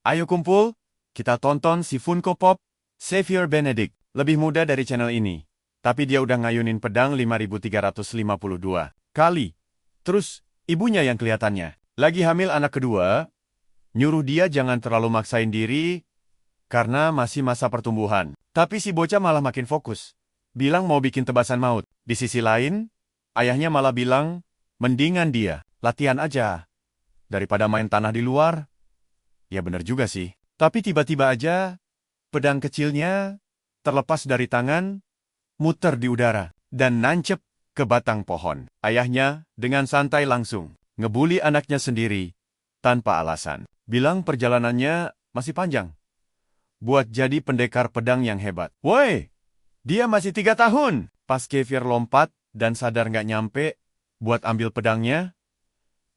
Ayo kumpul, kita tonton si Funko Pop, Xavier Benedict. Lebih muda dari channel ini. Tapi dia udah ngayunin pedang 5352 kali. Terus, ibunya yang kelihatannya lagi hamil anak kedua, nyuruh dia jangan terlalu maksain diri karena masih masa pertumbuhan. Tapi si bocah malah makin fokus. Bilang mau bikin tebasan maut. Di sisi lain, ayahnya malah bilang, mendingan dia latihan aja daripada main tanah di luar. Ya bener juga sih. Tapi tiba-tiba aja, pedang kecilnya terlepas dari tangan, muter di udara, dan nancep ke batang pohon. Ayahnya dengan santai langsung ngebully anaknya sendiri tanpa alasan. Bilang perjalanannya masih panjang buat jadi pendekar pedang yang hebat. Woi, dia masih 3 tahun. Pas Xavier lompat dan sadar nggak nyampe buat ambil pedangnya,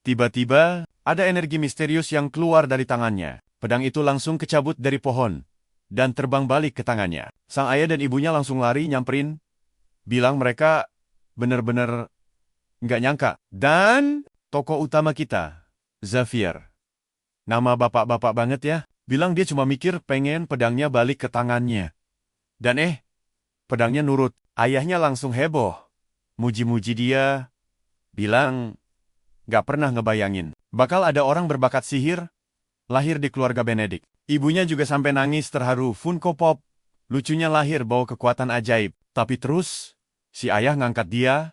tiba-tiba ada energi misterius yang keluar dari tangannya. Pedang itu langsung kecabut dari pohon dan terbang balik ke tangannya. Sang ayah dan ibunya langsung lari nyamperin, bilang mereka bener-bener nggak nyangka. Dan tokoh utama kita, Xavier, nama bapak-bapak banget ya, bilang dia cuma mikir pengen pedangnya balik ke tangannya. Dan pedangnya nurut. Ayahnya langsung heboh, muji-muji dia, bilang nggak pernah ngebayangin bakal ada orang berbakat sihir lahir di keluarga Benedict. Ibunya juga sampai nangis terharu. Funko Pop lucunya lahir bawa kekuatan ajaib. Tapi terus, si ayah ngangkat dia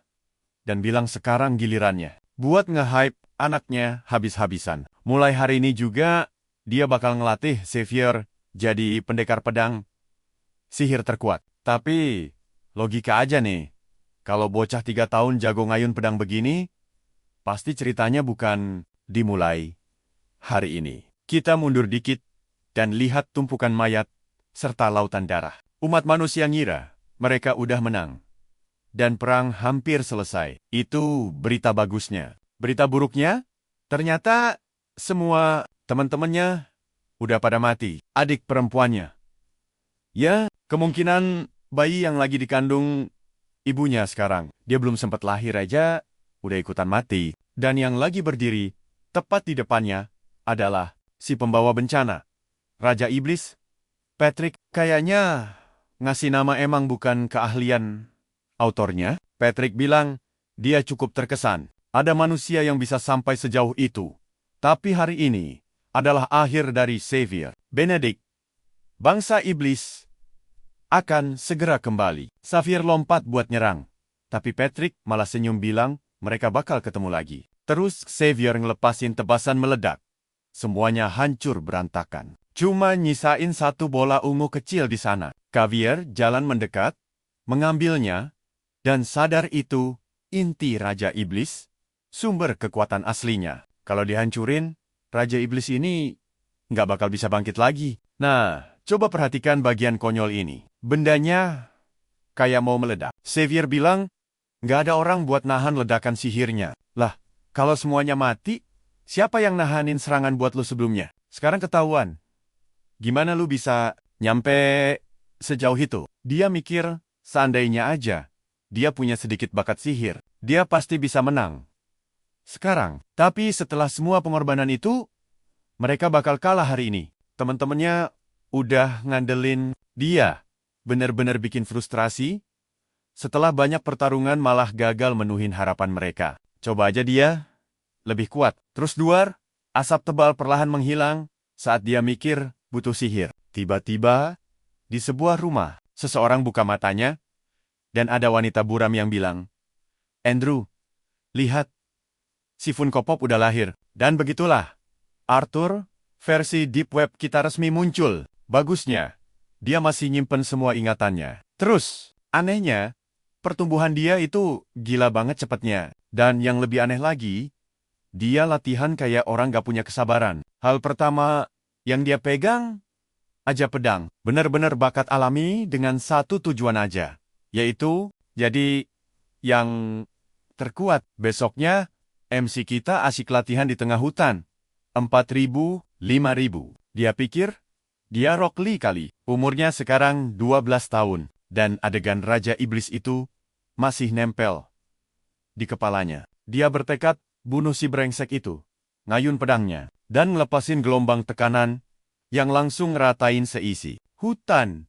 dan bilang sekarang gilirannya buat nge-hype anaknya habis-habisan. Mulai hari ini juga, dia bakal ngelatih Xavier jadi pendekar pedang sihir terkuat. Tapi, logika aja nih. Kalau bocah 3 tahun jago ngayun pedang begini, pasti ceritanya bukan dimulai hari ini. Kita mundur dikit dan lihat tumpukan mayat serta lautan darah. Umat manusia ngira mereka udah menang. Dan perang hampir selesai. Itu berita bagusnya. Berita buruknya, ternyata semua teman-temannya udah pada mati. Adik perempuannya. Ya, kemungkinan bayi yang lagi dikandung ibunya sekarang. Dia belum sempat lahir aja, udah ikutan mati. Dan yang lagi berdiri, tepat di depannya, adalah si pembawa bencana. Raja Iblis, Patrick. Kayaknya ngasih nama emang bukan keahlian autornya. Patrick bilang, dia cukup terkesan. Ada manusia yang bisa sampai sejauh itu. Tapi hari ini adalah akhir dari Xavier Benedict. Bangsa Iblis akan segera kembali. Xavier lompat buat nyerang. Tapi Patrick malah senyum bilang, mereka bakal ketemu lagi. Terus Xavier ngelepasin tebasan meledak. Semuanya hancur berantakan. Cuma nyisain satu bola ungu kecil di sana. Xavier jalan mendekat, mengambilnya, dan sadar itu inti Raja Iblis, sumber kekuatan aslinya. Kalau dihancurin, Raja Iblis ini nggak bakal bisa bangkit lagi. Nah, coba perhatikan bagian konyol ini. Bendanya kayak mau meledak. Xavier bilang, nggak ada orang buat nahan ledakan sihirnya. Lah, kalau semuanya mati, siapa yang nahanin serangan buat lu sebelumnya? Sekarang ketahuan. Gimana lu bisa nyampe sejauh itu? Dia mikir, seandainya aja dia punya sedikit bakat sihir, dia pasti bisa menang. Sekarang, tapi setelah semua pengorbanan itu, mereka bakal kalah hari ini. Teman-temannya udah ngandelin dia. Bener-bener bikin frustrasi. Setelah banyak pertarungan malah gagal menuhin harapan mereka. Coba aja dia lebih kuat. Terus duar, asap tebal perlahan menghilang saat dia mikir butuh sihir. Tiba-tiba, di sebuah rumah, seseorang buka matanya, dan ada wanita buram yang bilang, Andrew, lihat, si Funko Pop udah lahir. Dan begitulah, Arthur, versi Deep Web kita resmi muncul. Bagusnya, dia masih nyimpen semua ingatannya. Terus, anehnya, pertumbuhan dia itu gila banget cepatnya. Dan yang lebih aneh lagi, dia latihan kayak orang gak punya kesabaran. Hal pertama yang dia pegang aja pedang. Benar-benar bakat alami dengan satu tujuan aja. Yaitu, jadi yang terkuat. Besoknya, MC kita asik latihan di tengah hutan. 4.000, 5.000. Dia pikir, dia Rock Lee kali. Umurnya sekarang 12 tahun. Dan adegan Raja Iblis itu masih nempel di kepalanya. Dia bertekad bunuh si brengsek itu. Ngayun pedangnya. Dan ngelepasin gelombang tekanan yang langsung ngeratain seisi hutan.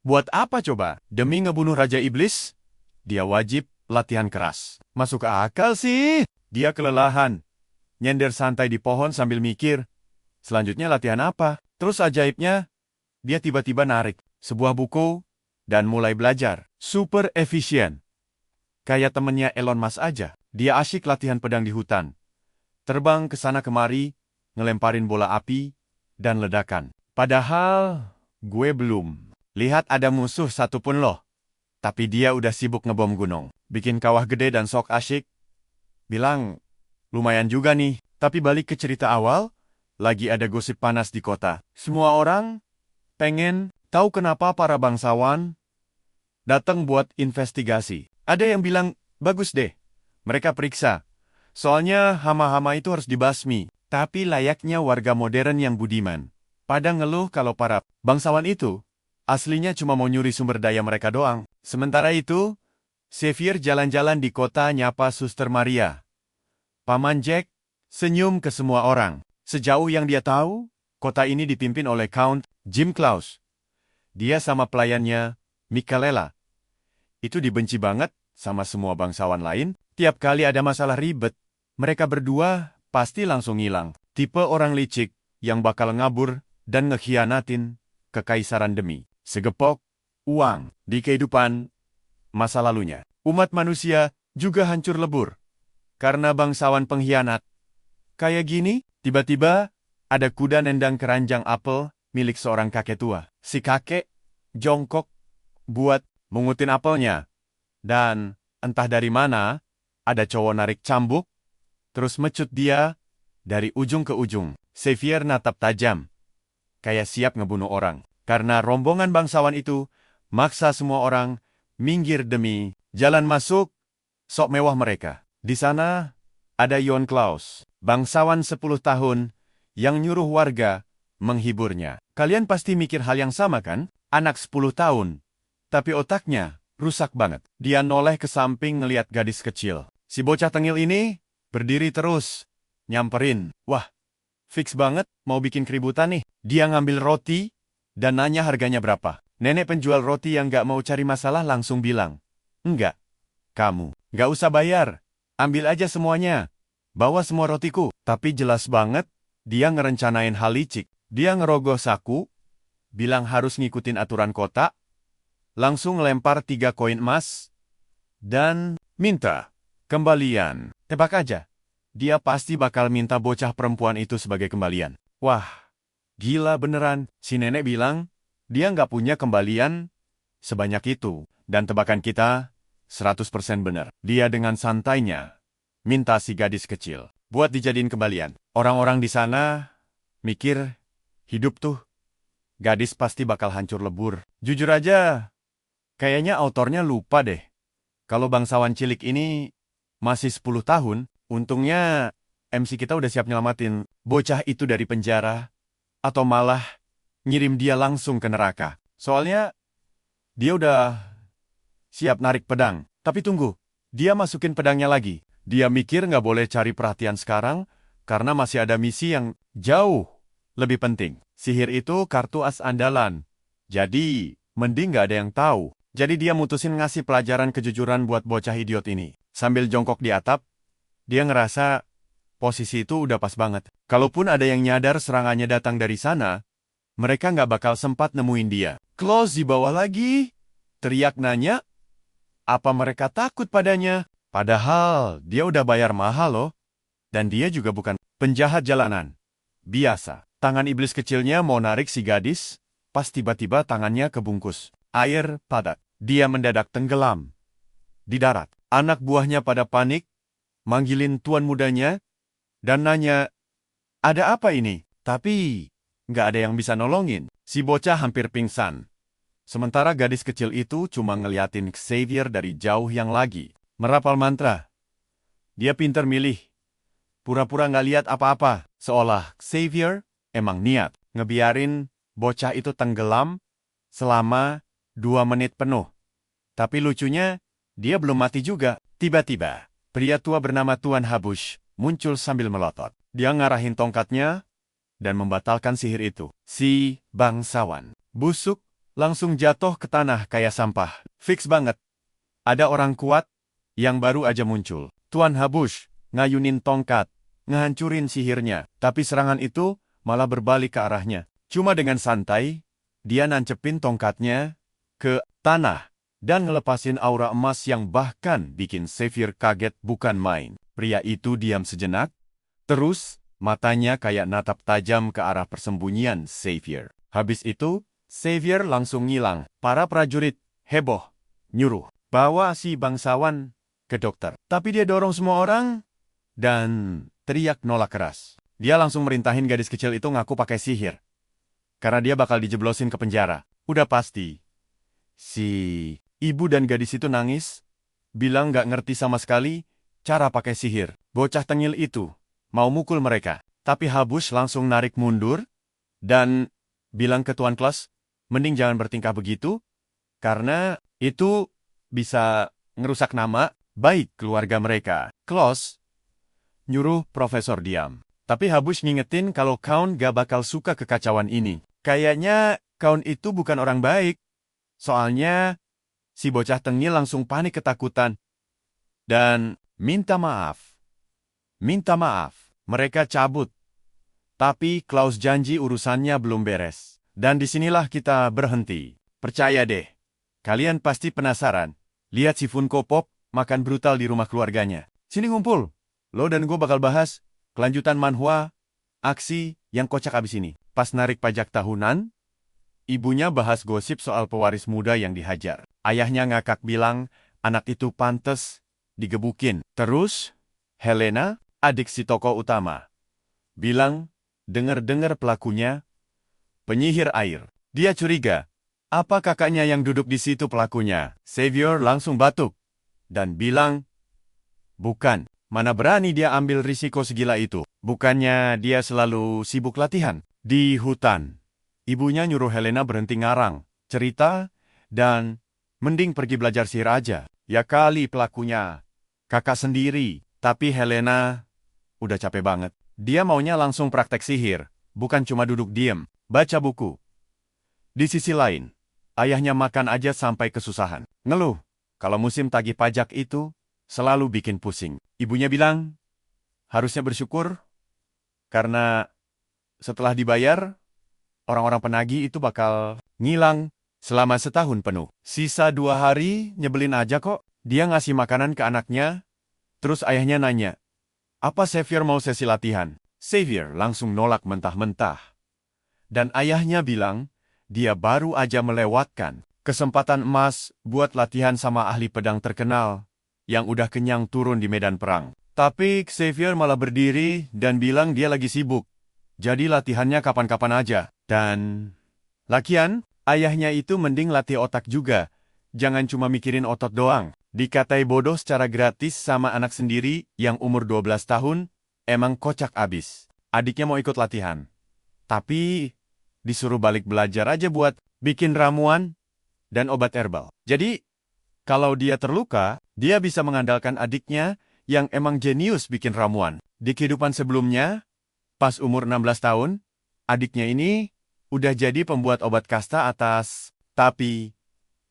Buat apa coba? Demi ngebunuh Raja Iblis? Dia wajib latihan keras. Masuk akal sih. Dia kelelahan. Nyender santai di pohon sambil mikir, selanjutnya latihan apa? Terus ajaibnya, dia tiba-tiba narik sebuah buku dan mulai belajar. Super efisien. Kayak temennya Elon Musk aja. Dia asyik latihan pedang di hutan. Terbang ke sana kemari, ngelemparin bola api dan ledakan. Padahal, gue belum lihat ada musuh satupun loh. Tapi dia udah sibuk ngebom gunung. Bikin kawah gede dan sok asyik. Bilang, lumayan juga nih. Tapi balik ke cerita awal, lagi ada gosip panas di kota. Semua orang pengen tahu kenapa para bangsawan datang buat investigasi. Ada yang bilang, bagus deh. Mereka periksa. Soalnya hama-hama itu harus dibasmi. Tapi layaknya warga modern yang budiman. Pada ngeluh kalau para bangsawan itu aslinya cuma mau nyuri sumber daya mereka doang. Sementara itu, Xavier jalan-jalan di kota nyapa Suster Maria. Paman Jack senyum ke semua orang. Sejauh yang dia tahu, kota ini dipimpin oleh Count Jim Claus. Dia sama pelayannya, Mikaela. Itu dibenci banget sama semua bangsawan lain. Tiap kali ada masalah ribet, mereka berdua pasti langsung hilang. Tipe orang licik yang bakal ngabur dan ngekhianatin kekaisaran demi segepok uang. Di kehidupan masa lalunya, umat manusia juga hancur lebur karena bangsawan pengkhianat. Kayak gini, tiba-tiba ada kuda nendang keranjang apel milik seorang kakek tua. Si kakek jongkok buat mengutin apelnya. Dan entah dari mana, ada cowok narik cambuk, terus mecut dia dari ujung ke ujung. Xavier natap tajam, kayak siap ngebunuh orang. Karena rombongan bangsawan itu maksa semua orang minggir demi jalan masuk sok mewah mereka. Di sana ada Yon Claus, bangsawan 10 tahun yang nyuruh warga menghiburnya. Kalian pasti mikir hal yang sama kan? Anak 10 tahun, tapi otaknya rusak banget. Dia noleh ke samping ngeliat gadis kecil. Si bocah tengil ini berdiri terus, nyamperin. Wah, fix banget mau bikin keributan nih. Dia ngambil roti dan nanya harganya berapa. Nenek penjual roti yang gak mau cari masalah langsung bilang, enggak, kamu gak usah bayar. Ambil aja semuanya. Bawa semua rotiku. Tapi jelas banget, dia ngerencanain hal licik. Dia ngerogoh saku, bilang harus ngikutin aturan kota, langsung lempar 3 koin emas, dan minta kembalian. Tebak aja, dia pasti bakal minta bocah perempuan itu sebagai kembalian. Wah, gila beneran. Si nenek bilang, dia nggak punya kembalian sebanyak itu. Dan tebakan kita 100% benar. Dia dengan santainya minta si gadis kecil buat dijadiin kembalian. Orang-orang di sana mikir, hidup tuh gadis pasti bakal hancur lebur. Jujur aja, kayaknya autornya lupa deh. Kalau bangsawan cilik ini masih 10 tahun, untungnya MC kita udah siap nyelamatin bocah itu dari penjara, atau malah ngirim dia langsung ke neraka. Soalnya dia udah siap narik pedang. Tapi tunggu, dia masukin pedangnya lagi. Dia mikir nggak boleh cari perhatian sekarang, karena masih ada misi yang jauh lebih penting. Sihir itu kartu as andalan. Jadi, mending nggak ada yang tahu. Jadi dia mutusin ngasih pelajaran kejujuran buat bocah idiot ini. Sambil jongkok di atap, dia ngerasa posisi itu udah pas banget. Kalaupun ada yang nyadar serangannya datang dari sana, mereka nggak bakal sempat nemuin dia. Claus di bawah lagi, teriak nanya, apa mereka takut padanya? Padahal dia udah bayar mahal loh. Dan dia juga bukan penjahat jalanan biasa. Tangan iblis kecilnya mau narik si gadis, pas tiba-tiba tangannya kebungkus air padat. Dia mendadak tenggelam di darat. Anak buahnya pada panik, manggilin tuan mudanya, dan nanya, ada apa ini? Tapi nggak ada yang bisa nolongin. Si bocah hampir pingsan. Sementara gadis kecil itu cuma ngeliatin Xavier dari jauh yang lagi merapal mantra. Dia pinter milih. Pura-pura nggak lihat apa-apa. Seolah Xavier emang niat ngebiarin bocah itu tenggelam selama 2 menit penuh. Tapi lucunya, dia belum mati juga. Tiba-tiba, pria tua bernama Tuan Habush muncul sambil melotot. Dia ngarahin tongkatnya dan membatalkan sihir itu. Si bangsawan busuk langsung jatuh ke tanah kayak sampah. Fix banget. Ada orang kuat yang baru aja muncul. Tuan Habush ngayunin tongkat, ngehancurin sihirnya. Tapi serangan itu malah berbalik ke arahnya. Cuma dengan santai, dia nancepin tongkatnya ke tanah dan ngelepasin aura emas yang bahkan bikin Xavier kaget bukan main. Pria itu diam sejenak, terus matanya kayak natap tajam ke arah persembunyian Xavier. Habis itu, Xavier langsung ngilang. Para prajurit heboh, nyuruh bawa si bangsawan ke dokter. Tapi dia dorong semua orang dan teriak nolak keras. Dia langsung merintahin gadis kecil itu ngaku pakai sihir. Karena dia bakal dijeblosin ke penjara. Udah pasti. Si ibu dan gadis itu nangis, bilang gak ngerti sama sekali cara pakai sihir. Bocah tengil itu mau mukul mereka. Tapi Habush langsung narik mundur dan bilang ke tuan Klaus, mending jangan bertingkah begitu, karena itu bisa ngerusak nama baik keluarga mereka. Klaus nyuruh profesor diam. Tapi Habush ngingetin kalau Count gak bakal suka kekacauan ini. Kayaknya Count itu bukan orang baik. Soalnya si bocah tengil langsung panik ketakutan dan minta maaf. Minta maaf. Mereka cabut. Tapi Klaus janji urusannya belum beres. Dan disinilah kita berhenti. Percaya deh. Kalian pasti penasaran. Lihat si Funko Pop makan brutal di rumah keluarganya. Sini ngumpul. Lo dan gue bakal bahas kelanjutan manhwa, aksi yang kocak abis ini. Pas narik pajak tahunan, ibunya bahas gosip soal pewaris muda yang dihajar. Ayahnya ngakak bilang anak itu pantes digebukin. Terus, Helena, adik si tokoh utama, bilang dengar-dengar pelakunya penyihir air. Dia curiga, apa kakaknya yang duduk di situ pelakunya? Xavier langsung batuk dan bilang, bukan. Mana berani dia ambil risiko segila itu. Bukannya dia selalu sibuk latihan. Di hutan, ibunya nyuruh Helena berhenti ngarang, cerita, dan mending pergi belajar sihir aja. Ya kali pelakunya kakak sendiri. Tapi Helena udah capek banget. Dia maunya langsung praktek sihir, bukan cuma duduk diem, baca buku. Di sisi lain, ayahnya makan aja sampai kesusahan. Ngeluh, kalau musim tagih pajak itu selalu bikin pusing. Ibunya bilang, harusnya bersyukur, karena setelah dibayar, orang-orang penagih itu bakal ngilang selama setahun penuh. Sisa 2 hari, nyebelin aja kok. Dia ngasih makanan ke anaknya, terus ayahnya nanya, apa Xavier mau sesi latihan? Xavier langsung nolak mentah-mentah. Dan ayahnya bilang, dia baru aja melewatkan kesempatan emas buat latihan sama ahli pedang terkenal yang udah kenyang turun di medan perang. Tapi Xavier malah berdiri dan bilang dia lagi sibuk. Jadi latihannya kapan-kapan aja. Dan lakian, ayahnya itu mending latih otak juga. Jangan cuma mikirin otot doang. Dikatai bodoh secara gratis sama anak sendiri yang umur 12 tahun, emang kocak abis. Adiknya mau ikut latihan. Tapi disuruh balik belajar aja buat bikin ramuan dan obat herbal. Jadi, kalau dia terluka, dia bisa mengandalkan adiknya yang emang jenius bikin ramuan. Di kehidupan sebelumnya, pas umur 16 tahun, adiknya ini udah jadi pembuat obat kasta atas. Tapi,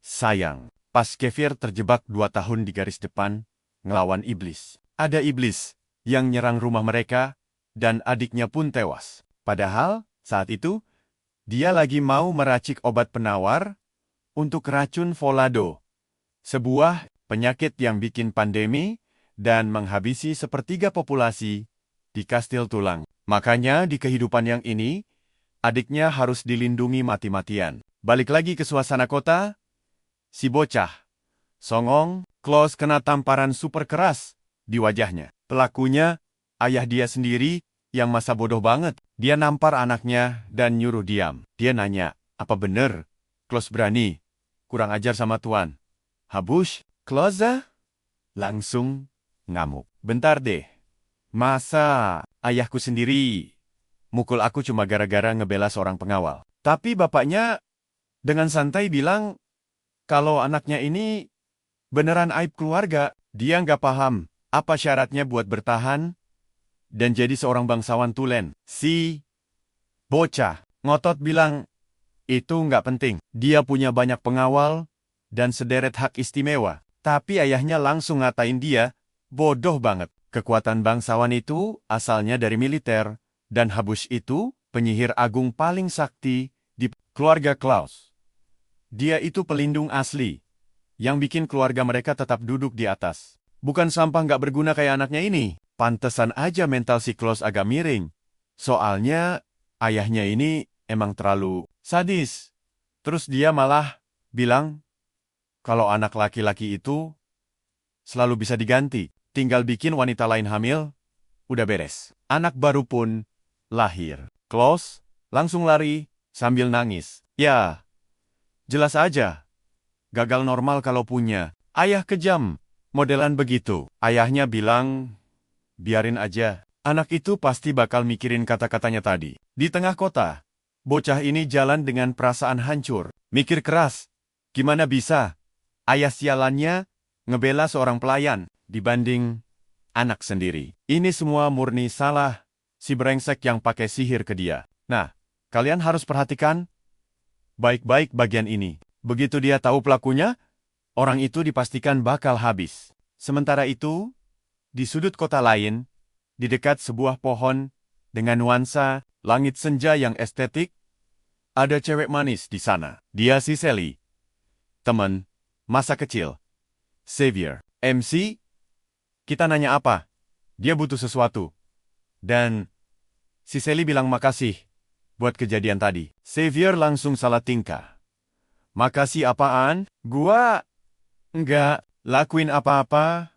sayang, pas Xavier terjebak 2 tahun di garis depan, ngelawan iblis. Ada iblis yang nyerang rumah mereka, dan adiknya pun tewas. Padahal, saat itu, dia lagi mau meracik obat penawar untuk racun Volado. Sebuah penyakit yang bikin pandemi dan menghabisi sepertiga populasi di Kastil Tulang. Makanya di kehidupan yang ini, adiknya harus dilindungi mati-matian. Balik lagi ke suasana kota, si bocah songong, Klaus kena tamparan super keras di wajahnya. Pelakunya, ayah dia sendiri yang masa bodoh banget. Dia nampar anaknya dan nyuruh diam. Dia nanya, apa bener Klaus berani kurang ajar sama tuan Habush? Klaus langsung ngamuk. Bentar deh. Masa ayahku sendiri mukul aku cuma gara-gara ngebela seorang pengawal? Tapi bapaknya dengan santai bilang kalau anaknya ini beneran aib keluarga. Dia nggak paham apa syaratnya buat bertahan dan jadi seorang bangsawan tulen. Si Bocah ngotot bilang, itu nggak penting. Dia punya banyak pengawal dan sederet hak istimewa. Tapi ayahnya langsung ngatain dia, bodoh banget. Kekuatan bangsawan itu asalnya dari militer, dan Habush itu penyihir agung paling sakti di keluarga Klaus. Dia itu pelindung asli, yang bikin keluarga mereka tetap duduk di atas. Bukan sampah nggak berguna kayak anaknya ini. Pantesan aja mental si Klaus agak miring. Soalnya ayahnya ini emang terlalu sadis. Terus dia malah bilang, kalau anak laki-laki itu selalu bisa diganti. Tinggal bikin wanita lain hamil, udah beres. Anak baru pun lahir. Klaus langsung lari sambil nangis. Ya, jelas aja. Gagal normal kalau punya ayah kejam. Modelan begitu. Ayahnya bilang, biarin aja. Anak itu pasti bakal mikirin kata-katanya tadi. Di tengah kota, bocah ini jalan dengan perasaan hancur. Mikir keras. Gimana bisa? Ayah sialannya ngebela seorang pelayan dibanding anak sendiri. Ini semua murni salah si brengsek yang pakai sihir ke dia. Nah, kalian harus perhatikan baik-baik bagian ini. Begitu dia tahu pelakunya, orang itu dipastikan bakal habis. Sementara itu, di sudut kota lain, di dekat sebuah pohon dengan nuansa langit senja yang estetik, ada cewek manis di sana. Dia si Sally. Teman masa kecil. Xavier. MC, kita nanya apa? Dia butuh sesuatu. Dan si Sally bilang makasih buat kejadian tadi. Xavier langsung salah tingkah. Makasih apaan? Gua nggak lakuin apa-apa.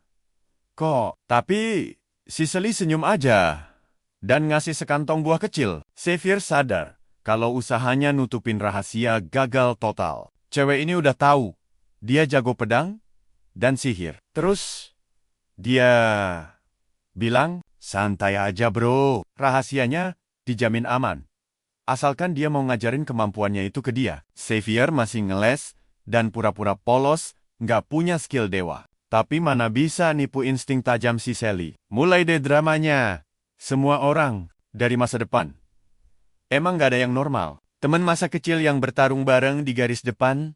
Kok? Tapi si Sally senyum aja dan ngasih sekantong buah kecil. Xavier sadar kalau usahanya nutupin rahasia gagal total. Cewek ini udah tahu dia jago pedang dan sihir. Terus dia bilang, santai aja bro, rahasianya dijamin aman. Asalkan dia mau ngajarin kemampuannya itu ke dia. Xavier masih ngeles dan pura-pura polos, nggak punya skill dewa. Tapi mana bisa nipu insting tajam si Sally. Mulai deh dramanya. Semua orang dari masa depan. Emang nggak ada yang normal. Teman masa kecil yang bertarung bareng di garis depan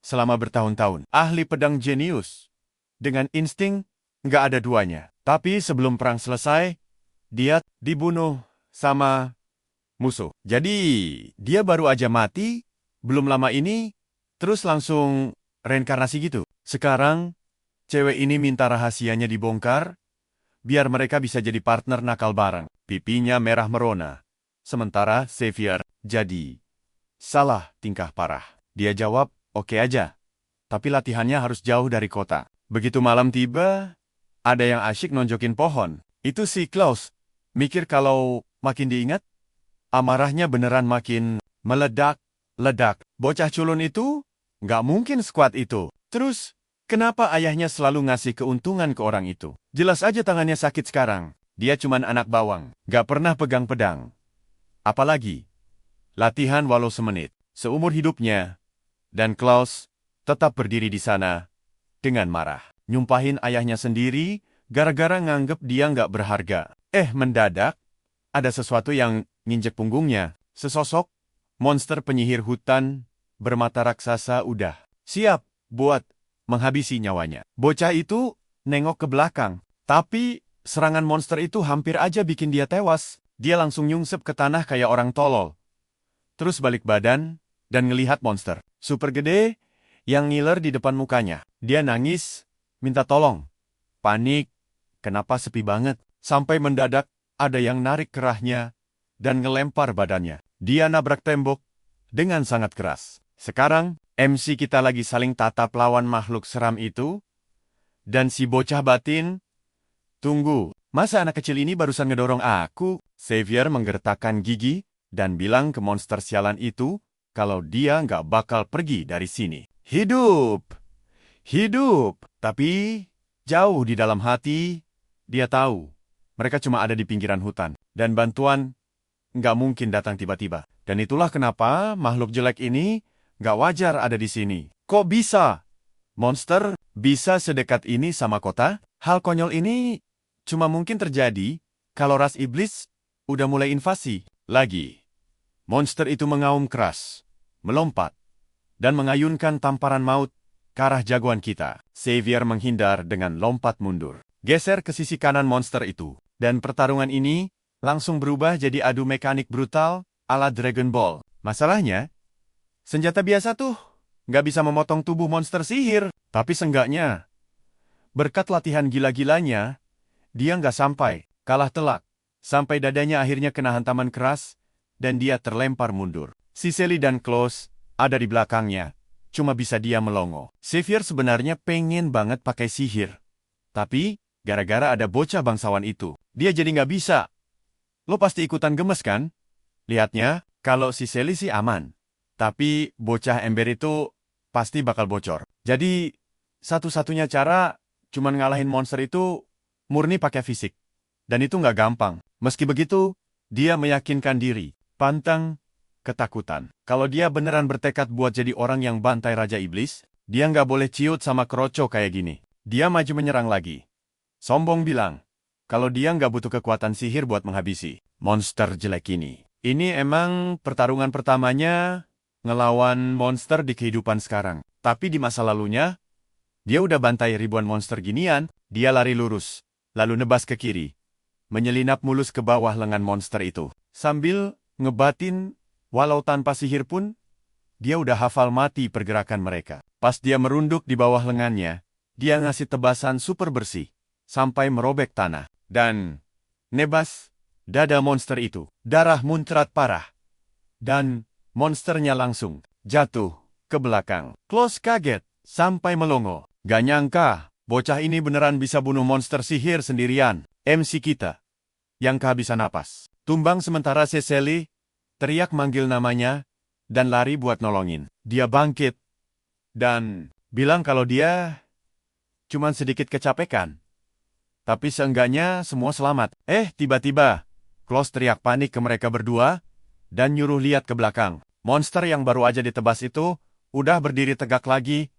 selama bertahun-tahun. Ahli pedang jenius. Dengan insting, nggak ada duanya. Tapi sebelum perang selesai, dia dibunuh sama musuh. Jadi, dia baru aja mati, belum lama ini, terus langsung reinkarnasi gitu. Sekarang, cewek ini minta rahasianya dibongkar, biar mereka bisa jadi partner nakal bareng. Pipinya merah merona. Sementara Xavier jadi salah tingkah parah. Dia jawab, oke aja. Tapi latihannya harus jauh dari kota. Begitu malam tiba, ada yang asyik nonjokin pohon. Itu si Klaus. Mikir kalau makin diingat, amarahnya beneran makin meledak-ledak. Bocah culun itu nggak mungkin sekuat itu. Terus, kenapa ayahnya selalu ngasih keuntungan ke orang itu? Jelas aja tangannya sakit sekarang. Dia cuman anak bawang. Nggak pernah pegang pedang. Apalagi, latihan walau semenit. Seumur hidupnya. Dan Klaus tetap berdiri di sana dengan marah. Nyumpahin ayahnya sendiri gara-gara nganggep dia nggak berharga. Mendadak, ada sesuatu yang nginjek punggungnya. Sesosok monster penyihir hutan bermata raksasa udah siap buat menghabisi nyawanya. Bocah itu nengok ke belakang. Tapi serangan monster itu hampir aja bikin dia tewas. Dia langsung nyungsep ke tanah kayak orang tolol. Terus balik badan dan ngelihat monster super gede yang ngiler di depan mukanya. Dia nangis, minta tolong. Panik, kenapa sepi banget? Sampai mendadak ada yang narik kerahnya dan ngelempar badannya. Dia nabrak tembok dengan sangat keras. Sekarang, MC kita lagi saling tatap lawan makhluk seram itu. Dan si bocah batin, tunggu, masa anak kecil ini barusan ngedorong aku? Xavier menggertakkan gigi dan bilang ke monster sialan itu kalau dia nggak bakal pergi dari sini. Hidup! Hidup! Tapi, jauh di dalam hati, dia tahu mereka cuma ada di pinggiran hutan. Dan bantuan nggak mungkin datang tiba-tiba. Dan itulah kenapa makhluk jelek ini nggak wajar ada di sini. Kok bisa? Monster bisa sedekat ini sama kota? Hal konyol ini cuma mungkin terjadi kalau ras iblis udah mulai invasi lagi. Monster itu mengaum keras, melompat, dan mengayunkan tamparan maut ke arah jagoan kita. Xavier menghindar dengan lompat mundur, geser ke sisi kanan monster itu. Dan pertarungan ini langsung berubah jadi adu mekanik brutal ala Dragon Ball. Masalahnya, senjata biasa tuh nggak bisa memotong tubuh monster sihir. Tapi seenggaknya, berkat latihan gila-gilanya, dia nggak sampai kalah telak. Sampai dadanya akhirnya kena hantaman keras, dan dia terlempar mundur. Siseli dan Klaus ada di belakangnya, cuma bisa dia melongo. Xavier sebenarnya pengen banget pakai sihir. Tapi, gara-gara ada bocah bangsawan itu, dia jadi nggak bisa. Lo pasti ikutan gemes kan? Lihatnya, kalau Siseli sih aman. Tapi, bocah ember itu pasti bakal bocor. Jadi, satu-satunya cara cuman ngalahin monster itu murni pakai fisik. Dan itu nggak gampang. Meski begitu, dia meyakinkan diri, pantang ketakutan. Kalau dia beneran bertekad buat jadi orang yang bantai Raja Iblis, dia nggak boleh ciut sama kroco kayak gini. Dia maju menyerang lagi. Sombong bilang, kalau dia nggak butuh kekuatan sihir buat menghabisi monster jelek ini. Ini emang pertarungan pertamanya ngelawan monster di kehidupan sekarang. Tapi di masa lalunya, dia udah bantai ribuan monster ginian. Dia lari lurus, lalu nebas ke kiri, menyelinap mulus ke bawah lengan monster itu. Sambil ngebatin, walau tanpa sihir pun, dia udah hafal mati pergerakan mereka. Pas dia merunduk di bawah lengannya, dia ngasih tebasan super bersih, sampai merobek tanah. Dan nebas dada monster itu. Darah muncrat parah. Dan monsternya langsung jatuh ke belakang. Klaus kaget, sampai melongo. Gak nyangka, bocah ini beneran bisa bunuh monster sihir sendirian. MC kita yang kehabisan napas. Tumbang sementara Siseli teriak manggil namanya dan lari buat nolongin. Dia bangkit dan bilang kalau dia cuman sedikit kecapekan. Tapi seenggaknya semua selamat. Tiba-tiba Klaus teriak panik ke mereka berdua dan nyuruh lihat ke belakang. Monster yang baru aja ditebas itu udah berdiri tegak lagi.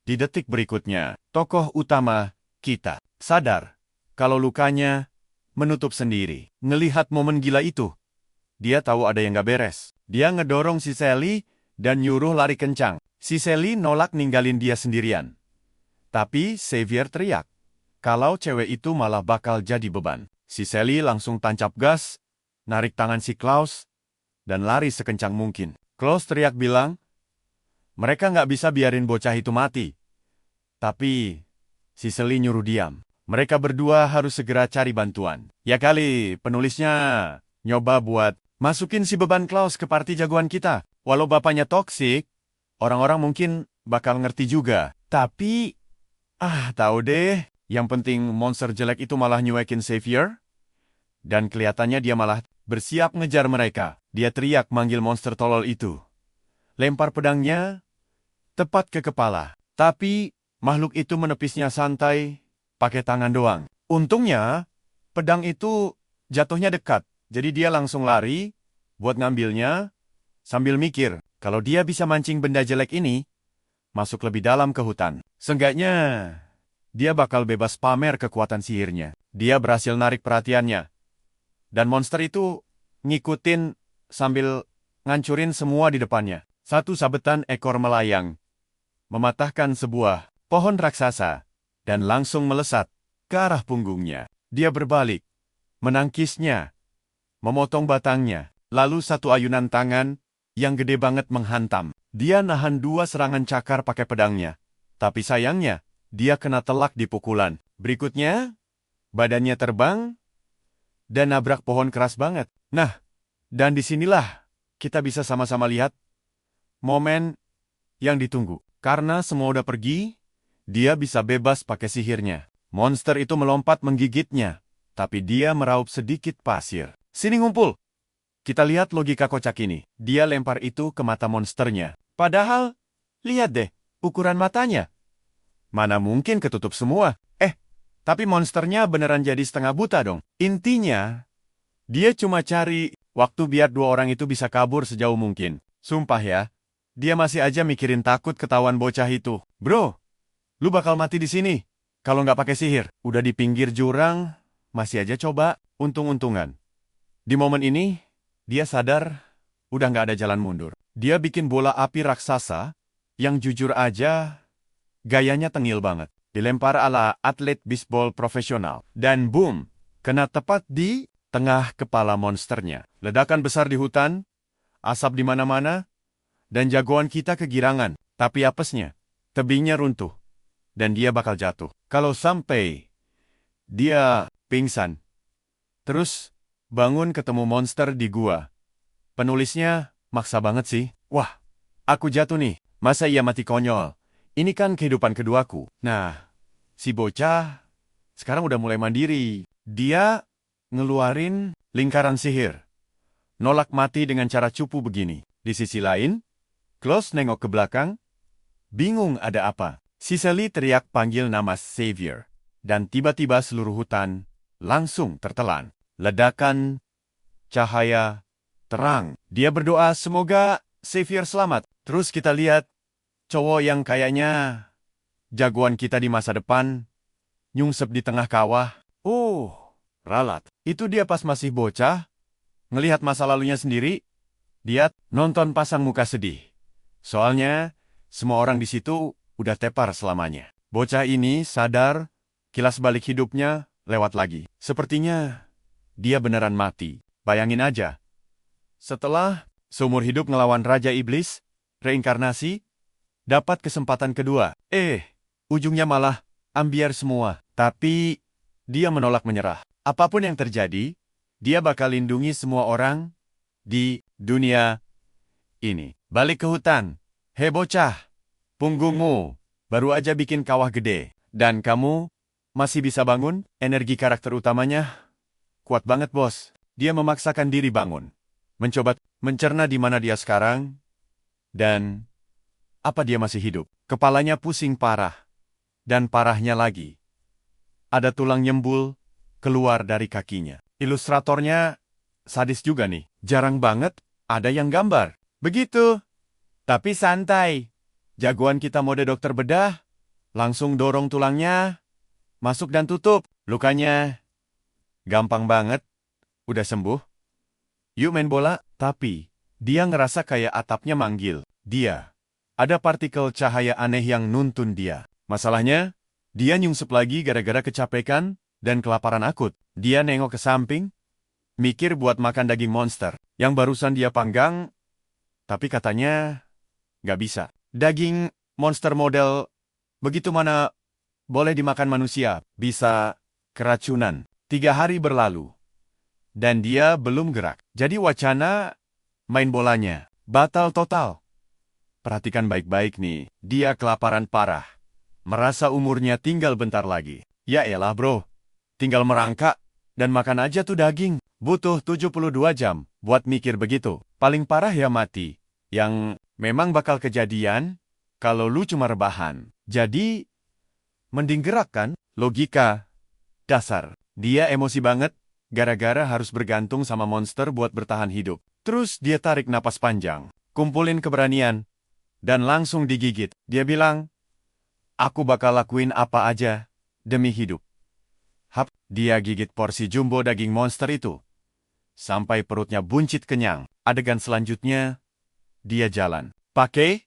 Di detik berikutnya, tokoh utama kita sadar kalau lukanya menutup sendiri. Ngelihat momen gila itu, dia tahu ada yang gak beres. Dia ngedorong Siseli dan nyuruh lari kencang. Siseli nolak ninggalin dia sendirian. Tapi Xavier teriak kalau cewek itu malah bakal jadi beban. Siseli langsung tancap gas, narik tangan si Klaus, dan lari sekencang mungkin. Klaus teriak bilang, mereka nggak bisa biarin bocah itu mati. Tapi Siseli nyuruh diam. Mereka berdua harus segera cari bantuan. Ya kali penulisnya nyoba buat masukin si beban Klaus ke party jagoan kita. Walau bapaknya toksik, orang-orang mungkin bakal ngerti juga. Tapi, tahu deh. Yang penting monster jelek itu malah nyuekin Xavier. Dan kelihatannya dia malah bersiap ngejar mereka. Dia teriak manggil monster tolol itu. Lempar pedangnya tepat ke kepala. Tapi makhluk itu menepisnya santai, pakai tangan doang. Untungnya, pedang itu jatuhnya dekat. Jadi dia langsung lari buat ngambilnya sambil mikir kalau dia bisa mancing benda jelek ini masuk lebih dalam ke hutan. Seenggaknya dia bakal bebas pamer kekuatan sihirnya. Dia berhasil narik perhatiannya. Dan monster itu ngikutin sambil ngancurin semua di depannya. Satu sabetan ekor melayang, mematahkan sebuah pohon raksasa, dan langsung melesat ke arah punggungnya. Dia berbalik, menangkisnya, memotong batangnya, lalu satu ayunan tangan yang gede banget menghantam. Dia nahan dua serangan cakar pakai pedangnya. Tapi sayangnya, dia kena telak di pukulan. Berikutnya, badannya terbang dan nabrak pohon keras banget. Nah, dan disinilah kita bisa sama-sama lihat momen yang ditunggu. Karena semua udah pergi, dia bisa bebas pakai sihirnya. Monster itu melompat menggigitnya, tapi dia meraup sedikit pasir. Sini ngumpul. Kita lihat logika kocak ini. Dia lempar itu ke mata monsternya. Padahal, lihat deh, ukuran matanya. Mana mungkin ketutup semua? Tapi monsternya beneran jadi setengah buta dong. Intinya, dia cuma cari waktu biar dua orang itu bisa kabur sejauh mungkin. Sumpah ya, dia masih aja mikirin takut ketahuan bocah itu. Bro, lu bakal mati di sini kalau nggak pakai sihir. Udah di pinggir jurang, masih aja coba untung-untungan. Di momen ini, dia sadar udah nggak ada jalan mundur. Dia bikin bola api raksasa, yang jujur aja, gayanya tengil banget. Dilempar ala atlet bisbol profesional. Dan boom, kena tepat di tengah kepala monsternya. Ledakan besar di hutan, asap di mana-mana, dan jagoan kita kegirangan. Tapi apesnya, tebingnya runtuh, dan dia bakal jatuh. Kalau sampai dia pingsan, terus bangun ketemu monster di gua. Penulisnya maksa banget sih. Wah, aku jatuh nih. Masa ia mati konyol? Ini kan kehidupan keduaku. Nah, si bocah sekarang udah mulai mandiri. Dia ngeluarin lingkaran sihir. Nolak mati dengan cara cupu begini. Di sisi lain, Klaus nengok ke belakang. Bingung ada apa. Si Sally teriak panggil nama Xavier. Dan tiba-tiba seluruh hutan langsung tertelan. Ledakan, cahaya, terang. Dia berdoa semoga Xavier selamat. Terus kita lihat cowok yang kayaknya jagoan kita di masa depan nyungsep di tengah kawah. Ralat. Itu dia pas masih bocah, ngelihat masa lalunya sendiri, dia nonton pasang muka sedih. Soalnya semua orang di situ udah tepar selamanya. Bocah ini sadar kilas balik hidupnya lewat lagi. Sepertinya dia beneran mati. Bayangin aja. Setelah seumur hidup ngelawan Raja Iblis, reinkarnasi, dapat kesempatan kedua. Ujungnya malah ambiar semua. Tapi dia menolak menyerah. Apapun yang terjadi, dia bakal lindungi semua orang di dunia ini. Balik ke hutan. Hei bocah, punggungmu baru aja bikin kawah gede. Dan kamu masih bisa bangun? Energi karakter utamanya kuat banget, bos. Dia memaksakan diri bangun. Mencoba mencerna di mana dia sekarang, dan apa dia masih hidup. Kepalanya pusing parah, dan parahnya lagi, ada tulang nyembul keluar dari kakinya. Ilustratornya sadis juga nih. Jarang banget ada yang gambar. Begitu. Tapi santai. Jagoan kita mode dokter bedah, langsung dorong tulangnya, masuk dan tutup. Lukanya gampang banget. Udah sembuh. Yuk main bola. Tapi dia ngerasa kayak atapnya manggil. Dia. Ada partikel cahaya aneh yang nuntun dia. Masalahnya, dia nyungsep lagi gara-gara kecapekan dan kelaparan akut. Dia nengok ke samping, mikir buat makan daging monster yang barusan dia panggang, tapi katanya nggak bisa. Daging monster model begitu mana boleh dimakan manusia, bisa keracunan. 3 hari berlalu, dan dia belum gerak. Jadi wacana main bolanya batal total. Perhatikan baik-baik nih, dia kelaparan parah. Merasa umurnya tinggal bentar lagi. Ya elah bro, tinggal merangkak dan makan aja tuh daging. Butuh 72 jam buat mikir begitu. Paling parah ya mati. Yang memang bakal kejadian kalau lu cuma rebahan. Jadi, mending gerak kan? Logika dasar. Dia emosi banget gara-gara harus bergantung sama monster buat bertahan hidup. Terus dia tarik napas panjang, kumpulin keberanian, dan langsung digigit. Dia bilang, aku bakal lakuin apa aja demi hidup. Hap, dia gigit porsi jumbo daging monster itu. Sampai perutnya buncit kenyang. Adegan selanjutnya, dia jalan. Pakai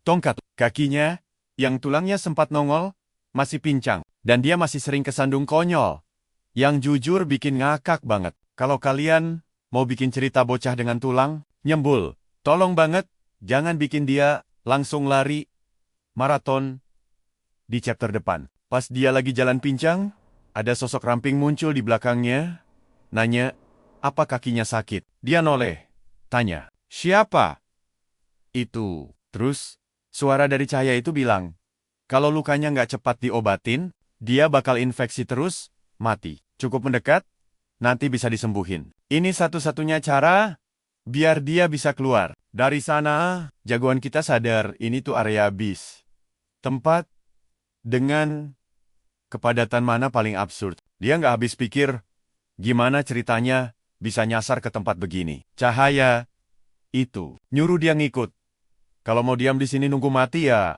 tongkat. Kakinya, yang tulangnya sempat nongol, masih pincang. Dan dia masih sering kesandung konyol. Yang jujur bikin ngakak banget. Kalau kalian mau bikin cerita bocah dengan tulang, nyembul. Tolong banget, jangan bikin dia langsung lari maraton di chapter depan. Pas dia lagi jalan pincang, ada sosok ramping muncul di belakangnya, nanya, apa kakinya sakit? Dia noleh, tanya, siapa? Itu. Terus, suara dari cahaya itu bilang, kalau lukanya nggak cepat diobatin, dia bakal infeksi terus, mati. Cukup mendekat, nanti bisa disembuhin. Ini satu-satunya cara, biar dia bisa keluar. Dari sana, jagoan kita sadar ini tuh area bis. Tempat dengan kepadatan mana paling absurd. Dia nggak habis pikir, gimana ceritanya bisa nyasar ke tempat begini. Cahaya itu nyuruh dia ngikut. Kalau mau diam di sini nunggu mati ya,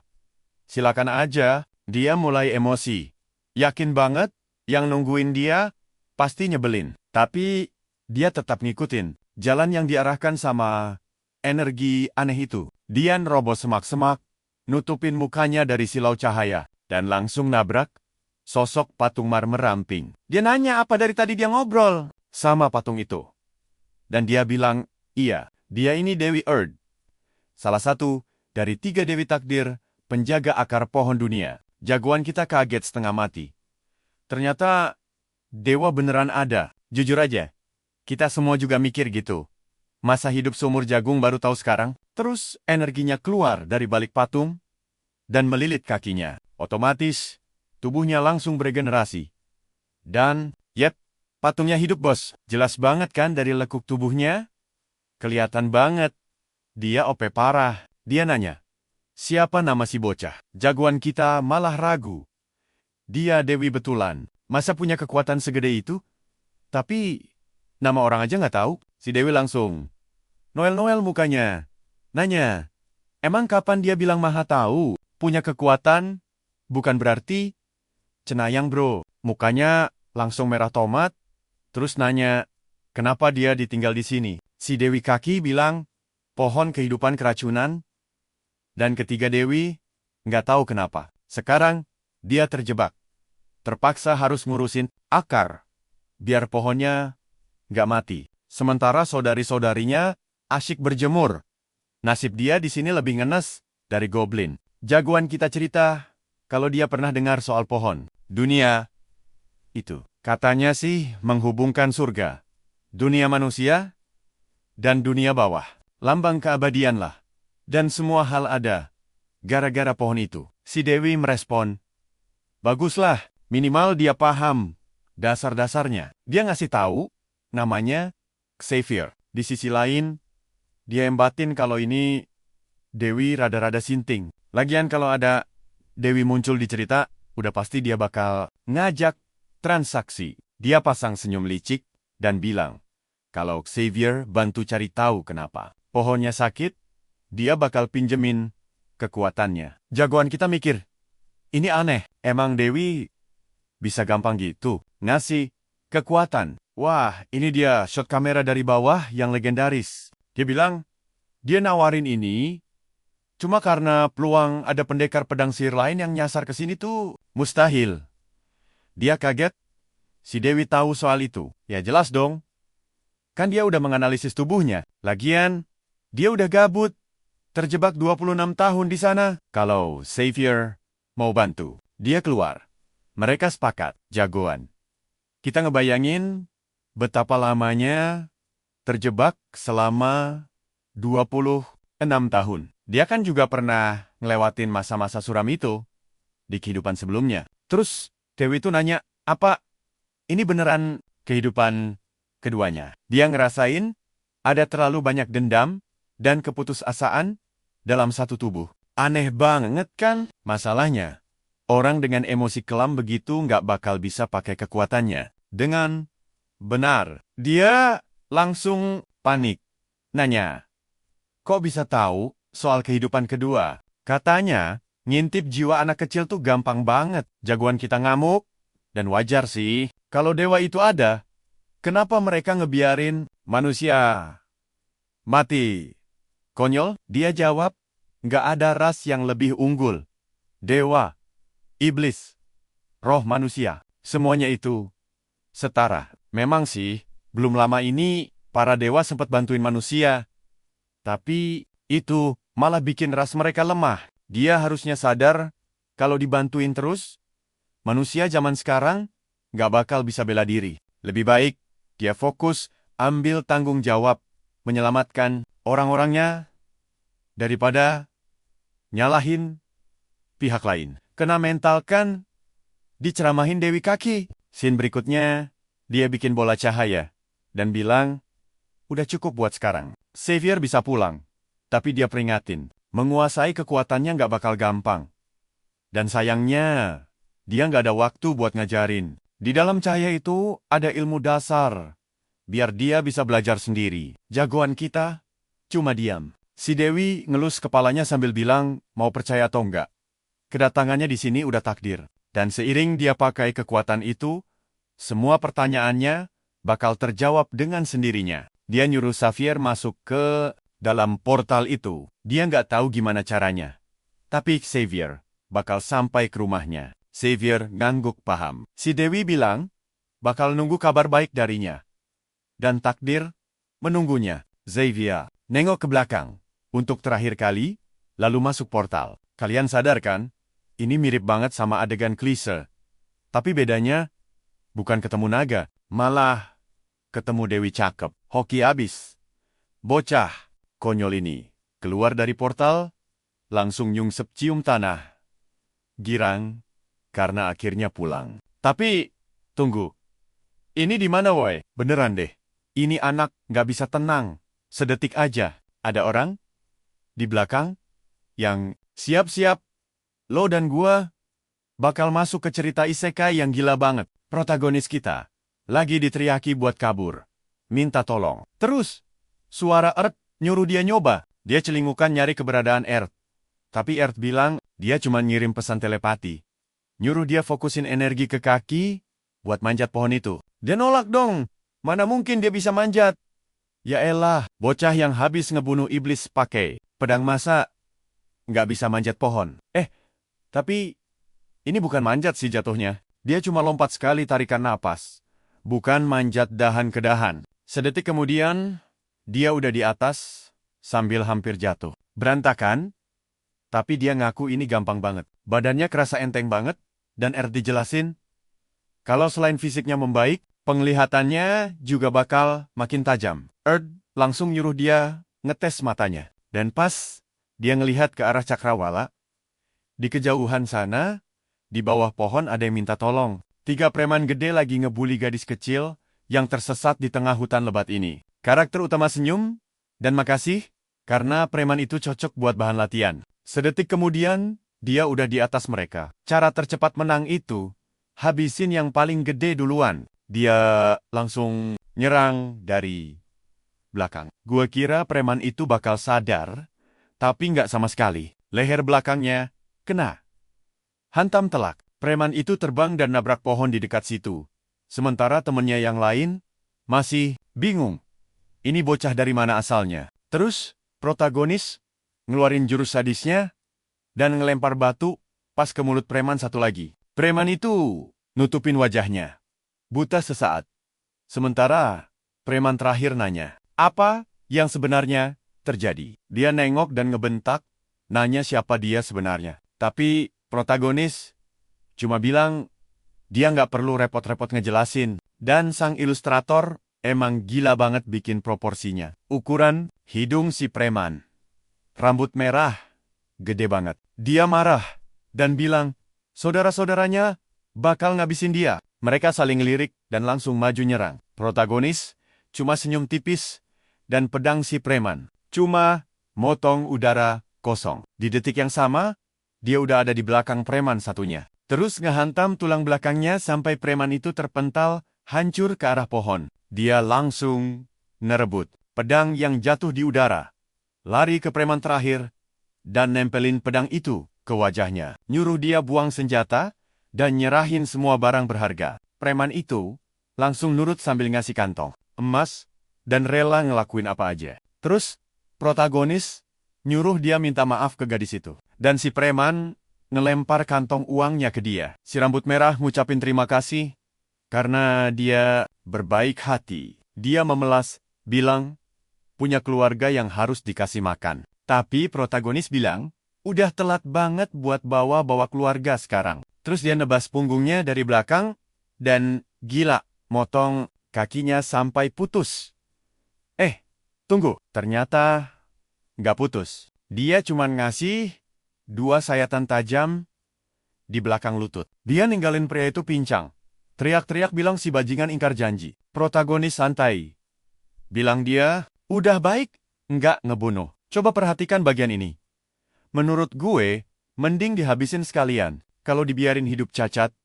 silakan aja. Dia mulai emosi. Yakin banget, yang nungguin dia pasti nyebelin. Tapi dia tetap ngikutin jalan yang diarahkan sama energi aneh itu. Dia nerobos semak-semak, nutupin mukanya dari silau cahaya, dan langsung nabrak sosok patung marmer ramping. Dia nanya apa dari tadi dia ngobrol sama patung itu. Dan dia bilang, iya, dia ini Dewi Erd. Salah satu dari 3 Dewi Takdir, penjaga akar pohon dunia. Jagoan kita kaget setengah mati. Ternyata dewa beneran ada. Jujur aja, kita semua juga mikir gitu. Masa hidup seumur jagung baru tahu sekarang? Terus energinya keluar dari balik patung dan melilit kakinya. Otomatis, tubuhnya langsung beregenerasi. Dan, yep, patungnya hidup bos. Jelas banget kan dari lekuk tubuhnya? Kelihatan banget. Dia OP parah. Dia nanya, siapa nama si bocah? Jagoan kita malah ragu. Dia Dewi betulan. Masa punya kekuatan segede itu? Tapi, nama orang aja nggak tahu. Si Dewi langsung Noel-Noel mukanya. Nanya, emang kapan dia bilang maha tahu? Punya kekuatan? Bukan berarti cenayang bro. Mukanya langsung merah tomat. Terus nanya, kenapa dia ditinggal di sini? Si Dewi Kaki bilang, pohon kehidupan keracunan. Dan ketiga Dewi, nggak tahu kenapa. Sekarang, dia terjebak. Terpaksa harus ngurusin akar. Biar pohonnya nggak mati. Sementara saudari-saudarinya asyik berjemur. Nasib dia di sini lebih ngenes dari goblin. Jagoan kita cerita kalau dia pernah dengar soal pohon dunia itu. Katanya sih menghubungkan surga, dunia manusia, dan dunia bawah. Lambang keabadian lah. Dan semua hal ada gara-gara pohon itu. Si Dewi merespon, baguslah, minimal dia paham dasar-dasarnya. Dia ngasih tahu namanya Xavier. Di sisi lain, dia embatin kalau ini Dewi rada-rada sinting. Lagian kalau ada Dewi muncul di cerita, udah pasti dia bakal ngajak transaksi. Dia pasang senyum licik dan bilang, kalau Xavier bantu cari tahu kenapa pohonnya sakit, dia bakal pinjemin kekuatannya. Jagoan kita mikir, ini aneh, emang Dewi bisa gampang gitu ngasih kekuatan. Wah, ini dia shot kamera dari bawah yang legendaris. Dia bilang, dia nawarin ini cuma karena peluang ada pendekar pedang sihir lain yang nyasar ke sini tuh mustahil. Dia kaget, si Dewi tahu soal itu. Ya jelas dong, kan dia udah menganalisis tubuhnya. Lagian, dia udah gabut, terjebak 26 tahun di sana. Kalau Xavier mau bantu, dia keluar. Mereka sepakat, jagoan. Kita ngebayangin betapa lamanya terjebak selama 26 tahun. Dia kan juga pernah ngelewatin masa-masa suram itu di kehidupan sebelumnya. Terus Dewi itu nanya, apa ini beneran kehidupan keduanya? Dia ngerasain ada terlalu banyak dendam dan keputusasaan dalam satu tubuh. Aneh banget kan? Masalahnya, orang dengan emosi kelam begitu nggak bakal bisa pakai kekuatannya dengan benar. Dia langsung panik. Nanya, kok bisa tahu soal kehidupan kedua? Katanya, ngintip jiwa anak kecil tuh gampang banget. Jagoan kita ngamuk, dan wajar sih. Kalau dewa itu ada, kenapa mereka ngebiarin manusia mati? Konyol, dia jawab, nggak ada ras yang lebih unggul. Dewa, iblis, roh manusia, semuanya itu setara. Memang sih, belum lama ini para dewa sempat bantuin manusia. Tapi itu malah bikin ras mereka lemah. Dia harusnya sadar kalau dibantuin terus, manusia zaman sekarang nggak bakal bisa bela diri. Lebih baik dia fokus ambil tanggung jawab menyelamatkan orang-orangnya daripada nyalahin pihak lain. Kena mental kan diceramahin Dewi Kaki. Scene berikutnya, dia bikin bola cahaya dan bilang, udah cukup buat sekarang. Xavier bisa pulang, tapi dia peringatin, menguasai kekuatannya nggak bakal gampang. Dan sayangnya, dia nggak ada waktu buat ngajarin. Di dalam cahaya itu ada ilmu dasar, biar dia bisa belajar sendiri. Jagoan kita cuma diam. Si Dewi ngelus kepalanya sambil bilang, mau percaya atau enggak. Kedatangannya di sini udah takdir. Dan seiring dia pakai kekuatan itu, semua pertanyaannya bakal terjawab dengan sendirinya. Dia nyuruh Xavier masuk ke dalam portal itu. Dia nggak tahu gimana caranya. Tapi Xavier bakal sampai ke rumahnya. Xavier ngangguk paham. Si Dewi bilang, bakal nunggu kabar baik darinya. Dan takdir menunggunya. Xavier nengok ke belakang untuk terakhir kali, lalu masuk portal. Kalian sadar kan? Ini mirip banget sama adegan klise. Tapi bedanya, bukan ketemu naga, malah ketemu Dewi cakep. Hoki abis. Bocah konyol ini keluar dari portal, langsung nyungsep cium tanah. Girang, karena akhirnya pulang. Tapi, tunggu. Ini di mana, woy? Beneran deh. Ini anak nggak bisa tenang. Sedetik aja. Ada orang di belakang yang siap-siap. Lo dan gua bakal masuk ke cerita isekai yang gila banget. Protagonis kita lagi diteriaki buat kabur. Minta tolong. Terus, suara Earth nyuruh dia nyoba. Dia celingukan nyari keberadaan Earth. Tapi Earth bilang, dia cuma ngirim pesan telepati. Nyuruh dia fokusin energi ke kaki buat manjat pohon itu. Dia nolak dong. Mana mungkin dia bisa manjat? Ya elah, bocah yang habis ngebunuh iblis pakai pedang masa nggak bisa manjat pohon. Tapi ini bukan manjat sih jatuhnya. Dia cuma lompat sekali tarikan napas. Bukan manjat dahan ke dahan. Sedetik kemudian, dia udah di atas sambil hampir jatuh. Berantakan, tapi dia ngaku ini gampang banget. Badannya kerasa enteng banget, dan dijelasin, kalau selain fisiknya membaik, penglihatannya juga bakal makin tajam. Earth langsung nyuruh dia ngetes matanya. Dan pas dia ngelihat ke arah cakrawala, di kejauhan sana, di bawah pohon ada yang minta tolong. 3 preman gede lagi ngebully gadis kecil yang tersesat di tengah hutan lebat ini. Karakter utama senyum, dan makasih, karena preman itu cocok buat bahan latihan. Sedetik kemudian, dia udah di atas mereka. Cara tercepat menang itu, habisin yang paling gede duluan. Dia langsung nyerang dari belakang. Gua kira preman itu bakal sadar, tapi nggak sama sekali. Leher belakangnya kena hantam telak. Preman itu terbang dan nabrak pohon di dekat situ. Sementara temennya yang lain masih bingung. Ini bocah dari mana asalnya? Terus, protagonis ngeluarin jurus sadisnya dan ngelempar batu pas ke mulut preman satu lagi. Preman itu nutupin wajahnya. Buta sesaat. Sementara, preman terakhir nanya, apa yang sebenarnya terjadi? Dia nengok dan ngebentak, nanya siapa dia sebenarnya. Tapi, protagonis cuma bilang, dia nggak perlu repot-repot ngejelasin. Dan sang ilustrator emang gila banget bikin proporsinya. Ukuran hidung si preman. Rambut merah, gede banget. Dia marah dan bilang, saudara-saudaranya bakal ngabisin dia. Mereka saling lirik dan langsung maju nyerang. Protagonis cuma senyum tipis dan pedang si preman cuma motong udara kosong. Di detik yang sama, dia udah ada di belakang preman satunya. Terus ngehantam tulang belakangnya sampai preman itu terpental hancur ke arah pohon. Dia langsung nerebut pedang yang jatuh di udara. Lari ke preman terakhir dan nempelin pedang itu ke wajahnya. Nyuruh dia buang senjata dan nyerahin semua barang berharga. Preman itu langsung nurut sambil ngasih kantong emas dan rela ngelakuin apa aja. Terus protagonis nyuruh dia minta maaf ke gadis itu. Dan si preman ngelempar kantong uangnya ke dia. Si rambut merah ngucapin terima kasih karena dia berbaik hati. Dia memelas, bilang, punya keluarga yang harus dikasih makan. Tapi protagonis bilang, udah telat banget buat bawa-bawa keluarga sekarang. Terus dia nebas punggungnya dari belakang, dan gila, motong kakinya sampai putus. Tunggu, ternyata nggak putus. Dia cuma ngasih 2 sayatan tajam di belakang lutut. Dia ninggalin pria itu pincang. Teriak-teriak bilang si bajingan ingkar janji. Protagonis santai. Bilang dia, udah baik, nggak ngebunuh. Coba perhatikan bagian ini. Menurut gue, mending dihabisin sekalian. Kalau dibiarin hidup cacat,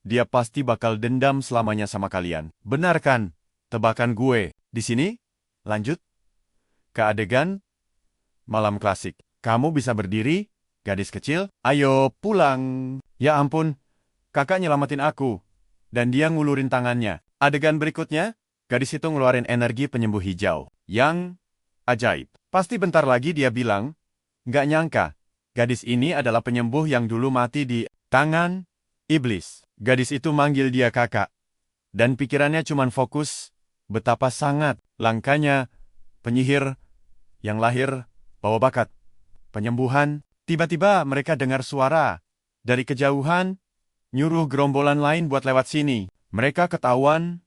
dia pasti bakal dendam selamanya sama kalian. Benar kan? Tebakan gue. Di sini, lanjut ke adegan malam klasik. Kamu bisa berdiri, gadis kecil? Ayo pulang. Ya ampun, kakak nyelamatin aku. Dan dia ngulurin tangannya. Adegan berikutnya, gadis itu ngeluarin energi penyembuh hijau. Yang ajaib. Pasti bentar lagi dia bilang, nggak nyangka, gadis ini adalah penyembuh yang dulu mati di tangan iblis. Gadis itu manggil dia kakak. Dan pikirannya cuma fokus betapa sangat langkanya penyihir yang lahir bawa bakat penyembuhan. Tiba-tiba mereka dengar suara dari kejauhan, nyuruh gerombolan lain buat lewat sini. Mereka ketahuan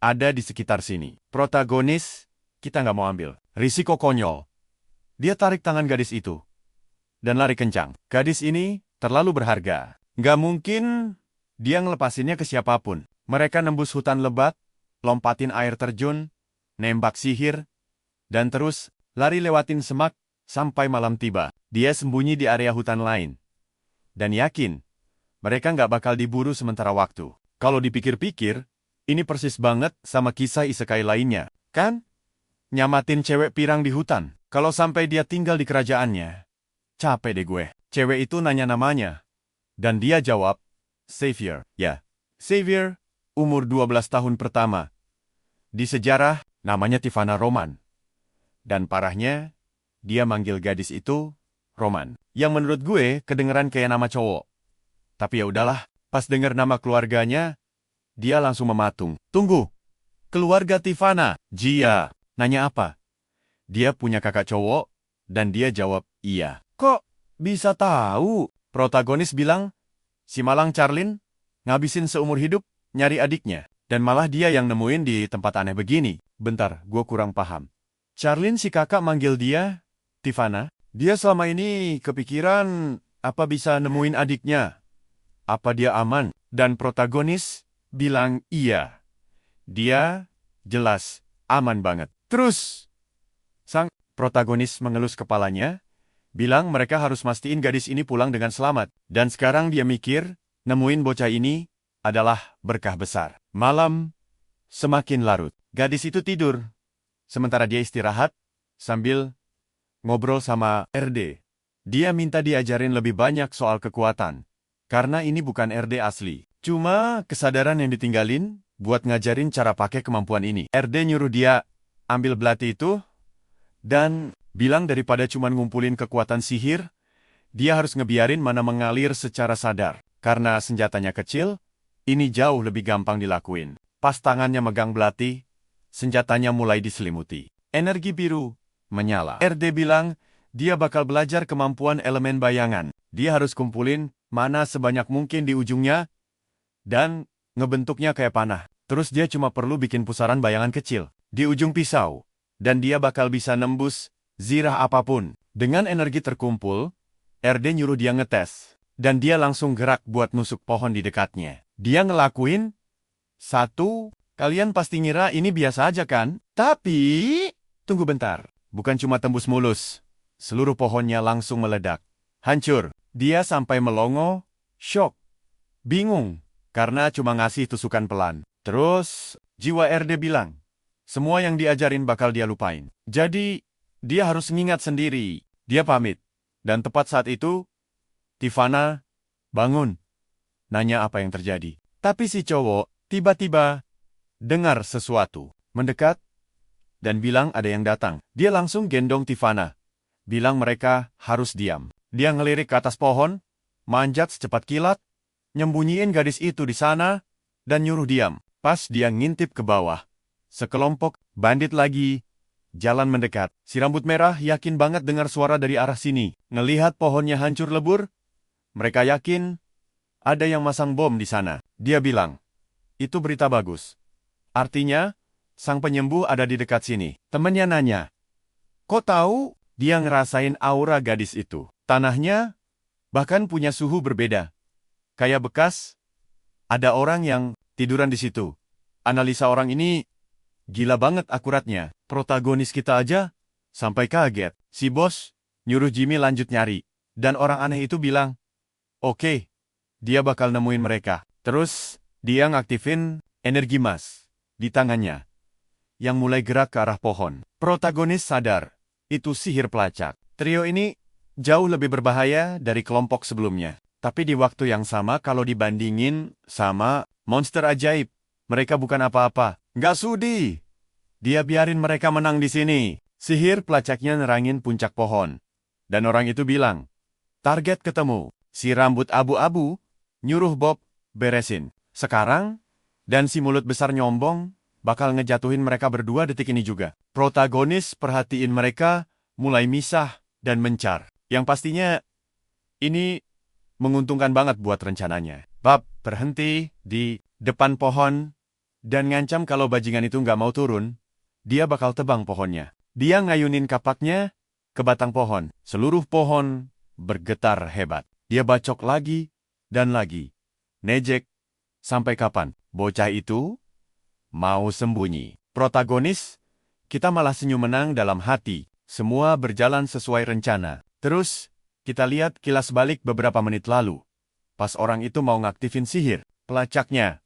ada di sekitar sini. Protagonis, kita nggak mau ambil risiko konyol. Dia tarik tangan gadis itu dan lari kencang. Gadis ini terlalu berharga. Nggak mungkin dia ngelepasinnya ke siapapun. Mereka nembus hutan lebat, lompatin air terjun, nembak sihir, dan terus lari lewatin semak sampai malam tiba. Dia sembunyi di area hutan lain. Dan yakin, mereka nggak bakal diburu sementara waktu. Kalau dipikir-pikir, ini persis banget sama kisah isekai lainnya, kan? Nyamatin cewek pirang di hutan. Kalau sampai dia tinggal di kerajaannya, capek deh gue. Cewek itu nanya namanya. Dan dia jawab, Xavier. Ya, Xavier, umur 12 tahun pertama. Di sejarah, namanya Tivana Roman. Dan parahnya, dia manggil gadis itu Roman. Yang menurut gue kedengeran kayak nama cowok. Tapi ya udahlah, pas denger nama keluarganya, dia langsung mematung. Tunggu, keluarga Tivana. Jia, nanya apa? Dia punya kakak cowok, dan dia jawab iya. Kok bisa tahu? Protagonis bilang, si Malang Charlin ngabisin seumur hidup nyari adiknya. Dan malah dia yang nemuin di tempat aneh begini. Bentar, gue kurang paham. Charlin si kakak manggil dia Tivana. Dia selama ini kepikiran apa bisa nemuin adiknya. Apa dia aman? Dan protagonis bilang iya. Dia jelas aman banget. Terus, sang protagonis mengelus kepalanya, bilang mereka harus mastiin gadis ini pulang dengan selamat. Dan sekarang dia mikir, nemuin bocah ini adalah berkah besar. Malam semakin larut. Gadis itu tidur, sementara dia istirahat sambil ngobrol sama RD. Dia minta diajarin lebih banyak soal kekuatan, karena ini bukan RD asli. Cuma kesadaran yang ditinggalin buat ngajarin cara pakai kemampuan ini. RD nyuruh dia ambil belati itu, dan bilang daripada cuma ngumpulin kekuatan sihir, dia harus ngebiarin mana mengalir secara sadar. Karena senjatanya kecil, ini jauh lebih gampang dilakuin. Pas tangannya megang belati, senjatanya mulai diselimuti. Energi biru menyala. RD bilang, dia bakal belajar kemampuan elemen bayangan. Dia harus kumpulin mana sebanyak mungkin di ujungnya, dan ngebentuknya kayak panah. Terus dia cuma perlu bikin pusaran bayangan kecil di ujung pisau. Dan dia bakal bisa nembus zirah apapun. Dengan energi terkumpul, RD nyuruh dia ngetes. Dan dia langsung gerak buat nusuk pohon di dekatnya. Dia ngelakuin satu. Kalian pasti ngira ini biasa aja kan? Tapi, tunggu bentar. Bukan cuma tembus mulus. Seluruh pohonnya langsung meledak. Hancur. Dia sampai melongo, shock, bingung, karena cuma ngasih tusukan pelan. Terus, jiwa RD bilang, semua yang diajarin bakal dia lupain. Jadi, dia harus ngingat sendiri. Dia pamit. Dan tepat saat itu, Tivana bangun. Nanya apa yang terjadi. Tapi si cowok tiba-tiba dengar sesuatu. Mendekat dan bilang ada yang datang. Dia langsung gendong Tivana. Bilang mereka harus diam. Dia ngelirik ke atas pohon, manjat secepat kilat, nyembunyiin gadis itu di sana, dan nyuruh diam. Pas dia ngintip ke bawah, sekelompok bandit lagi jalan mendekat. Si rambut merah yakin banget dengar suara dari arah sini. Ngelihat pohonnya hancur lebur, mereka yakin ada yang masang bom di sana. Dia bilang, itu berita bagus. Artinya, sang penyembuh ada di dekat sini. Temennya nanya, kok tahu? Dia ngerasain aura gadis itu. Tanahnya bahkan punya suhu berbeda. Kayak bekas ada orang yang tiduran di situ. Analisa orang ini gila banget akuratnya. Protagonis kita aja sampai kaget. Si bos nyuruh Jimmy lanjut nyari. Dan orang aneh itu bilang, oke, dia bakal nemuin mereka. Terus dia ngaktifin energi mas di tangannya yang mulai gerak ke arah pohon. Protagonis sadar, itu sihir pelacak. Trio ini jauh lebih berbahaya dari kelompok sebelumnya. Tapi di waktu yang sama kalau dibandingin sama monster ajaib, mereka bukan apa-apa. Nggak sudi. Dia biarin mereka menang di sini. Sihir pelacaknya nerangin puncak pohon. Dan orang itu bilang, target ketemu. Si rambut abu-abu nyuruh Bob beresin. Sekarang, dan si mulut besar nyombong bakal ngejatuhin mereka berdua detik ini juga. Protagonis perhatiin mereka mulai misah dan mencar. Yang pastinya, ini menguntungkan banget buat rencananya. Bob berhenti di depan pohon dan ngancam kalau bajingan itu nggak mau turun, dia bakal tebang pohonnya. Dia ngayunin kapaknya ke batang pohon. Seluruh pohon bergetar hebat. Dia bacok lagi dan lagi. Nejek, sampai kapan? Bocah itu mau sembunyi. Protagonis, kita malah senyum menang dalam hati. Semua berjalan sesuai rencana. Terus, kita lihat kilas balik beberapa menit lalu. Pas orang itu mau ngaktifin sihir, pelacaknya.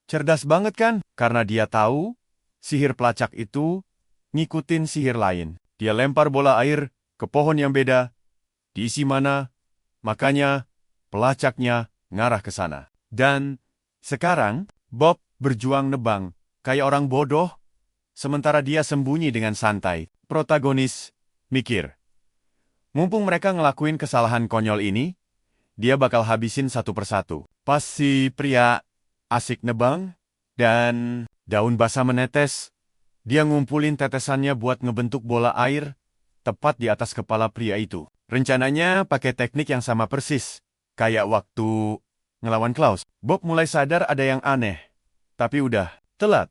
Cerdas banget kan? Karena dia tahu, sihir pelacak itu ngikutin sihir lain. Dia lempar bola air ke pohon yang beda. Diisi mana? Makanya, pelacaknya ngarah ke sana. Dan sekarang, Bob berjuang nebang, kayak orang bodoh, sementara dia sembunyi dengan santai. Protagonis mikir, mumpung mereka ngelakuin kesalahan konyol ini, dia bakal habisin satu persatu. Pas si pria asik nebang, dan daun basah menetes, dia ngumpulin tetesannya buat ngebentuk bola air tepat di atas kepala pria itu. Rencananya pakai teknik yang sama persis, kayak waktu ngelawan Klaus. Bob mulai sadar ada yang aneh, tapi udah telat.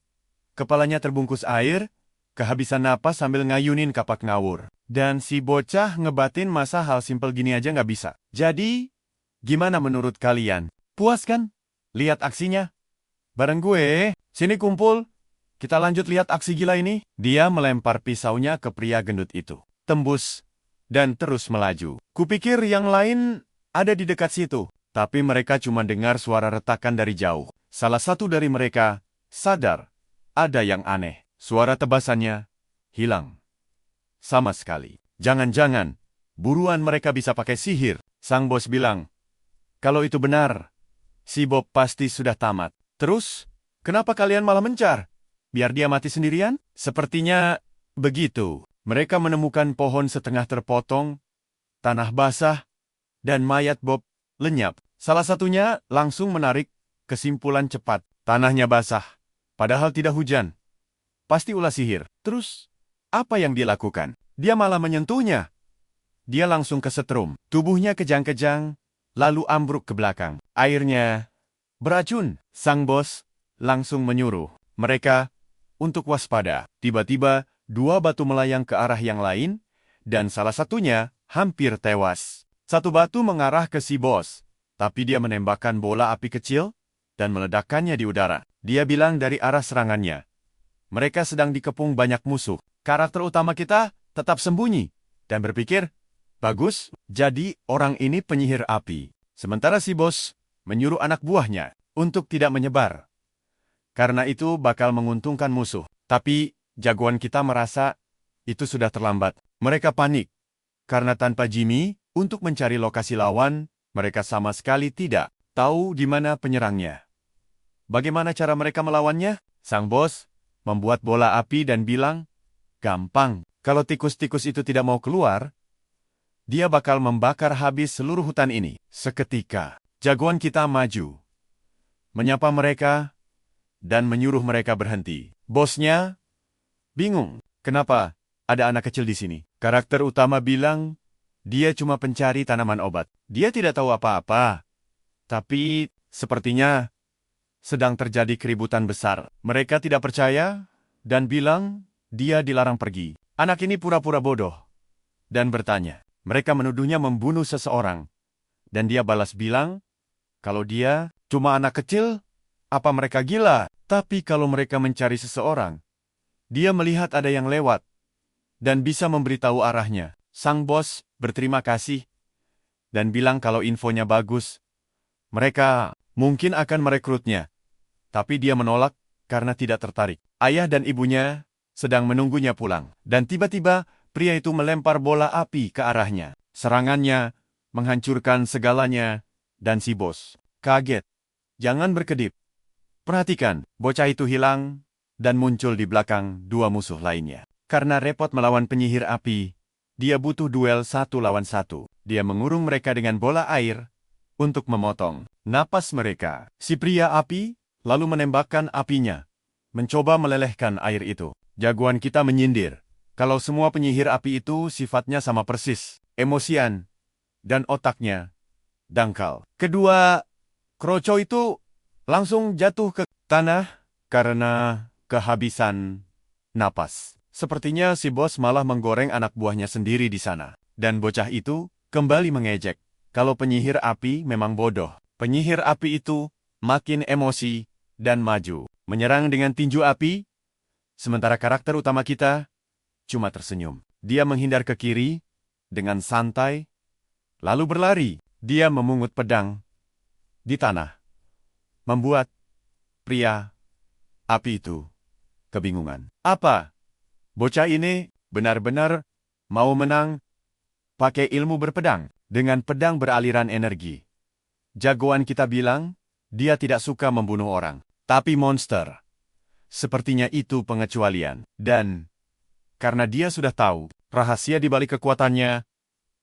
Kepalanya terbungkus air, kehabisan napas sambil ngayunin kapak ngawur. Dan si bocah ngebatin masa hal simpel gini aja nggak bisa. Jadi, gimana menurut kalian? Puas kan? Lihat aksinya? Bareng gue, sini kumpul. Kita lanjut lihat aksi gila ini. Dia melempar pisaunya ke pria gendut itu. Tembus, dan terus melaju. Kupikir yang lain ada di dekat situ. Tapi mereka cuma dengar suara retakan dari jauh. Salah satu dari mereka sadar ada yang aneh. Suara tebasannya hilang. Sama sekali. Jangan-jangan, buruan mereka bisa pakai sihir. Sang bos bilang, kalau itu benar, si Bob pasti sudah tamat. Terus, kenapa kalian malah mencar? Biar dia mati sendirian? Sepertinya begitu. Mereka menemukan pohon setengah terpotong, tanah basah, dan mayat Bob lenyap. Salah satunya langsung menarik kesimpulan cepat. Tanahnya basah, padahal tidak hujan. Pasti ulah sihir. Terus, apa yang dia lakukan? Dia malah menyentuhnya. Dia langsung kesetrum. Tubuhnya kejang-kejang, lalu ambruk ke belakang. Airnya beracun. Sang bos langsung menyuruh mereka untuk waspada. Tiba-tiba, dua batu melayang ke arah yang lain, dan salah satunya hampir tewas. Satu batu mengarah ke si bos, tapi dia menembakkan bola api kecil dan meledakkannya di udara. Dia bilang dari arah serangannya, mereka sedang dikepung banyak musuh. Karakter utama kita tetap sembunyi dan berpikir, bagus, jadi orang ini penyihir api. Sementara si bos menyuruh anak buahnya untuk tidak menyebar. Karena itu bakal menguntungkan musuh. Tapi jagoan kita merasa itu sudah terlambat. Mereka panik. Karena tanpa Jimmy, untuk mencari lokasi lawan, mereka sama sekali tidak tahu di mana penyerangnya. Bagaimana cara mereka melawannya? Sang bos membuat bola api dan bilang, gampang. Kalau tikus-tikus itu tidak mau keluar, dia bakal membakar habis seluruh hutan ini. Seketika, jagoan kita maju, menyapa mereka, dan menyuruh mereka berhenti. Bosnya bingung, kenapa ada anak kecil di sini? Karakter utama bilang, dia cuma pencari tanaman obat. Dia tidak tahu apa-apa. Tapi, sepertinya sedang terjadi keributan besar. Mereka tidak percaya, dan bilang, dia dilarang pergi. Anak ini pura-pura bodoh, dan bertanya. Mereka menuduhnya membunuh seseorang. Dan dia balas bilang, kalau dia cuma anak kecil, apa mereka gila? Tapi kalau mereka mencari seseorang, dia melihat ada yang lewat, dan bisa memberitahu arahnya. Sang bos berterima kasih, dan bilang kalau infonya bagus, mereka mungkin akan merekrutnya. Tapi dia menolak karena tidak tertarik. Ayah dan ibunya sedang menunggunya pulang. Dan tiba-tiba, pria itu melempar bola api ke arahnya. Serangannya menghancurkan segalanya, dan si bos kaget. Jangan berkedip. Perhatikan, bocah itu hilang, dan muncul di belakang dua musuh lainnya. Karena repot melawan penyihir api, dia butuh duel 1 lawan 1. Dia mengurung mereka dengan bola air untuk memotong napas mereka. Si pria api lalu menembakkan apinya, mencoba melelehkan air itu. Jagoan kita menyindir, kalau semua penyihir api itu sifatnya sama persis, emosian, dan otaknya dangkal. Kedua kroco itu langsung jatuh ke tanah karena kehabisan napas. Sepertinya si bos malah menggoreng anak buahnya sendiri di sana. Dan bocah itu kembali mengejek kalau penyihir api memang bodoh. Penyihir api itu makin emosi dan maju, menyerang dengan tinju api, sementara karakter utama kita cuma tersenyum. Dia menghindar ke kiri dengan santai, lalu berlari. Dia memungut pedang di tanah, membuat pria api itu kebingungan. Apa? Bocah ini benar-benar mau menang pakai ilmu berpedang dengan pedang beraliran energi. Jagoan kita bilang, dia tidak suka membunuh orang, tapi monster. Sepertinya itu pengecualian. Dan karena dia sudah tahu rahasia di balik kekuatannya,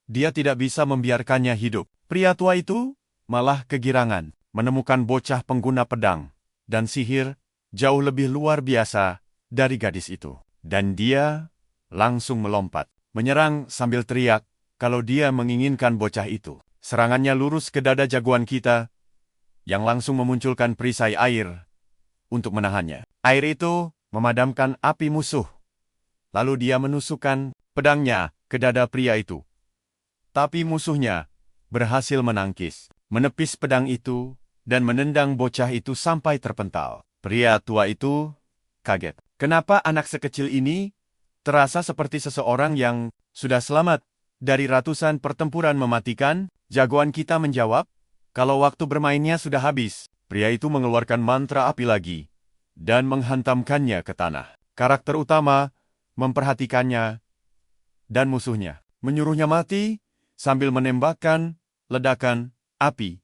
dia tidak bisa membiarkannya hidup. Pria tua itu malah kegirangan menemukan bocah pengguna pedang dan sihir jauh lebih luar biasa dari gadis itu. Dan dia langsung melompat, menyerang sambil teriak kalau dia menginginkan bocah itu. Serangannya lurus ke dada jagoan kita, yang langsung memunculkan perisai air untuk menahannya. Air itu memadamkan api musuh. Lalu dia menusukkan pedangnya ke dada pria itu. Tapi musuhnya berhasil menangkis, menepis pedang itu, dan menendang bocah itu sampai terpental. Pria tua itu kaget. Kenapa anak sekecil ini terasa seperti seseorang yang sudah selamat dari ratusan pertempuran mematikan? Jagoan kita menjawab, kalau waktu bermainnya sudah habis. Pria itu mengeluarkan mantra api lagi dan menghantamkannya ke tanah. Karakter utama memperhatikannya dan musuhnya, menyuruhnya mati sambil menembakkan ledakan api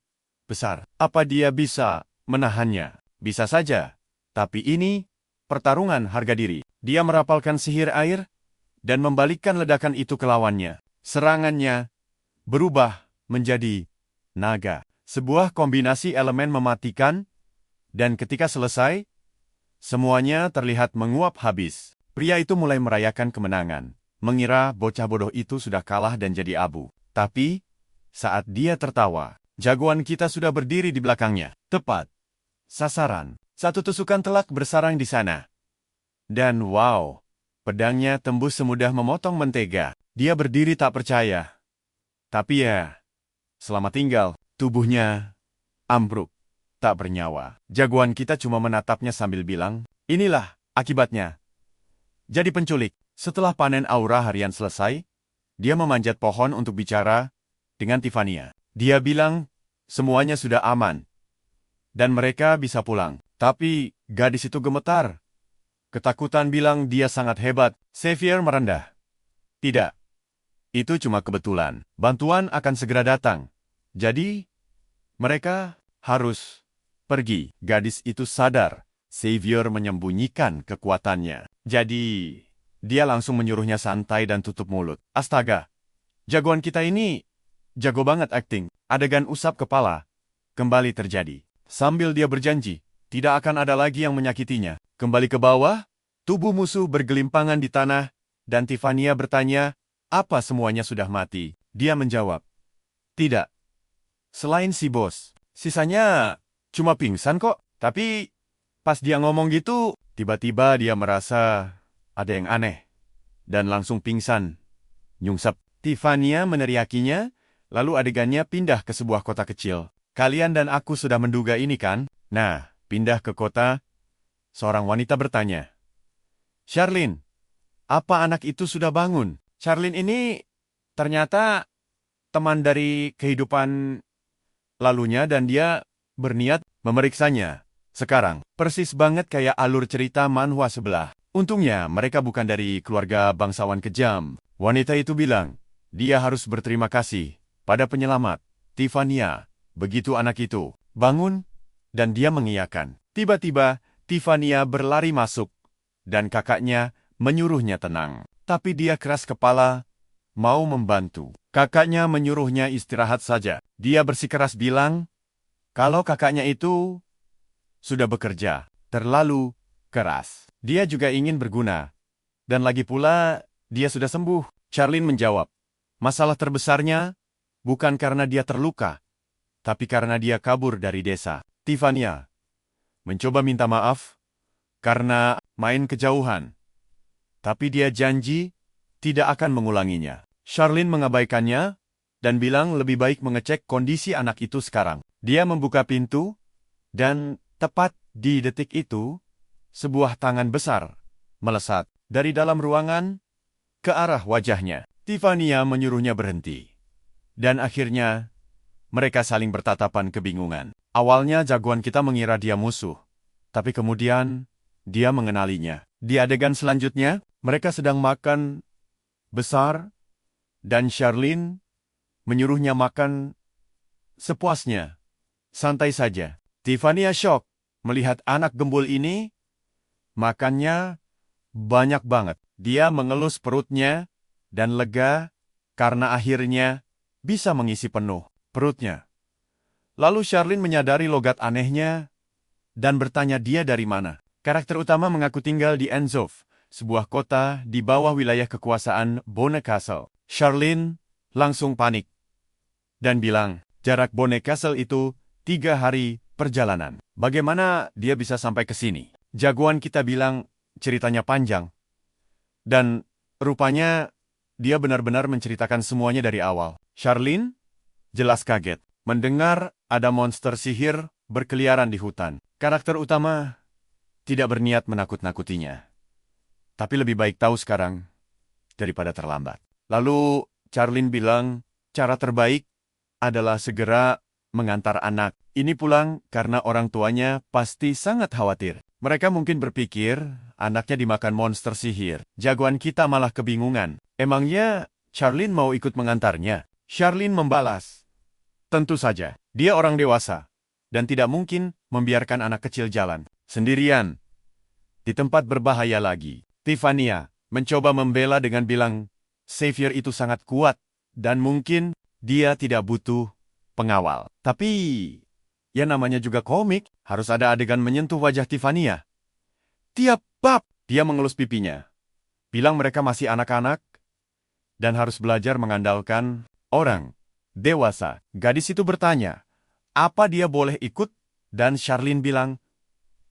besar. Apa dia bisa menahannya? Bisa saja, tapi ini pertarungan harga diri. Dia merapalkan sihir air dan membalikkan ledakan itu ke lawannya. Serangannya berubah menjadi naga. Sebuah kombinasi elemen mematikan, dan ketika selesai, semuanya terlihat menguap habis. Pria itu mulai merayakan kemenangan, mengira bocah bodoh itu sudah kalah dan jadi abu. Tapi, saat dia tertawa, jagoan kita sudah berdiri di belakangnya. Tepat sasaran. Satu tusukan telak bersarang di sana. Dan wow, pedangnya tembus semudah memotong mentega. Dia berdiri tak percaya. Tapi ya, selamat tinggal, tubuhnya ambruk, tak bernyawa. Jagoan kita cuma menatapnya sambil bilang, inilah akibatnya. Jadi penculik. Setelah panen aura harian selesai, dia memanjat pohon untuk bicara dengan Tiffany. Dia bilang, semuanya sudah aman. Dan mereka bisa pulang. Tapi, gadis itu gemetar. Ketakutan bilang dia sangat hebat. Xavier merendah. Tidak. Itu cuma kebetulan. Bantuan akan segera datang. Jadi, mereka harus pergi. Gadis itu sadar. Xavier menyembunyikan kekuatannya. Jadi, dia langsung menyuruhnya santai dan tutup mulut. Astaga. Jagoan kita ini jago banget akting. Adegan usap kepala kembali terjadi. Sambil dia berjanji, tidak akan ada lagi yang menyakitinya. Kembali ke bawah, tubuh musuh bergelimpangan di tanah, dan Tiffany bertanya, apa semuanya sudah mati? Dia menjawab, tidak. Selain si bos, sisanya cuma pingsan kok. Tapi, pas dia ngomong gitu, tiba-tiba dia merasa ada yang aneh, dan langsung pingsan. Nyungsep. Tiffany meneriakinya, lalu adegannya pindah ke sebuah kota kecil. Kalian dan aku sudah menduga ini kan? Nah, pindah ke kota, seorang wanita bertanya. Charlene, apa anak itu sudah bangun? Charlene ini ternyata teman dari kehidupan lalunya dan dia berniat memeriksanya. Sekarang, persis banget kayak alur cerita manhwa sebelah. Untungnya mereka bukan dari keluarga bangsawan kejam. Wanita itu bilang, dia harus berterima kasih pada penyelamat, Tiffany. Begitu anak itu bangun, dan dia mengiyakan. Tiba-tiba, Tiffany berlari masuk, dan kakaknya menyuruhnya tenang. Tapi dia keras kepala, mau membantu. Kakaknya menyuruhnya istirahat saja. Dia bersikeras bilang, kalau kakaknya itu sudah bekerja terlalu keras. Dia juga ingin berguna. Dan lagi pula, dia sudah sembuh. Charlene menjawab, masalah terbesarnya bukan karena dia terluka, tapi karena dia kabur dari desa. Tiffania mencoba minta maaf karena main kejauhan. Tapi dia janji tidak akan mengulanginya. Charlene mengabaikannya dan bilang lebih baik mengecek kondisi anak itu sekarang. Dia membuka pintu, dan tepat di detik itu, sebuah tangan besar melesat dari dalam ruangan ke arah wajahnya. Tiffania menyuruhnya berhenti. Dan akhirnya, mereka saling bertatapan kebingungan. Awalnya jagoan kita mengira dia musuh, tapi kemudian dia mengenalinya. Di adegan selanjutnya, mereka sedang makan besar, dan Charlene menyuruhnya makan sepuasnya. Santai saja. Tiffania shock melihat anak gembul ini makannya banyak banget. Dia mengelus perutnya dan lega karena akhirnya bisa mengisi penuh perutnya. Lalu Charlene menyadari logat anehnya dan bertanya dia dari mana. Karakter utama mengaku tinggal di Enzov, sebuah kota di bawah wilayah kekuasaan Bonne Castle. Charlene langsung panik dan bilang, jarak Bonne Castle itu 3 hari perjalanan. Bagaimana dia bisa sampai ke sini? Jagoan kita bilang ceritanya panjang. Dan rupanya dia benar-benar menceritakan semuanya dari awal. Charlene jelas kaget mendengar ada monster sihir berkeliaran di hutan. Karakter utama tidak berniat menakut-nakutinya. Tapi lebih baik tahu sekarang daripada terlambat. Lalu Charlene bilang cara terbaik adalah segera mengantar anak ini pulang karena orang tuanya pasti sangat khawatir. Mereka mungkin berpikir anaknya dimakan monster sihir. Jagoan kita malah kebingungan. Emangnya Charlene mau ikut mengantarnya? Charlene membalas, tentu saja, dia orang dewasa dan tidak mungkin membiarkan anak kecil jalan sendirian di tempat berbahaya lagi. Tiffania mencoba membela dengan bilang, Xavier itu sangat kuat dan mungkin dia tidak butuh pengawal. Tapi, ya namanya juga komik, harus ada adegan menyentuh wajah Tiffania. Tiap bab, dia mengelus pipinya. Bilang mereka masih anak-anak dan harus belajar mengandalkan orang dewasa. Gadis itu bertanya, apa dia boleh ikut? Dan Charlene bilang,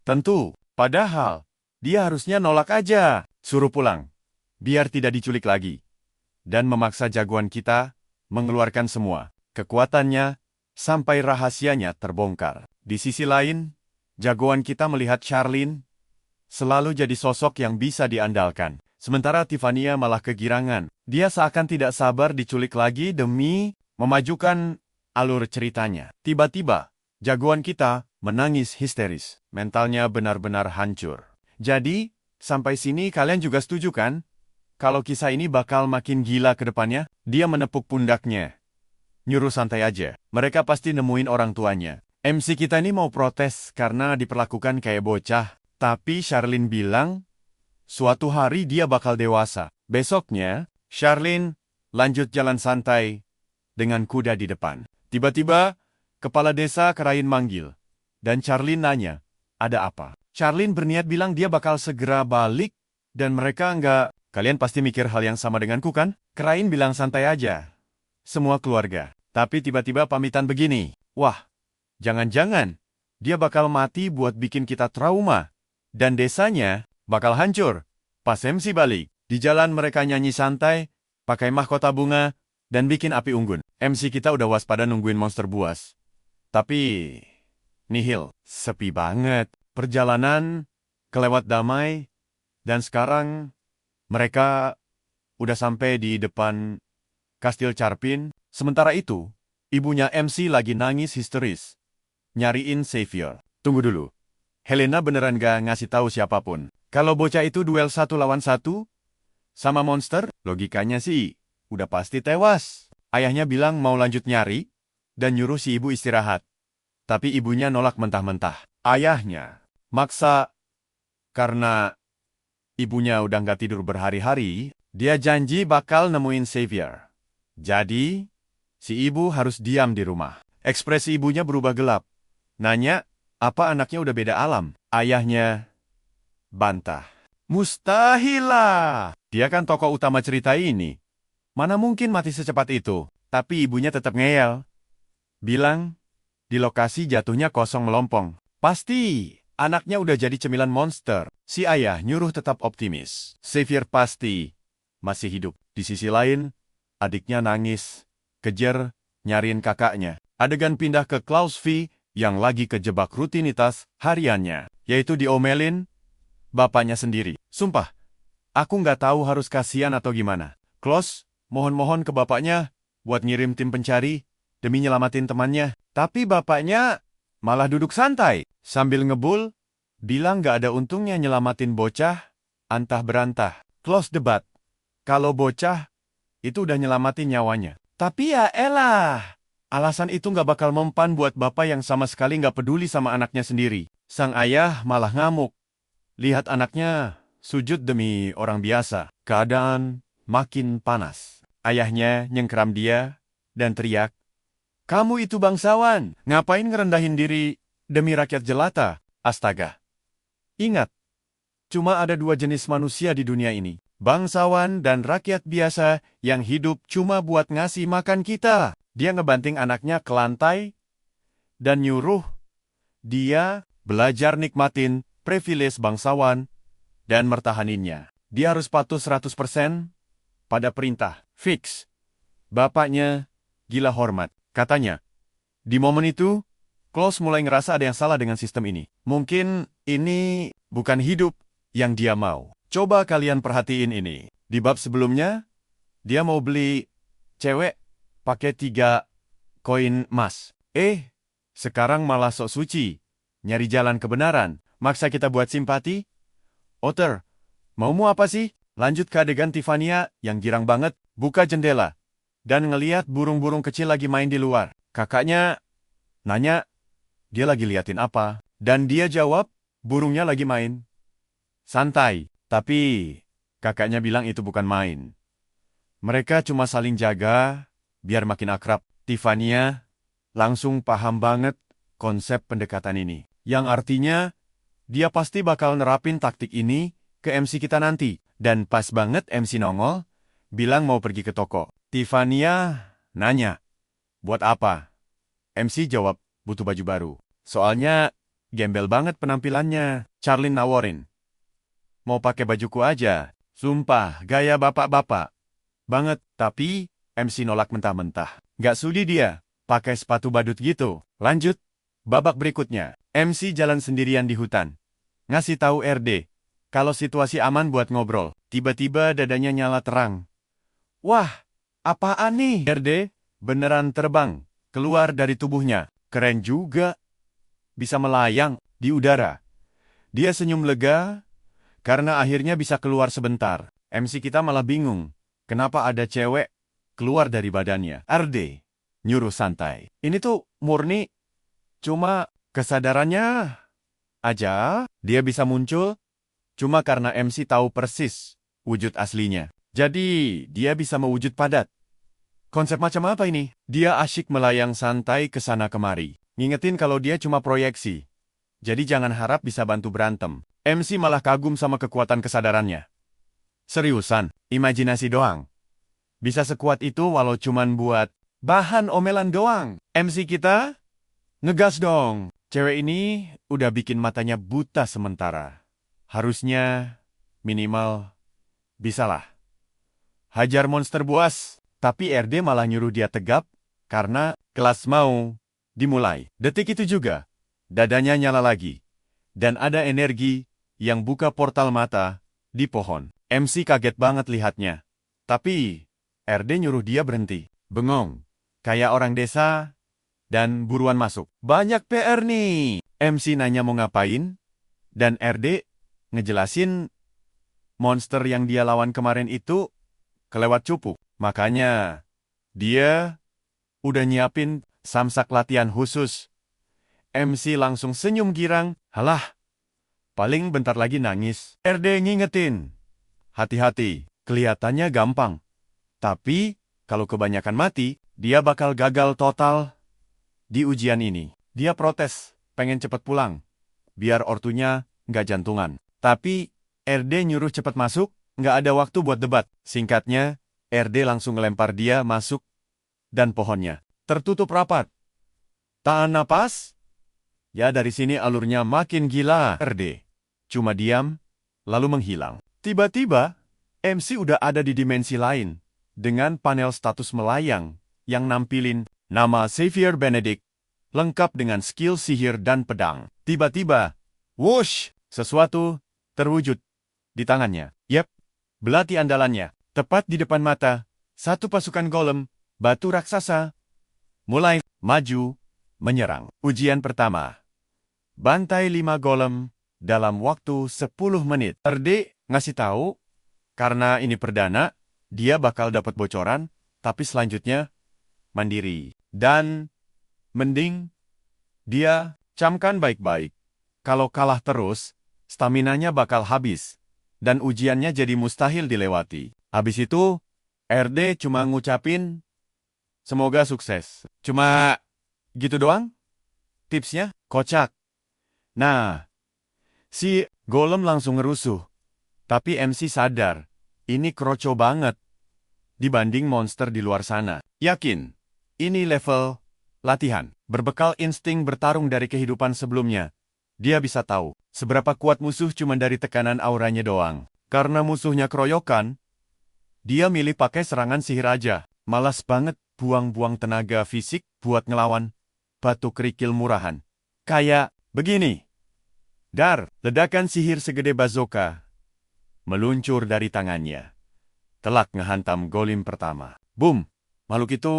tentu. Padahal, dia harusnya nolak aja. Suruh pulang, biar tidak diculik lagi. Dan memaksa jagoan kita mengeluarkan semua kekuatannya sampai rahasianya terbongkar. Di sisi lain, jagoan kita melihat Charlene selalu jadi sosok yang bisa diandalkan. Sementara Tiffania malah kegirangan. Dia seakan tidak sabar diculik lagi demi memajukan alur ceritanya. Tiba-tiba, jagoan kita menangis histeris. Mentalnya benar-benar hancur. Jadi, sampai sini kalian juga setuju kan? Kalau kisah ini bakal makin gila ke depannya? Dia menepuk pundaknya. Nyuruh santai aja. Mereka pasti nemuin orang tuanya. MC kita ini mau protes karena diperlakukan kayak bocah. Tapi Charlene bilang, suatu hari dia bakal dewasa. Besoknya, Charlene lanjut jalan santai dengan kuda di depan. Tiba-tiba, kepala desa Kerain manggil. Dan Charlene nanya, ada apa? Charlene berniat bilang dia bakal segera balik, dan mereka enggak. Kalian pasti mikir hal yang sama denganku kan? Kerain bilang santai aja. Semua keluarga. Tapi tiba-tiba pamitan begini. Wah, jangan-jangan dia bakal mati buat bikin kita trauma. Dan desanya bakal hancur. Pas MC balik, di jalan mereka nyanyi santai, pakai mahkota bunga, dan bikin api unggun. MC kita udah waspada nungguin monster buas. Tapi, nihil. Sepi banget. Perjalanan kelewat damai, dan sekarang mereka udah sampai di depan Kastil Charpin. Sementara itu, ibunya MC lagi nangis histeris, nyariin Xavier. Tunggu dulu. Helena beneran gak ngasih tahu siapapun. Kalau bocah itu duel 1 lawan 1 sama monster, logikanya sih udah pasti tewas. Ayahnya bilang mau lanjut nyari dan nyuruh si ibu istirahat. Tapi ibunya nolak mentah-mentah. Ayahnya maksa karena ibunya udah nggak tidur berhari-hari, dia janji bakal nemuin Xavier. Jadi, si ibu harus diam di rumah. Ekspresi ibunya berubah gelap. Nanya, apa anaknya udah beda alam? Ayahnya bantah. Mustahil lah. Dia kan tokoh utama cerita ini. Mana mungkin mati secepat itu? Tapi ibunya tetap ngeyel. Bilang, di lokasi jatuhnya kosong melompong. Pasti, anaknya udah jadi cemilan monster. Si ayah nyuruh tetap optimis. Xavier pasti masih hidup. Di sisi lain, adiknya nangis, kejar, nyariin kakaknya. Adegan pindah ke Klaus V yang lagi kejebak rutinitas hariannya, yaitu diomelin bapaknya sendiri. Sumpah, aku nggak tahu harus kasihan atau gimana. Klaus, mohon-mohon ke bapaknya buat ngirim tim pencari demi nyelamatin temannya. Tapi bapaknya malah duduk santai sambil ngebul, bilang nggak ada untungnya nyelamatin bocah, antah berantah. Klaus debat, kalau bocah itu udah nyelamatin nyawanya. Tapi ya elah, alasan itu nggak bakal mempan buat bapak yang sama sekali nggak peduli sama anaknya sendiri. Sang ayah malah ngamuk. Lihat anaknya sujud demi orang biasa. Keadaan makin panas. Ayahnya nyengkeram dia dan teriak, "Kamu itu bangsawan, ngapain ngerendahin diri demi rakyat jelata?" Astaga. Ingat, cuma ada dua jenis manusia di dunia ini. Bangsawan dan rakyat biasa yang hidup cuma buat ngasih makan kita. Dia ngebanting anaknya ke lantai dan nyuruh dia belajar nikmatin privilege bangsawan dan mertahaninnya. Dia harus patuh 100% pada perintah. Fix. Bapaknya gila hormat. Katanya, di momen itu, Klaus mulai ngerasa ada yang salah dengan sistem ini. Mungkin ini bukan hidup yang dia mau. Coba kalian perhatiin ini. Di bab sebelumnya, dia mau beli cewek pakai 3 koin emas. Sekarang malah sok suci. Nyari jalan kebenaran. Maksa kita buat simpati? Otter, maumu apa sih? Lanjut ke adegan Tiffania yang girang banget. Buka jendela. Dan ngeliat burung-burung kecil lagi main di luar. Kakaknya nanya, dia lagi liatin apa? Dan dia jawab, burungnya lagi main. Santai. Tapi, kakaknya bilang itu bukan main. Mereka cuma saling jaga, biar makin akrab. Tiffania langsung paham banget konsep pendekatan ini. Yang artinya, dia pasti bakal nerapin taktik ini ke MC kita nanti. Dan pas banget MC nongol, bilang mau pergi ke toko. Tiffania nanya, buat apa? MC jawab, butuh baju baru. Soalnya, gembel banget penampilannya. Charlene nawarin, mau pakai bajuku aja. Sumpah, gaya bapak-bapak banget. Tapi, MC nolak mentah-mentah. Gak sudi dia, pakai sepatu badut gitu. Lanjut, babak berikutnya. MC jalan sendirian di hutan. Ngasih tahu RD, kalau situasi aman buat ngobrol. Tiba-tiba dadanya nyala terang. Wah, apaan nih? RD beneran terbang, keluar dari tubuhnya. Keren juga. Bisa melayang di udara. Dia senyum lega, karena akhirnya bisa keluar sebentar. MC kita malah bingung. Kenapa ada cewek keluar dari badannya? RD nyuruh santai. Ini tuh murni cuma kesadarannya aja. Dia bisa muncul cuma karena MC tahu persis wujud aslinya. Jadi dia bisa mewujud padat. Konsep macam apa ini? Dia asyik melayang santai ke sana kemari. Ngingetin kalau dia cuma proyeksi. Jadi jangan harap bisa bantu berantem. MC malah kagum sama kekuatan kesadarannya. Seriusan, imajinasi doang. Bisa sekuat itu walau cuman buat bahan omelan doang. MC kita, ngegas dong. Cewek ini udah bikin matanya buta sementara. Harusnya, minimal, bisalah. Hajar monster buas. Tapi RD malah nyuruh dia tegap, karena kelas mau dimulai. Detik itu juga, dadanya nyala lagi. Dan ada energi yang buka portal mata di pohon. MC kaget banget lihatnya. Tapi, RD nyuruh dia berhenti. Bengong. Kayak orang desa, dan buruan masuk. Banyak PR nih. MC nanya mau ngapain, dan RD ngejelasin monster yang dia lawan kemarin itu kelewat cupu. Makanya, dia udah nyiapin samsak latihan khusus. MC langsung senyum girang. Halah, Paling bentar lagi nangis. RD ngingetin. Hati-hati, kelihatannya gampang. Tapi, kalau kebanyakan mati, dia bakal gagal total di ujian ini. Dia protes, pengen cepat pulang. Biar ortunya nggak jantungan. Tapi, RD nyuruh cepat masuk, nggak ada waktu buat debat. Singkatnya, RD langsung ngelempar dia masuk dan pohonnya tertutup rapat. Tahan napas? Ya dari sini alurnya makin gila. RD cuma diam, lalu menghilang. Tiba-tiba, MC udah ada di dimensi lain, dengan panel status melayang, yang nampilin nama Xavier Benedict, lengkap dengan skill sihir dan pedang. Tiba-tiba, whoosh, sesuatu terwujud di tangannya. Yep, belati andalannya, tepat di depan mata, satu pasukan golem, batu raksasa, mulai maju, menyerang. Ujian pertama. Bantai 5 golem dalam waktu 10 menit. RD ngasih tahu, karena ini perdana, dia bakal dapat bocoran, tapi selanjutnya mandiri. Dan mending dia camkan baik-baik. Kalau kalah terus, staminanya bakal habis, dan ujiannya jadi mustahil dilewati. Habis itu, RD cuma ngucapin, semoga sukses. Cuma gitu doang? Tipsnya kocak. Nah, si golem langsung ngerusuh. Tapi MC sadar, ini kroco banget dibanding monster di luar sana. Yakin, ini level latihan. Berbekal insting bertarung dari kehidupan sebelumnya, dia bisa tahu seberapa kuat musuh cuma dari tekanan auranya doang. Karena musuhnya keroyokan, dia milih pakai serangan sihir aja. Malas banget buang-buang tenaga fisik buat ngelawan batu kerikil murahan. Kayak begini. Dar, ledakan sihir segede bazooka meluncur dari tangannya. Telak ngehantam golem pertama. Boom! Makhluk itu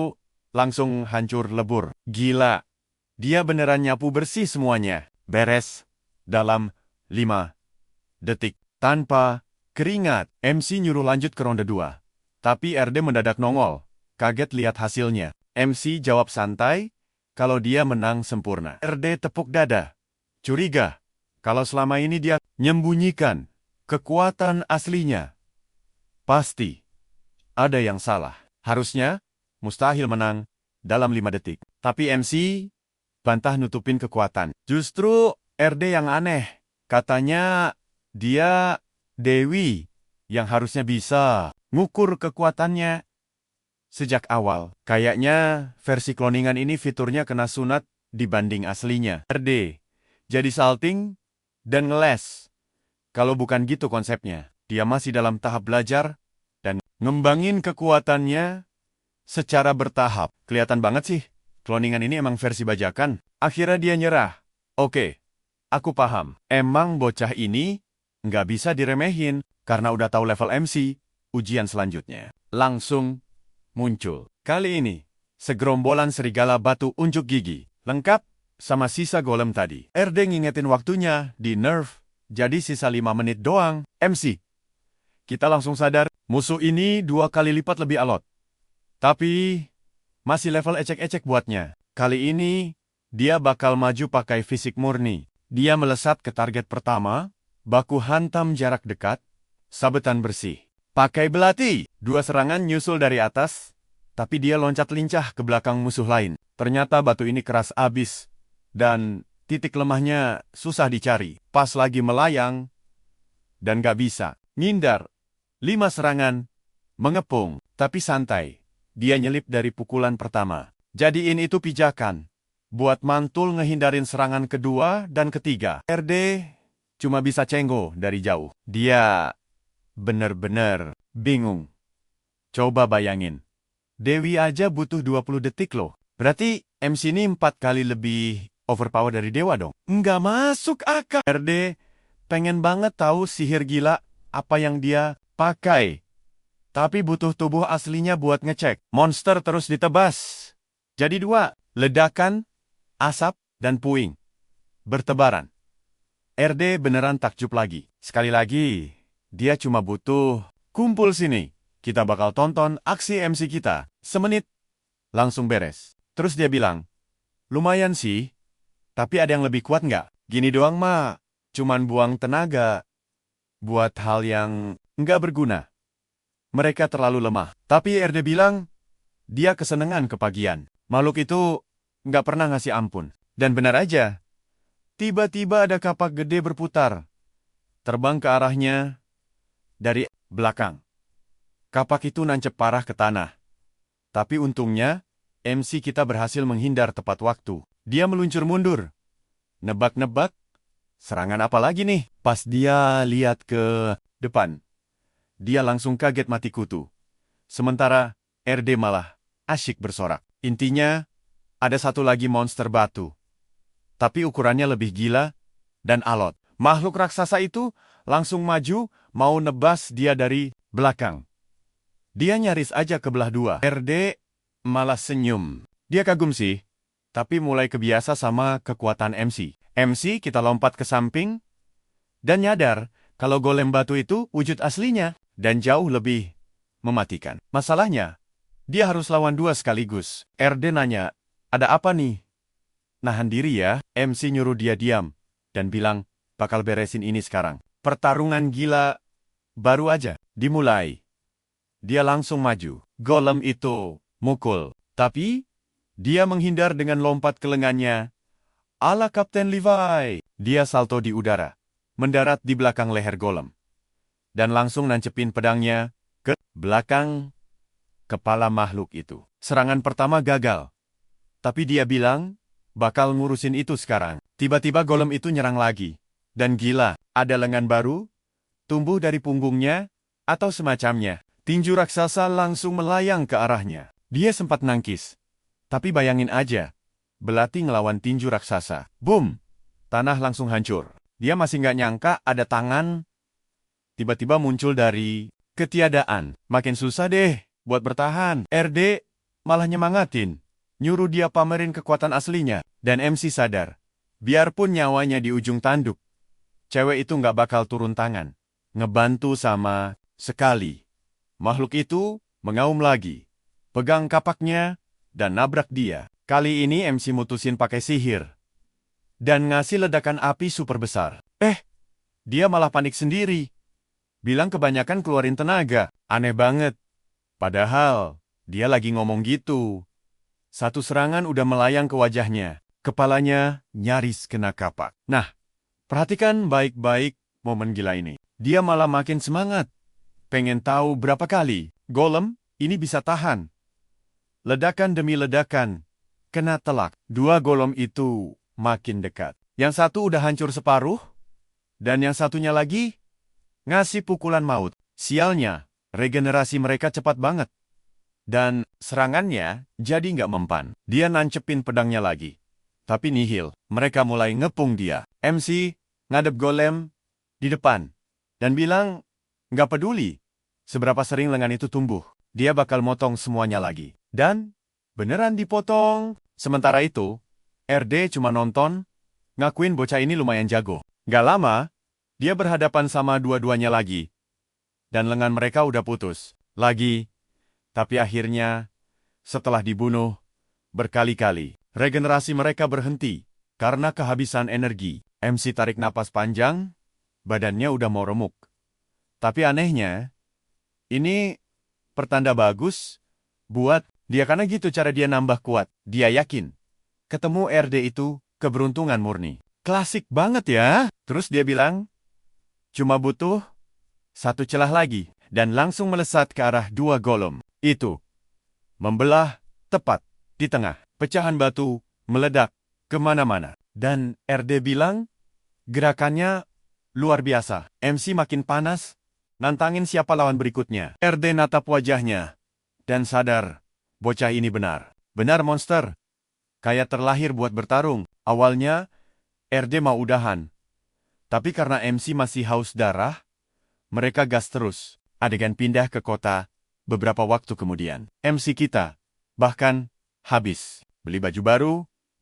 langsung hancur lebur. Gila! Dia beneran nyapu bersih semuanya. Beres. Dalam 5 detik. Tanpa keringat. MC nyuruh lanjut ke ronde 2. Tapi RD mendadak nongol. Kaget lihat hasilnya. MC jawab santai, kalau dia menang sempurna. RD tepuk dada. Curiga. Kalau selama ini dia menyembunyikan kekuatan aslinya. Pasti ada yang salah. Harusnya mustahil menang dalam 5 detik. Tapi MC bantah nutupin kekuatan. Justru RD yang aneh. Katanya dia Dewi yang harusnya bisa ngukur kekuatannya sejak awal. Kayaknya versi kloningan ini fiturnya kena sunat dibanding aslinya. RD jadi salting dan ngeles. Kalau bukan gitu konsepnya, dia masih dalam tahap belajar dan ngembangin kekuatannya secara bertahap. Kelihatan banget sih, kloningan ini emang versi bajakan. Akhirnya dia nyerah. Oke, aku paham. Emang bocah ini nggak bisa diremehin karena udah tahu level MC. Ujian selanjutnya langsung muncul. Kali ini, segerombolan serigala batu unjuk gigi, lengkap sama sisa golem tadi. RD ngingetin waktunya di nerf. Jadi sisa 5 menit doang. MC. Kita langsung sadar, musuh ini 2 kali lipat lebih alot. Tapi, masih level ecek-ecek buatnya. Kali ini, dia bakal maju pakai fisik murni. Dia melesat ke target pertama, baku hantam jarak dekat, sabetan bersih. Pakai belati. 2 serangan nyusul dari atas, tapi dia loncat lincah ke belakang musuh lain. Ternyata batu ini keras abis, dan titik lemahnya susah dicari. Pas lagi melayang, dan gak bisa ngindar. 5 serangan, mengepung, tapi santai. Dia nyelip dari pukulan pertama. Jadiin itu pijakan. Buat mantul ngehindarin serangan kedua dan ketiga. RD cuma bisa cenggo dari jauh. Dia bener-bener bingung. Coba bayangin. Dewi aja butuh 20 detik loh. Berarti MC ini 4 kali lebih overpower dari dewa dong. Nggak masuk akal. RD pengen banget tahu sihir gila apa yang dia pakai. Tapi butuh tubuh aslinya buat ngecek. Monster terus ditebas. Jadi 2, ledakan, asap, dan puing. Bertebaran. RD beneran takjub lagi. Sekali lagi, dia cuma butuh kumpul sini. Kita bakal tonton aksi MC kita. Semenit, langsung beres. Terus dia bilang, lumayan sih, tapi ada yang lebih kuat nggak? Gini doang mah, cuman buang tenaga buat hal yang nggak berguna. Mereka terlalu lemah. Tapi RD bilang, dia kesenangan kepagian. Makhluk itu nggak pernah ngasih ampun. Dan benar aja, tiba-tiba ada kapak gede berputar, terbang ke arahnya dari belakang. Kapak itu nancep parah ke tanah. Tapi untungnya, MC kita berhasil menghindar tepat waktu. Dia meluncur mundur. Nebak-nebak, serangan apa lagi nih? Pas dia lihat ke depan, dia langsung kaget mati kutu. Sementara RD malah asyik bersorak. Intinya, ada satu lagi monster batu. Tapi ukurannya lebih gila dan alot. Makhluk raksasa itu langsung maju mau nebas dia dari belakang. Dia nyaris aja kebelah dua. RD malah senyum. Dia kagum sih, tapi mulai kebiasa sama kekuatan MC. MC kita lompat ke samping dan nyadar kalau golem batu itu wujud aslinya dan jauh lebih mematikan. Masalahnya, dia harus lawan dua sekaligus. RD nanya, ada apa nih? Nahan diri ya, MC nyuruh dia diam dan bilang, bakal beresin ini sekarang. Pertarungan gila baru aja dimulai. Dia langsung maju. Golem itu mukul. Tapi, dia menghindar dengan lompat ke lengannya. Ala Kapten Levi. Dia salto di udara, mendarat di belakang leher golem. Dan langsung nancepin pedangnya ke belakang kepala makhluk itu. Serangan pertama gagal. Tapi dia bilang, bakal ngurusin itu sekarang. Tiba-tiba golem itu nyerang lagi. Dan gila, ada lengan baru, tumbuh dari punggungnya, atau semacamnya. Tinju raksasa langsung melayang ke arahnya. Dia sempat nangkis. Tapi bayangin aja, belati ngelawan tinju raksasa. Boom! Tanah langsung hancur. Dia masih nggak nyangka ada tangan tiba-tiba muncul dari ketiadaan. Makin susah deh buat bertahan. RD malah nyemangatin. Nyuruh dia pamerin kekuatan aslinya. Dan MC sadar, biarpun nyawanya di ujung tanduk, cewek itu nggak bakal turun tangan. Ngebantu sama sekali. Makhluk itu mengaum lagi, pegang kapaknya, dan nabrak dia. Kali ini MC mutusin pakai sihir, dan ngasih ledakan api super besar. Dia malah panik sendiri. Bilang kebanyakan keluarin tenaga. Aneh banget. Padahal, dia lagi ngomong gitu. Satu serangan udah melayang ke wajahnya. Kepalanya nyaris kena kapak. Nah, perhatikan baik-baik momen gila ini. Dia malah makin semangat. Pengen tahu berapa kali golem ini bisa tahan. Ledakan demi ledakan, kena telak. Dua golem itu makin dekat. Yang satu udah hancur separuh, dan yang satunya lagi ngasih pukulan maut. Sialnya, regenerasi mereka cepat banget. Dan serangannya jadi nggak mempan. Dia nancepin pedangnya lagi. Tapi nihil, mereka mulai ngepung dia. MC ngadep golem di depan dan bilang, nggak peduli seberapa sering lengan itu tumbuh, dia bakal motong semuanya lagi. Dan beneran dipotong. Sementara itu, RD cuma nonton, ngakuin bocah ini lumayan jago. Nggak lama, dia berhadapan sama dua-duanya lagi. Dan lengan mereka udah putus. Lagi. Tapi akhirnya, setelah dibunuh berkali-kali, regenerasi mereka berhenti karena kehabisan energi. MC tarik napas panjang, badannya udah mau remuk. Tapi anehnya, ini pertanda bagus buat dia karena gitu cara dia nambah kuat. Dia yakin, ketemu RD itu keberuntungan murni. Klasik banget ya. Terus dia bilang, cuma butuh satu celah lagi dan langsung melesat ke arah dua golem. Itu membelah tepat di tengah. Pecahan batu meledak kemana-mana. Dan RD bilang, gerakannya luar biasa. MC makin panas, nantangin siapa lawan berikutnya. RD natap wajahnya dan sadar, bocah ini benar. Benar monster. Kayak terlahir buat bertarung. Awalnya, RD mau udahan. Tapi karena MC masih haus darah, mereka gas terus. Adegan pindah ke kota beberapa waktu kemudian. MC kita bahkan habis. Beli baju baru,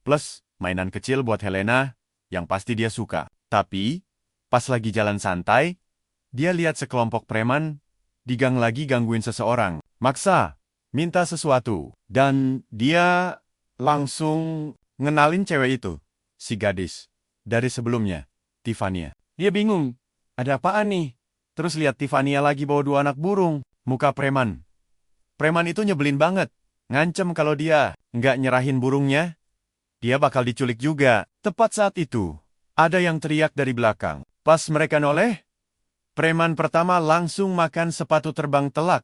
plus mainan kecil buat Helena yang pasti dia suka. Tapi, pas lagi jalan santai, dia lihat sekelompok preman di gang lagi gangguin seseorang. Maksa, minta sesuatu. Dan dia langsung ngenalin cewek itu, si gadis, dari sebelumnya, Tiffany. Dia bingung. Ada apaan nih? Terus lihat Tiffany lagi bawa 2 anak burung. Muka preman. Preman itu nyebelin banget. Ngancem kalau dia nggak nyerahin burungnya, dia bakal diculik juga. Tepat saat itu, ada yang teriak dari belakang. Pas mereka noleh, preman pertama langsung makan sepatu terbang telak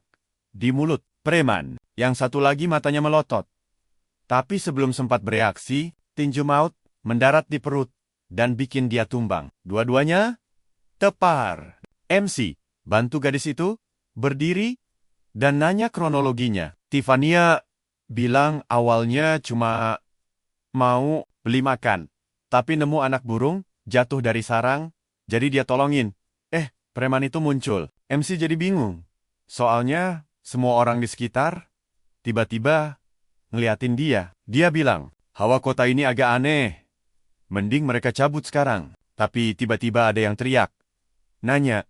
di mulut preman. Yang satu lagi matanya melotot. Tapi sebelum sempat bereaksi, tinju maut mendarat di perut dan bikin dia tumbang. Dua-duanya tepar. MC bantu gadis itu berdiri dan nanya kronologinya. Tiffany bilang awalnya cuma mau beli makan, tapi nemu anak burung jatuh dari sarang, jadi dia tolongin. Preman itu muncul. MC jadi bingung. Soalnya semua orang di sekitar tiba-tiba ngeliatin dia. Dia bilang, hawa kota ini agak aneh. Mending mereka cabut sekarang. Tapi tiba-tiba ada yang teriak. Nanya,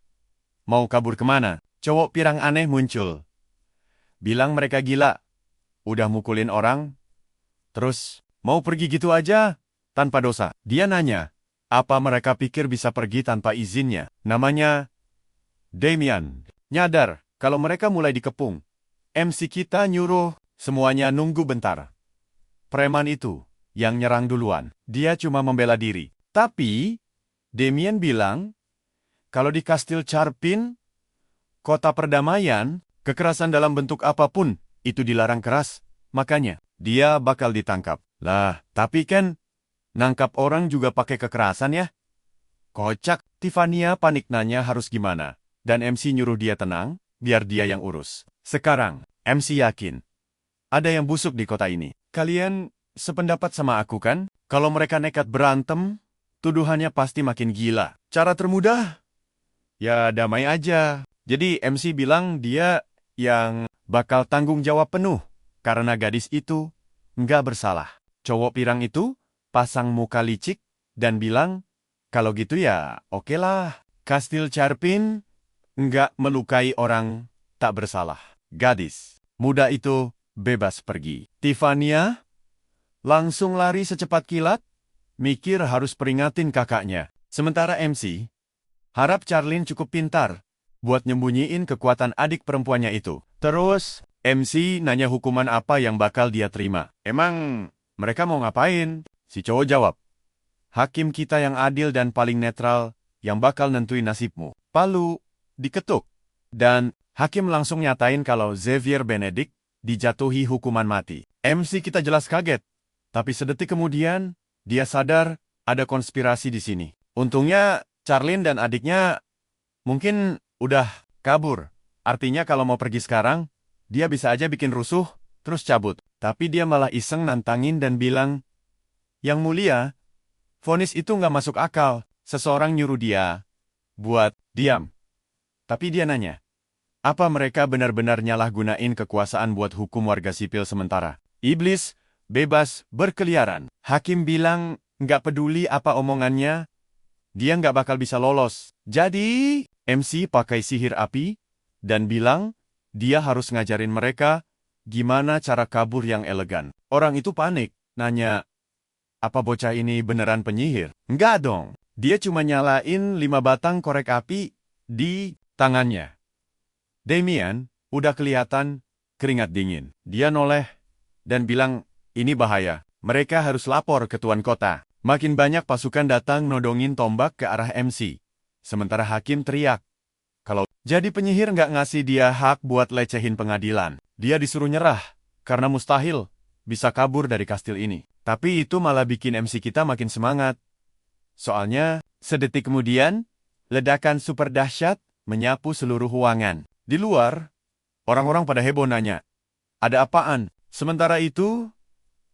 mau kabur kemana? Cowok pirang aneh muncul. Bilang mereka gila. Udah mukulin orang. Terus, mau pergi gitu aja? Tanpa dosa. Dia nanya, apa mereka pikir bisa pergi tanpa izinnya? Namanya Damian. Nyadar kalau mereka mulai dikepung. MC kita nyuruh semuanya nunggu bentar. Preman itu yang nyerang duluan. Dia cuma membela diri. Tapi Damian bilang kalau di Kastil Charpin, kota perdamaian, kekerasan dalam bentuk apapun itu dilarang keras. Makanya dia bakal ditangkap. Lah, tapi kan nangkap orang juga pakai kekerasan ya? Kocak. Tiffany panik nanya harus gimana. Dan MC nyuruh dia tenang, biar dia yang urus. Sekarang, MC yakin ada yang busuk di kota ini. Kalian sependapat sama aku kan? Kalau mereka nekat berantem, tuduhannya pasti makin gila. Cara termudah? Ya damai aja. Jadi MC bilang dia yang bakal tanggung jawab penuh. Karena gadis itu nggak bersalah. Cowok pirang itu pasang muka licik dan bilang, kalau gitu ya oke lah. Kastil Charpin nggak melukai orang tak bersalah. Gadis muda itu bebas pergi. Tiffany langsung lari secepat kilat, mikir harus peringatin kakaknya. Sementara MC harap Charlene cukup pintar buat nyembunyiin kekuatan adik perempuannya itu. Terus MC nanya hukuman apa yang bakal dia terima. Emang mereka mau ngapain? Si cowok jawab, hakim kita yang adil dan paling netral yang bakal nentuin nasibmu. Palu diketuk, dan hakim langsung nyatain kalau Xavier Benedict dijatuhi hukuman mati. MC kita jelas kaget, tapi sedetik kemudian dia sadar ada konspirasi di sini. Untungnya Charlene dan adiknya mungkin udah kabur. Artinya kalau mau pergi sekarang, dia bisa aja bikin rusuh, terus cabut. Tapi dia malah iseng nantangin dan bilang, yang mulia, vonis itu nggak masuk akal. Seseorang nyuruh dia buat diam. Tapi dia nanya, apa mereka benar-benar nyalahgunain kekuasaan buat hukum warga sipil sementara? Iblis bebas berkeliaran. Hakim bilang nggak peduli apa omongannya, dia nggak bakal bisa lolos. Jadi, MC pakai sihir api dan bilang dia harus ngajarin mereka gimana cara kabur yang elegan. Orang itu panik, nanya, apa bocah ini beneran penyihir? Nggak dong. Dia cuma nyalain 5 batang korek api di tangannya. Damian udah kelihatan keringat dingin. Dia noleh dan bilang, ini bahaya. Mereka harus lapor ke tuan kota. Makin banyak pasukan datang nodongin tombak ke arah MC. Sementara hakim teriak, kalau jadi penyihir nggak ngasih dia hak buat lecehin pengadilan. Dia disuruh nyerah, karena mustahil bisa kabur dari kastil ini. Tapi itu malah bikin MC kita makin semangat. Soalnya, sedetik kemudian, ledakan super dahsyat menyapu seluruh ruangan. Di luar, orang-orang pada heboh nanya, ada apaan? Sementara itu,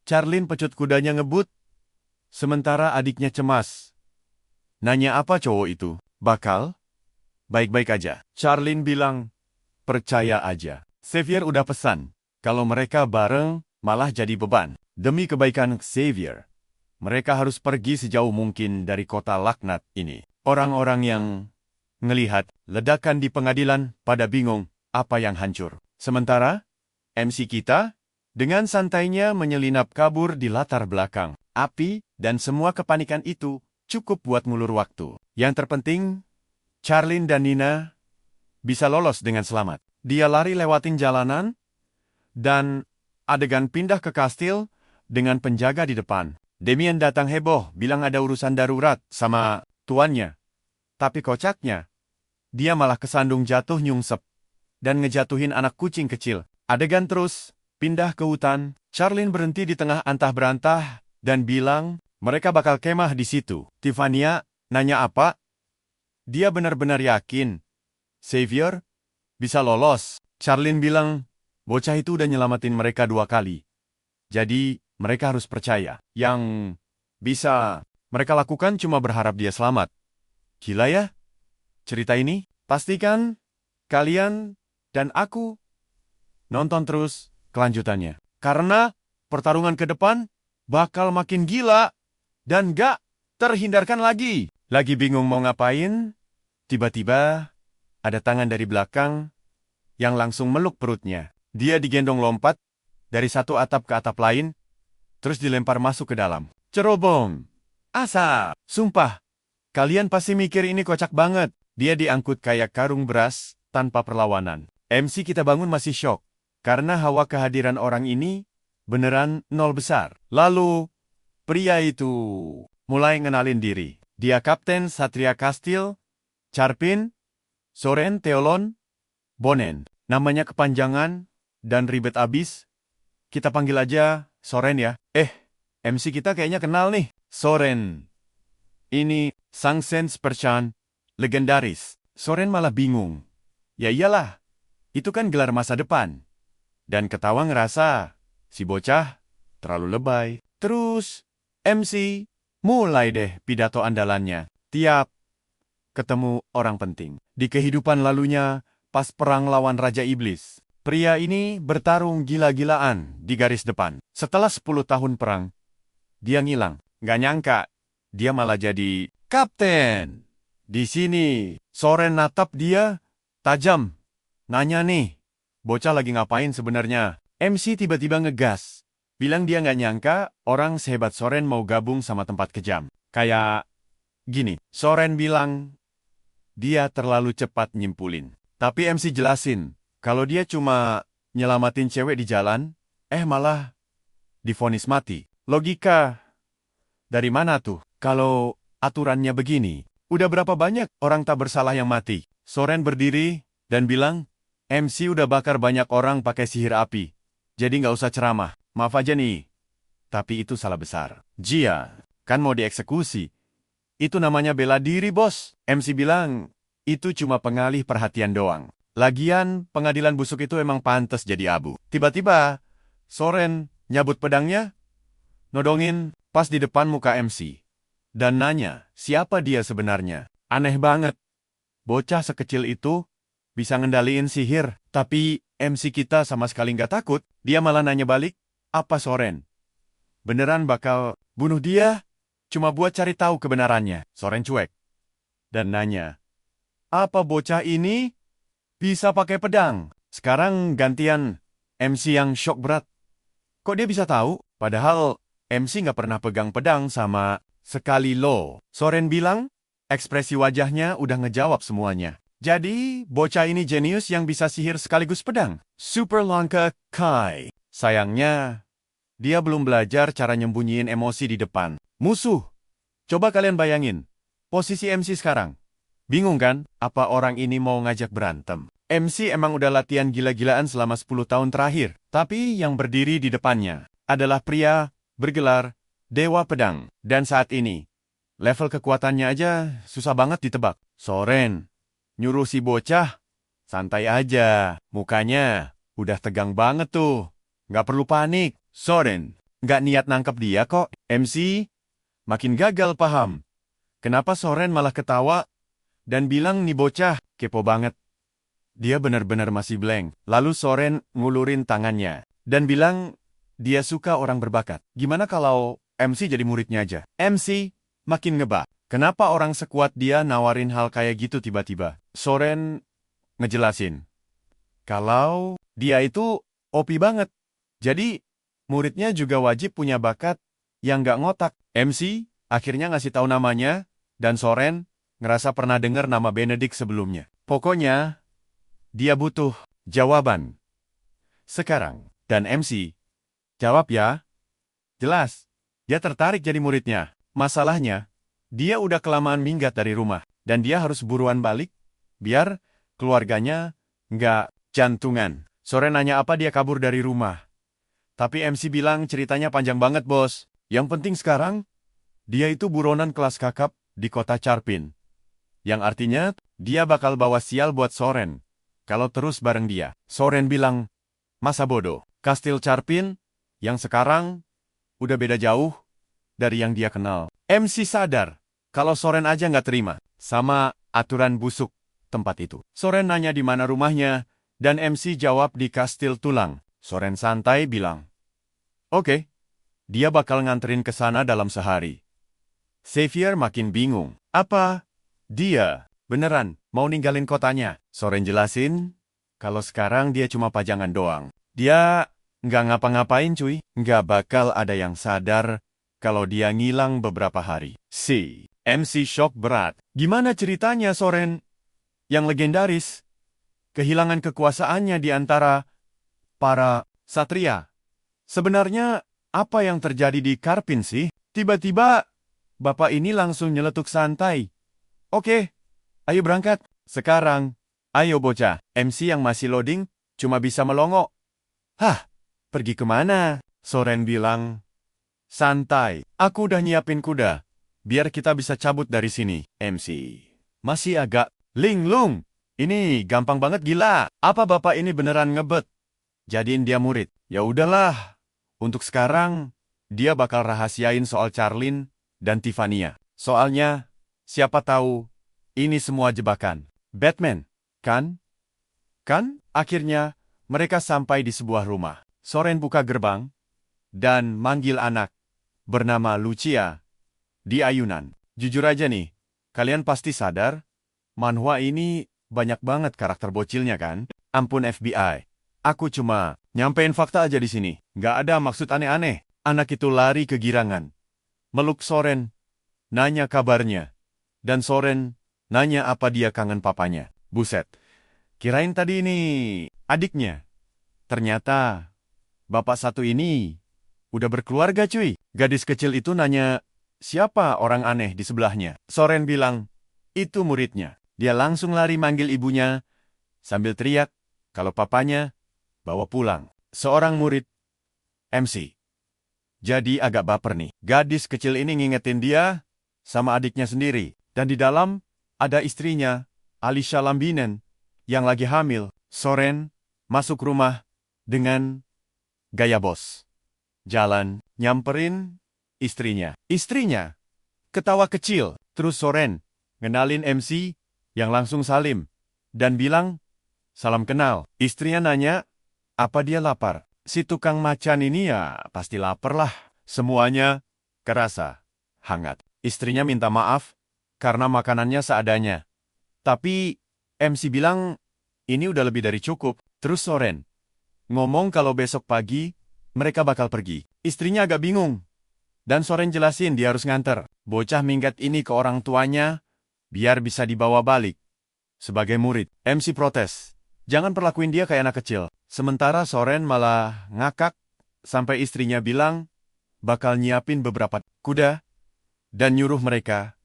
Charlene pecut kudanya ngebut, sementara adiknya cemas. Nanya apa cowok itu? Bakal? Baik-baik aja. Charlene bilang, percaya aja. Xavier udah pesan, kalau mereka bareng malah jadi beban. Demi kebaikan Xavier, mereka harus pergi sejauh mungkin dari kota laknat ini. Orang-orang yang ngelihat ledakan di pengadilan pada bingung apa yang hancur. Sementara, MC kita dengan santainya menyelinap kabur di latar belakang. Api dan semua kepanikan itu cukup buat ngulur waktu. Yang terpenting, Charlene dan Nina bisa lolos dengan selamat. Dia lari lewatin jalanan, dan adegan pindah ke kastil dengan penjaga di depan. Damien datang heboh, bilang ada urusan darurat sama tuannya. Tapi kocaknya, dia malah kesandung jatuh nyungsep dan ngejatuhin anak kucing kecil. Adegan terus pindah ke hutan. Charlene berhenti di tengah antah berantah dan bilang mereka bakal kemah di situ. Tiffany nanya apa? Dia benar-benar yakin Xavier bisa lolos. Charlene bilang bocah itu udah nyelamatin mereka 2 kali. Jadi mereka harus percaya. Yang bisa mereka lakukan cuma berharap dia selamat. Gila ya cerita ini? Pastikan kalian dan aku nonton terus kelanjutannya. Karena pertarungan ke depan bakal makin gila dan gak terhindarkan lagi. Lagi bingung mau ngapain, tiba-tiba ada tangan dari belakang yang langsung meluk perutnya. Dia digendong lompat dari satu atap ke atap lain, terus dilempar masuk ke dalam. Cerobong! Asa! Sumpah, kalian pasti mikir ini kocak banget. Dia diangkut kayak karung beras tanpa perlawanan. MC kita bangun masih syok, karena hawa kehadiran orang ini beneran nol besar. Lalu, pria itu mulai ngenalin diri. Dia Kapten Satria Kastil, Charpin, Soren Theolon, Bonen. Namanya kepanjangan dan ribet abis. Kita panggil aja Soren ya. MC kita kayaknya kenal nih. Soren. Ini Sang Sens Perchan, legendaris. Soren malah bingung. Ya iyalah, itu kan gelar masa depan. Dan ketawa ngerasa, si bocah terlalu lebay. Terus, MC mulai deh pidato andalannya. Tiap ketemu orang penting. Di kehidupan lalunya, pas perang lawan Raja Iblis, pria ini bertarung gila-gilaan di garis depan. Setelah 10 tahun perang, dia ngilang. Gak nyangka, dia malah jadi kapten. Di sini, Soren natap dia tajam. Nanya nih, bocah lagi ngapain sebenarnya? MC tiba-tiba ngegas. Bilang dia nggak nyangka orang sehebat Soren mau gabung sama tempat kejam. Kayak gini, Soren bilang dia terlalu cepat nyimpulin. Tapi MC jelasin, kalau dia cuma nyelamatin cewek di jalan, malah divonis mati. Logika dari mana tuh? Kalau aturannya begini, udah berapa banyak orang tak bersalah yang mati? Soren berdiri dan bilang, MC udah bakar banyak orang pakai sihir api. Jadi nggak usah ceramah. Maaf aja nih. Tapi itu salah besar. Jia, kan mau dieksekusi. Itu namanya bela diri, bos. MC bilang, itu cuma pengalih perhatian doang. Lagian, pengadilan busuk itu emang pantas jadi abu. Tiba-tiba, Soren nyabut pedangnya, nodongin pas di depan muka MC. Dan nanya, siapa dia sebenarnya? Aneh banget. Bocah sekecil itu bisa ngendaliin sihir. Tapi MC kita sama sekali nggak takut. Dia malah nanya balik, apa Soren beneran bakal bunuh dia? Cuma buat cari tahu kebenarannya. Soren cuek. Dan nanya, apa bocah ini bisa pakai pedang? Sekarang gantian MC yang shock berat. Kok dia bisa tahu? Padahal MC nggak pernah pegang pedang sama sekali loh. Soren bilang, ekspresi wajahnya udah ngejawab semuanya. Jadi, bocah ini jenius yang bisa sihir sekaligus pedang. Super langka Kai. Sayangnya, dia belum belajar cara nyembunyiin emosi di depan musuh. Coba kalian bayangin, posisi MC sekarang. Bingung kan, apa orang ini mau ngajak berantem? MC emang udah latihan gila-gilaan selama 10 tahun terakhir. Tapi yang berdiri di depannya adalah pria bergelar Dewa Pedang. Dan saat ini, level kekuatannya aja susah banget ditebak. Soren nyuruh si bocah, santai aja. Mukanya udah tegang banget tuh. Nggak perlu panik. Soren nggak niat nangkep dia kok. MC makin gagal paham. Kenapa Soren malah ketawa dan bilang nih bocah kepo banget. Dia benar-benar masih blank. Lalu Soren ngulurin tangannya dan bilang dia suka orang berbakat. Gimana kalau MC jadi muridnya aja? MC makin ngebak. Kenapa orang sekuat dia nawarin hal kayak gitu tiba-tiba? Soren ngejelasin. Kalau dia itu OP banget. Jadi, muridnya juga wajib punya bakat yang nggak ngotak. MC akhirnya ngasih tahu namanya, dan Soren ngerasa pernah dengar nama Benedict sebelumnya. Pokoknya, dia butuh jawaban. Sekarang, dan MC, jawab ya. Jelas, dia tertarik jadi muridnya. Masalahnya, dia udah kelamaan minggat dari rumah, dan dia harus buruan balik, biar keluarganya nggak jantungan. Soren nanya apa dia kabur dari rumah. Tapi MC bilang ceritanya panjang banget, bos. Yang penting sekarang, dia itu buronan kelas kakap di kota Charpin. Yang artinya, dia bakal bawa sial buat Soren kalau terus bareng dia. Soren bilang, masa bodoh. Kastil Charpin, yang sekarang udah beda jauh dari yang dia kenal. MC sadar kalau Soren aja nggak terima sama aturan busuk tempat itu. Soren nanya di mana rumahnya, dan MC jawab di Kastil Tulang. Soren santai bilang, oke, dia bakal nganterin ke sana dalam sehari. Xavier makin bingung. Apa dia beneran mau ninggalin kotanya? Soren jelasin kalau sekarang dia cuma pajangan doang. Dia nggak ngapa-ngapain cuy. Nggak bakal ada yang sadar kalau dia ngilang beberapa hari. MC shock berat. Gimana ceritanya Soren yang legendaris kehilangan kekuasaannya di antara para satria? Sebenarnya apa yang terjadi di Karpin sih? Tiba-tiba bapak ini langsung nyeletuk santai. Oke, ayo berangkat. Sekarang, ayo bocah. MC yang masih loading cuma bisa melongo. Hah, pergi kemana? Soren bilang, santai. Aku udah nyiapin kuda. Biar kita bisa cabut dari sini. MC masih agak linglung. Ini gampang banget gila. Apa bapak ini beneran ngebet jadiin dia murid? Ya udahlah. Untuk sekarang, dia bakal rahasiain soal Charlene dan Tiffany-nya. Soalnya, siapa tahu ini semua jebakan Batman, kan? Kan? Akhirnya, mereka sampai di sebuah rumah. Soren buka gerbang dan manggil anak bernama Lucia di ayunan. Jujur aja nih, kalian pasti sadar, manhwa ini banyak banget karakter bocilnya kan? Ampun FBI, aku cuma nyampein fakta aja di sini. Nggak ada maksud aneh-aneh. Anak itu lari kegirangan. Meluk Soren, nanya kabarnya. Dan Soren nanya apa dia kangen papanya. Buset, kirain tadi ini adiknya. Ternyata, bapak satu ini udah berkeluarga cuy. Gadis kecil itu nanya, siapa orang aneh di sebelahnya? Soren bilang, itu muridnya. Dia langsung lari manggil ibunya, sambil teriak, kalau papanya bawa pulang. Seorang murid, MC. Jadi agak baper nih. Gadis kecil ini ngingetin dia sama adiknya sendiri. Dan di dalam ada istrinya, Alicia Lambinen, yang lagi hamil. Soren masuk rumah dengan gaya bos. Jalan, nyamperin istrinya. Istrinya ketawa kecil. Terus Soren ngenalin MC yang langsung salim dan bilang, salam kenal. Istrinya nanya, apa dia lapar? Si tukang macan ini ya pasti lapar lah. Semuanya kerasa hangat. Istrinya minta maaf karena makanannya seadanya. Tapi MC bilang ini udah lebih dari cukup. Terus Soren ngomong kalau besok pagi mereka bakal pergi. Istrinya agak bingung. Dan Soren jelasin dia harus nganter bocah minggat ini ke orang tuanya biar bisa dibawa balik sebagai murid. MC protes. Jangan perlakuin dia kayak anak kecil. Sementara Soren malah ngakak sampai istrinya bilang bakal nyiapin beberapa kuda dan nyuruh mereka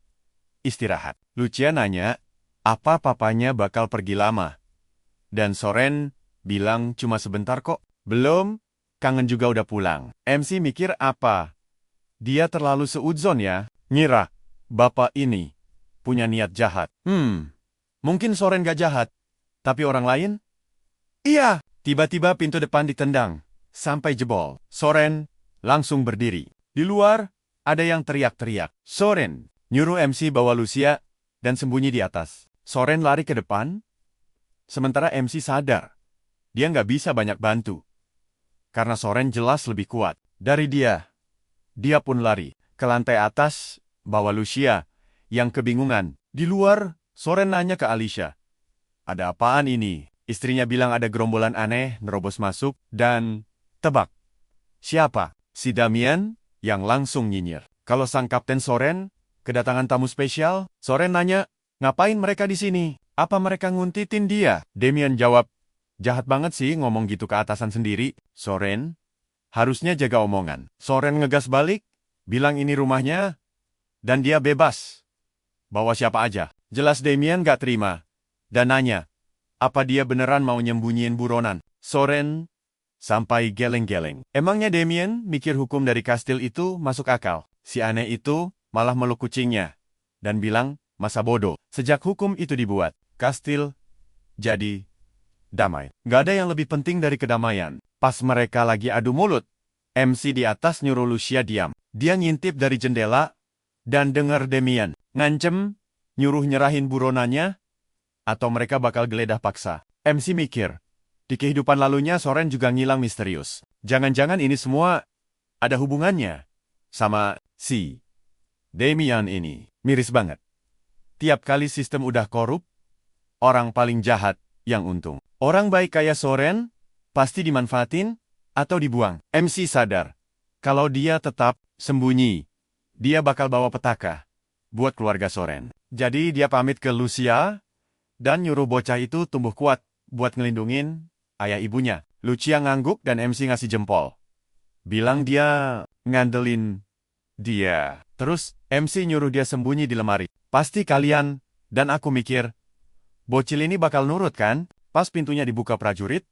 istirahat. Lucia nanya, apa papanya bakal pergi lama? Dan Soren bilang cuma sebentar kok. Belum, kangen juga udah pulang. MC mikir apa? Dia terlalu seudzon ya, ngira bapak ini punya niat jahat. Mungkin Soren gak jahat, tapi orang lain? Iya, tiba-tiba pintu depan ditendang, sampai jebol. Soren langsung berdiri. Di luar, ada yang teriak-teriak. Soren nyuruh MC bawa Lucia dan sembunyi di atas. Soren lari ke depan, sementara MC sadar. Dia nggak bisa banyak bantu. Karena Soren jelas lebih kuat dari dia. Dia pun lari ke lantai atas, bawa Lucia yang kebingungan. Di luar, Soren nanya ke Alicia. Ada apaan ini? Istrinya bilang ada gerombolan aneh nerobos masuk dan tebak. Siapa? Si Damian yang langsung nyinyir. Kalau sang Kapten Soren kedatangan tamu spesial, Soren nanya, Ngapain mereka di sini? Apa mereka nguntitin dia? Damien jawab, jahat banget sih ngomong gitu ke atasan sendiri. Soren, harusnya jaga omongan. Soren ngegas balik, bilang ini rumahnya, dan dia bebas. Bawa siapa aja. Jelas Damien gak terima, dan nanya, apa dia beneran mau nyembunyiin buronan? Soren sampai geleng-geleng. Emangnya Damien mikir hukum dari kastil itu masuk akal? Si aneh itu malah meluk kucingnya, dan bilang, masa bodoh. Sejak hukum itu dibuat, kastil jadi damai. Gak ada yang lebih penting dari kedamaian. Pas mereka lagi adu mulut, MC di atas nyuruh Lucia diam. Dia ngintip dari jendela, dan dengar Damien ngancem, nyuruh nyerahin buronannya, atau mereka bakal geledah paksa. MC mikir, di kehidupan lalunya Soren juga ngilang misterius. Jangan-jangan ini semua ada hubungannya sama si Damien ini. Miris banget. Tiap kali sistem udah korup, orang paling jahat yang untung. Orang baik kayak Soren pasti dimanfaatin atau dibuang. MC sadar, kalau dia tetap sembunyi, dia bakal bawa petaka buat keluarga Soren. Jadi dia pamit ke Lucia dan nyuruh bocah itu tumbuh kuat buat ngelindungin ayah ibunya. Lucia ngangguk dan MC ngasih jempol. Bilang dia ngandelin dia. Terus MC nyuruh dia sembunyi di lemari. Pasti kalian dan aku mikir, bocil ini bakal nurut kan? Pas pintunya dibuka prajurit,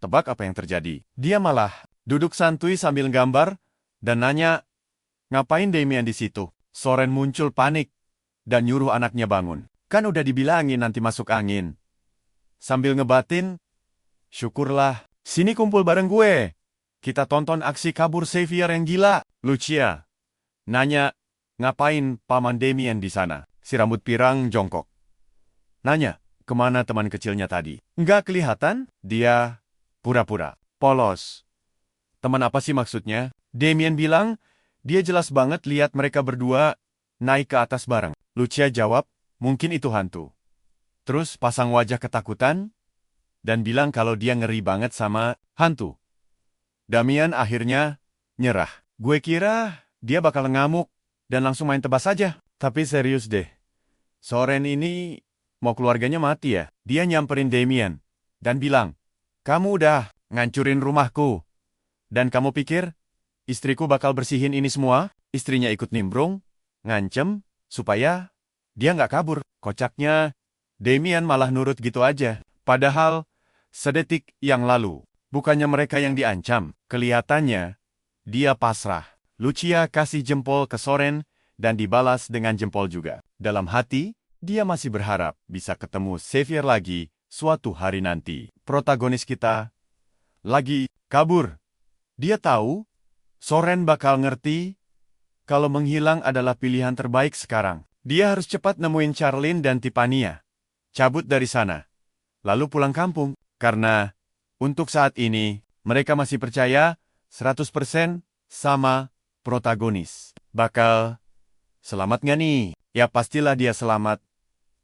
tebak apa yang terjadi? Dia malah duduk santuy sambil gambar dan nanya, ngapain Damien di situ? Soren muncul panik dan nyuruh anaknya bangun. Kan udah dibilangin nanti masuk angin. Sambil ngebatin, syukurlah, sini kumpul bareng gue. Kita tonton aksi kabur Xavier yang gila. Lucia nanya, ngapain Paman Damien di sana? Si rambut pirang jongkok. Nanya, kemana teman kecilnya tadi? Nggak kelihatan, dia pura-pura polos. Teman apa sih maksudnya? Damien bilang, dia jelas banget lihat mereka berdua naik ke atas bareng. Lucia jawab, mungkin itu hantu. Terus pasang wajah ketakutan, dan bilang kalau dia ngeri banget sama hantu. Damien akhirnya nyerah. Gue kira dia bakal ngamuk dan langsung main tebas saja. Tapi serius deh, Soren ini mau keluarganya mati ya? Dia nyamperin Damien dan bilang, kamu udah ngancurin rumahku. Dan kamu pikir istriku bakal bersihin ini semua? Istrinya ikut nimbrung, ngancem, supaya dia nggak kabur. Kocaknya, Damien malah nurut gitu aja. Padahal, sedetik yang lalu, bukannya mereka yang diancam. Kelihatannya, dia pasrah. Lucia kasih jempol ke Soren, dan dibalas dengan jempol juga. Dalam hati, dia masih berharap bisa ketemu Xavier lagi suatu hari nanti. Protagonis kita lagi kabur. Dia tahu, Soren bakal ngerti kalau menghilang adalah pilihan terbaik sekarang. Dia harus cepat nemuin Charlene dan Tiffany-nya. Cabut dari sana. Lalu pulang kampung. Karena, untuk saat ini, mereka masih percaya 100% sama protagonis. Bakal selamat nggak nih? Ya pastilah dia selamat.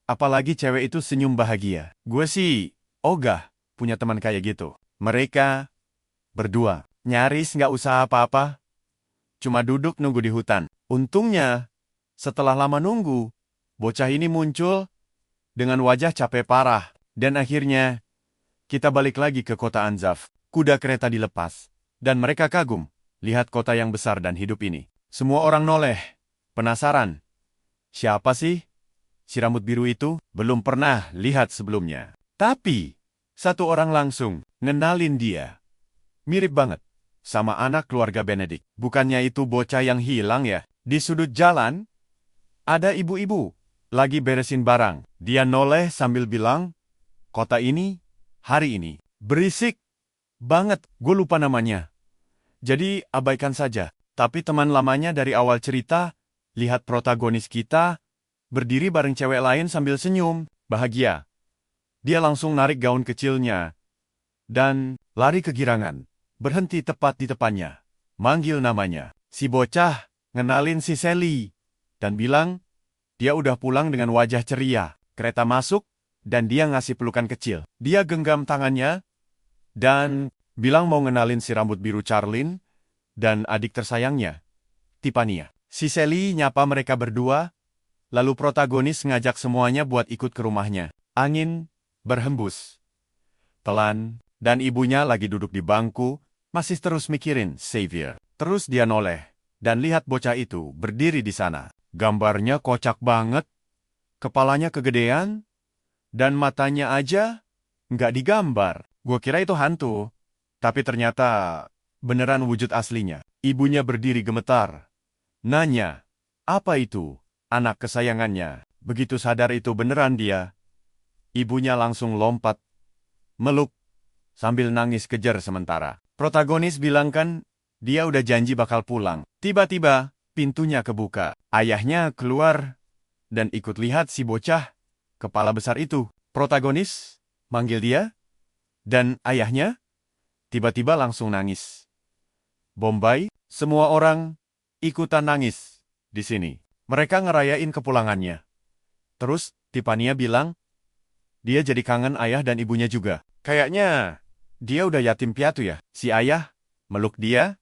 Apalagi cewek itu senyum bahagia. Gue sih, ogah punya teman kayak gitu. Mereka berdua nyaris nggak usah apa-apa. Cuma duduk nunggu di hutan. Untungnya, setelah lama nunggu, bocah ini muncul dengan wajah capek parah. Dan akhirnya, kita balik lagi ke kota Anzaf. Kuda kereta dilepas. Dan mereka kagum, lihat kota yang besar dan hidup ini. Semua orang noleh, penasaran. Siapa sih si rambut biru itu? Belum pernah lihat sebelumnya. Tapi, satu orang langsung ngenalin dia. Mirip banget sama anak keluarga Benedict. Bukannya itu bocah yang hilang ya? Di sudut jalan, ada ibu-ibu lagi beresin barang. Dia noleh sambil bilang, kota ini, hari ini, berisik banget. Gue lupa namanya. Jadi abaikan saja. Tapi teman lamanya dari awal cerita, lihat protagonis kita, berdiri bareng cewek lain sambil senyum, bahagia. Dia langsung narik gaun kecilnya, dan lari kegirangan. Berhenti tepat di depannya. Manggil namanya. Si bocah ngenalin si Sally, dan bilang, dia udah pulang dengan wajah ceria. Kereta masuk, dan dia ngasih pelukan kecil. Dia genggam tangannya, dan bilang mau ngenalin si rambut biru Charlene, dan adik tersayangnya, Tiffany. Si Sally nyapa mereka berdua, Lalu protagonis ngajak semuanya buat ikut ke rumahnya. Angin berhembus pelan, dan ibunya lagi duduk di bangku, masih terus mikirin Xavier. Terus dia noleh, dan lihat bocah itu berdiri di sana. Gambarnya kocak banget, kepalanya kegedean, dan matanya aja nggak digambar. Gua kira itu hantu, tapi ternyata beneran wujud aslinya. Ibunya berdiri gemetar, nanya, "Apa itu, anak kesayangannya?" Begitu sadar itu beneran dia, ibunya langsung lompat, meluk, sambil nangis kejer sementara. Protagonis bilang kan, dia udah janji bakal pulang. Tiba-tiba, pintunya kebuka. Ayahnya keluar, dan ikut lihat si bocah kepala besar itu. Protagonis manggil dia, dan ayahnya tiba-tiba langsung nangis. Bombay, semua orang ikutan nangis di sini. Mereka ngerayain kepulangannya. Terus, Tiffany bilang, dia jadi kangen ayah dan ibunya juga. Kayaknya dia udah yatim piatu ya. Si ayah meluk dia,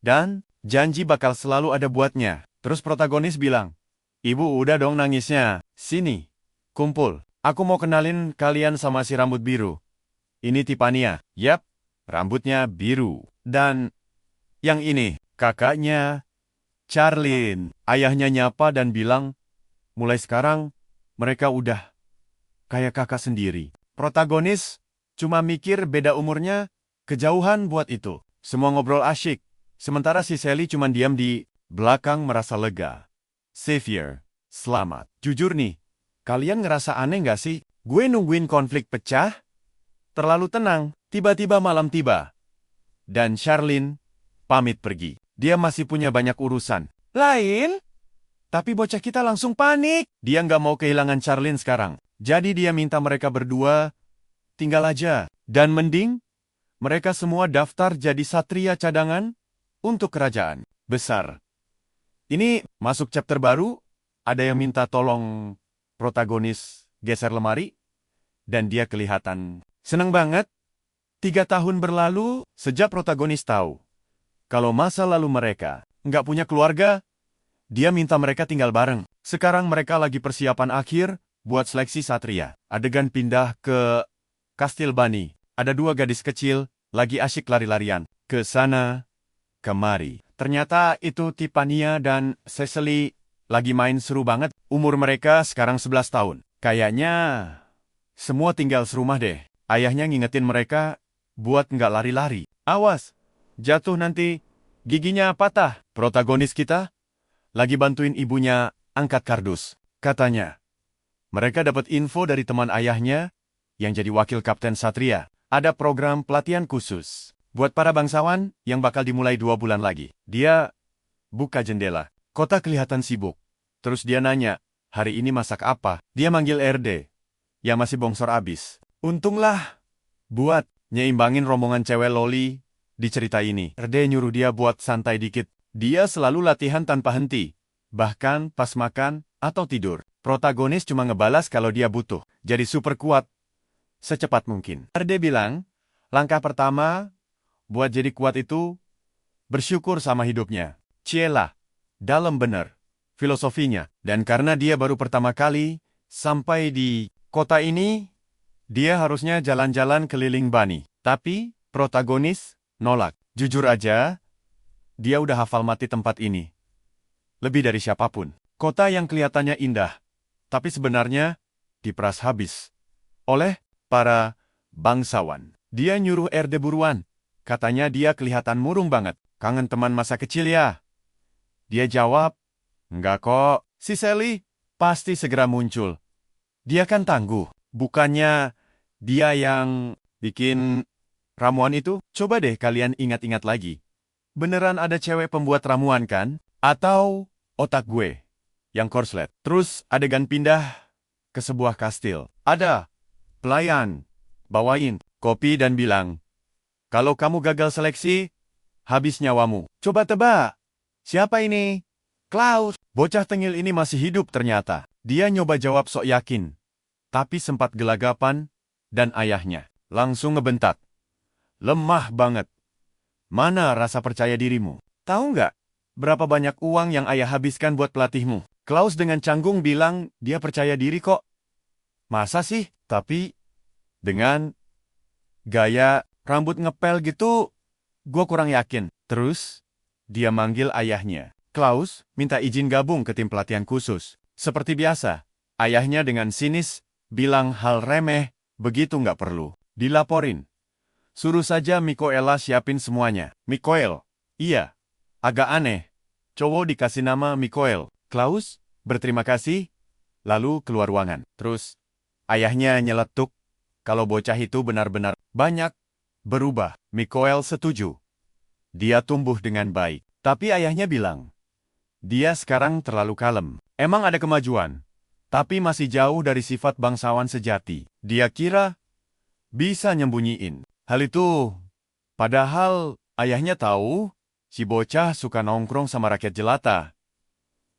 dan janji bakal selalu ada buatnya. Terus protagonis bilang, "Ibu udah dong nangisnya. Sini, kumpul. Aku mau kenalin kalian sama si rambut biru. Ini Tiffany. Yap, rambutnya biru. Dan yang ini, kakaknya, Charlene." Ayahnya nyapa dan bilang, mulai sekarang, mereka udah kayak kakak sendiri. Protagonis cuma mikir beda umurnya, kejauhan buat itu. Semua ngobrol asyik, sementara si Sally cuma diam di belakang merasa lega. Xavier, selamat. Jujur nih, kalian ngerasa aneh nggak sih? Gue nungguin konflik pecah, terlalu tenang, tiba-tiba malam tiba. Dan Charlene pamit pergi. Dia masih punya banyak urusan lain, tapi bocah kita langsung panik. Dia nggak mau kehilangan Charlene sekarang. Jadi dia minta mereka berdua tinggal aja. Dan mending mereka semua daftar jadi satria cadangan untuk kerajaan besar. Ini masuk chapter baru, ada yang minta tolong protagonis geser lemari, dan dia kelihatan seneng banget. 3 tahun berlalu sejak protagonis tahu kalau masa lalu mereka nggak punya keluarga, dia minta mereka tinggal bareng. Sekarang mereka lagi persiapan akhir buat seleksi satria. Adegan pindah ke Kastil Bani. Ada 2 gadis kecil lagi asyik lari-larian ke sana kemari. Ternyata itu Tiffany dan Cecily lagi main seru banget. Umur mereka sekarang 11 tahun. Kayaknya semua tinggal serumah deh. Ayahnya ngingetin mereka buat nggak lari-lari. Awas, jatuh nanti giginya patah. Protagonis kita lagi bantuin ibunya angkat kardus. Katanya, mereka dapat info dari teman ayahnya yang jadi wakil kapten Satria. Ada program pelatihan khusus buat para bangsawan yang bakal dimulai 2 bulan lagi. Dia buka jendela. Kota kelihatan sibuk. Terus dia nanya, hari ini masak apa? Dia manggil RD, yang masih bongsor abis. Untunglah buat nyeimbangin rombongan cewek loli di cerita ini. RD nyuruh dia buat santai dikit. Dia selalu latihan tanpa henti, bahkan pas makan atau tidur. Protagonis cuma ngebalas kalau dia butuh. Jadi super kuat secepat mungkin. RD bilang, langkah pertama buat jadi kuat itu bersyukur sama hidupnya. Cielah, dalam bener filosofinya. Dan karena dia baru pertama kali sampai di kota ini, dia harusnya jalan-jalan keliling Bani. Tapi protagonis nolak. Jujur aja, dia udah hafal mati tempat ini. Lebih dari siapapun. Kota yang kelihatannya indah, tapi sebenarnya diperas habis oleh para bangsawan. Dia nyuruh RD buruan. Katanya dia kelihatan murung banget. Kangen teman masa kecil ya? Dia jawab, enggak kok. Si Sally pasti segera muncul. Dia kan tangguh. Bukannya dia yang bikin ramuan itu? Coba deh kalian ingat-ingat lagi. Beneran ada cewek pembuat ramuan kan? Atau otak gue yang korslet? Terus adegan pindah ke sebuah kastil. Ada pelayan bawain kopi dan bilang, kalau kamu gagal seleksi, habis nyawamu. Coba tebak, siapa ini? Klaus. Bocah tengil ini masih hidup ternyata. Dia nyoba jawab sok yakin, tapi sempat gelagapan, dan ayahnya langsung ngebentak. Lemah banget. Mana rasa percaya dirimu? Tahu nggak berapa banyak uang yang ayah habiskan buat pelatihmu? Klaus dengan canggung bilang dia percaya diri kok. Masa sih? Tapi dengan gaya rambut ngepel gitu, gue kurang yakin. Terus, dia manggil ayahnya. Klaus minta izin gabung ke tim pelatihan khusus. Seperti biasa, ayahnya dengan sinis bilang hal remeh, begitu nggak perlu. Dilaporin. Suruh saja Mikoela siapin semuanya. Mikoel? Iya. Agak aneh. Cowok dikasih nama Mikoel. Klaus berterima kasih, lalu keluar ruangan. Terus, ayahnya nyeletuk kalau bocah itu benar-benar banyak berubah. Mikoel setuju. Dia tumbuh dengan baik. Tapi ayahnya bilang, dia sekarang terlalu kalem. Emang ada kemajuan, tapi masih jauh dari sifat bangsawan sejati. Dia kira bisa nyembunyiin hal itu. Padahal ayahnya tahu si bocah suka nongkrong sama rakyat jelata.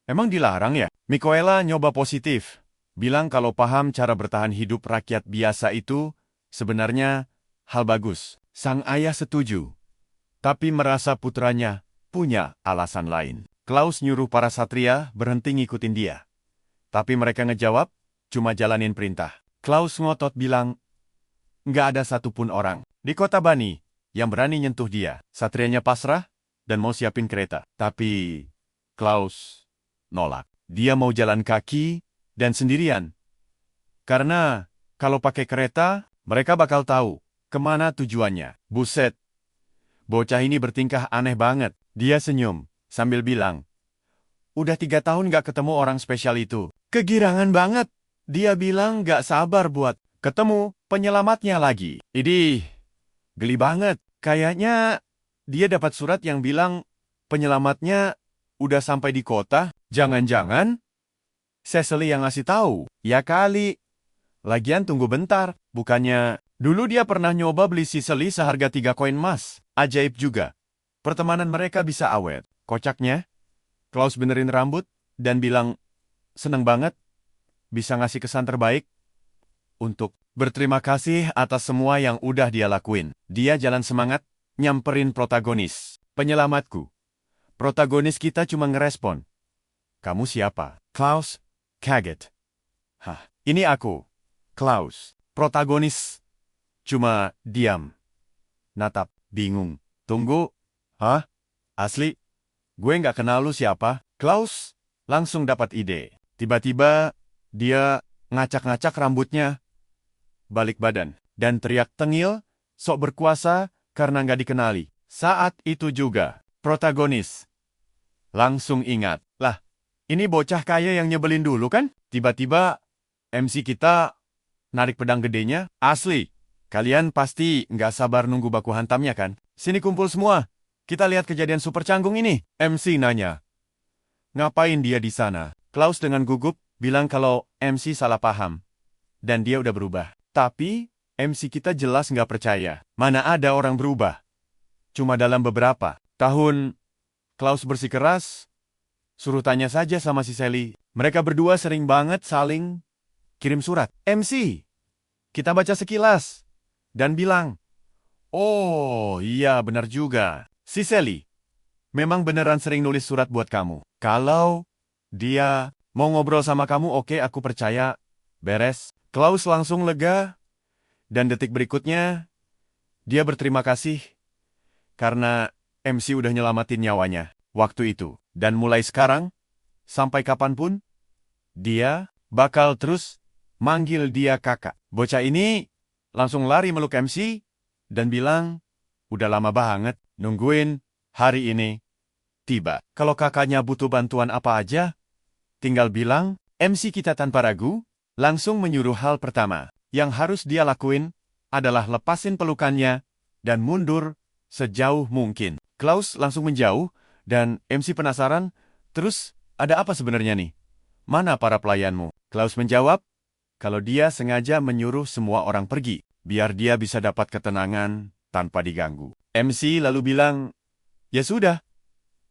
Emang dilarang ya? Mikoela nyoba positif. Bilang kalau paham cara bertahan hidup rakyat biasa itu sebenarnya hal bagus. Sang ayah setuju. Tapi merasa putranya punya alasan lain. Klaus nyuruh para satria berhenti ngikutin dia. Tapi mereka ngejawab, cuma jalanin perintah. Klaus ngotot bilang, nggak ada satupun orang di kota Bani yang berani nyentuh dia. Satrianya pasrah dan mau siapin kereta. Tapi Klaus nolak. Dia mau jalan kaki dan sendirian. Karena kalau pakai kereta, mereka bakal tahu kemana tujuannya. Buset, bocah ini bertingkah aneh banget. Dia senyum sambil bilang, udah 3 tahun nggak ketemu orang spesial itu. Kegirangan banget. Dia bilang nggak sabar buat ketemu penyelamatnya lagi. Idih, geli banget. Kayaknya dia dapat surat yang bilang penyelamatnya udah sampai di kota. Jangan-jangan Cecily yang ngasih tahu. Ya kali. Lagian tunggu bentar. Bukannya dulu dia pernah nyoba beli Cecily seharga 3 koin emas. Ajaib juga. Pertemanan mereka bisa awet. Kocaknya, Klaus benerin rambut dan bilang, seneng banget bisa ngasih kesan terbaik untuk berterima kasih atas semua yang udah dia lakuin. Dia jalan semangat, nyamperin protagonis. Penyelamatku. Protagonis kita cuma ngerespon. Kamu siapa? Klaus kaget. Hah, ini aku. Klaus. Protagonis cuma diam. Natap, bingung. Tunggu. Hah? Asli? Gue nggak kenal lu siapa? Klaus langsung dapat ide. Tiba-tiba, dia ngacak-ngacak rambutnya, balik badan, dan teriak tengil, sok berkuasa karena nggak dikenali. Saat itu juga, protagonis langsung ingat. Lah, ini bocah kaya yang nyebelin dulu kan? Tiba-tiba, MC kita narik pedang gedenya. Asli, kalian pasti nggak sabar nunggu baku hantamnya kan? Sini kumpul semua. Kita lihat kejadian super canggung ini. MC nanya, ngapain dia di sana? Klaus dengan gugup bilang kalau MC salah paham. Dan dia udah berubah. Tapi, MC kita jelas nggak percaya. Mana ada orang berubah? Cuma dalam beberapa tahun. Klaus bersikeras, suruh tanya saja sama si Sally. Mereka berdua sering banget saling kirim surat. MC, kita baca sekilas. Dan bilang, oh iya benar juga. Si Sally memang beneran sering nulis surat buat kamu. Kalau dia mau ngobrol sama kamu, oke, aku percaya. Beres. Klaus langsung lega. Dan detik berikutnya, dia berterima kasih karena MC udah nyelamatin nyawanya waktu itu. Dan mulai sekarang, sampai kapanpun, dia bakal terus manggil dia kakak. Bocah ini langsung lari meluk MC dan bilang, udah lama banget nungguin hari ini tiba. Kalau kakaknya butuh bantuan apa aja, tinggal bilang. MC kita tanpa ragu langsung menyuruh hal pertama yang harus dia lakuin adalah lepasin pelukannya dan mundur sejauh mungkin. Klaus langsung menjauh dan MC penasaran, terus ada apa sebenarnya nih? Mana para pelayanmu? Klaus menjawab kalau dia sengaja menyuruh semua orang pergi biar dia bisa dapat ketenangan tanpa diganggu. MC lalu bilang, ya sudah,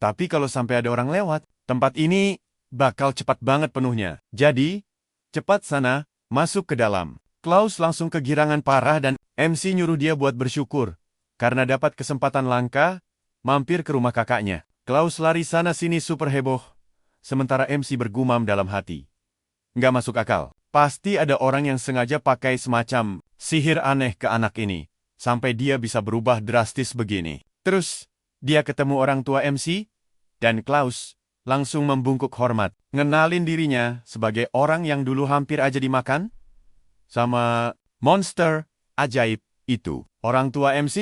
tapi kalau sampai ada orang lewat, tempat ini bakal cepat banget penuhnya. Jadi, cepat sana, masuk ke dalam. Klaus langsung kegirangan parah dan MC nyuruh dia buat bersyukur karena dapat kesempatan langka mampir ke rumah kakaknya. Klaus lari sana-sini super heboh. sementara MC bergumam dalam hati. Nggak masuk akal. Pasti ada orang yang sengaja pakai semacam sihir aneh ke anak ini, sampai dia bisa berubah drastis begini. Terus, dia ketemu orang tua MC, dan Klaus langsung membungkuk hormat, ngenalin dirinya sebagai orang yang dulu hampir aja dimakan sama monster ajaib itu. Orang tua MC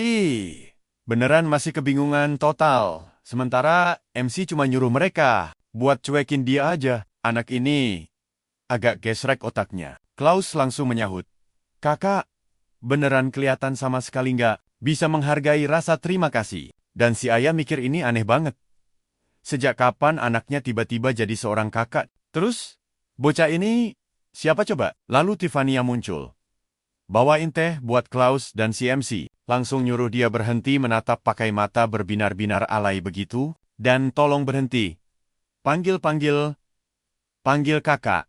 beneran masih kebingungan total, sementara MC cuma nyuruh mereka buat cuekin dia aja. Anak ini agak gesrek otaknya. Klaus langsung menyahut, "Kakak, beneran kelihatan sama sekali nggak bisa menghargai rasa terima kasih." Dan si ayah mikir ini aneh banget. Sejak kapan anaknya tiba-tiba jadi seorang kakak? Terus, bocah ini siapa coba? Lalu Tiffany yang muncul. Bawain teh buat Klaus dan si MC. Langsung nyuruh dia berhenti menatap pakai mata berbinar-binar alay begitu. Dan tolong berhenti. Panggil kakak.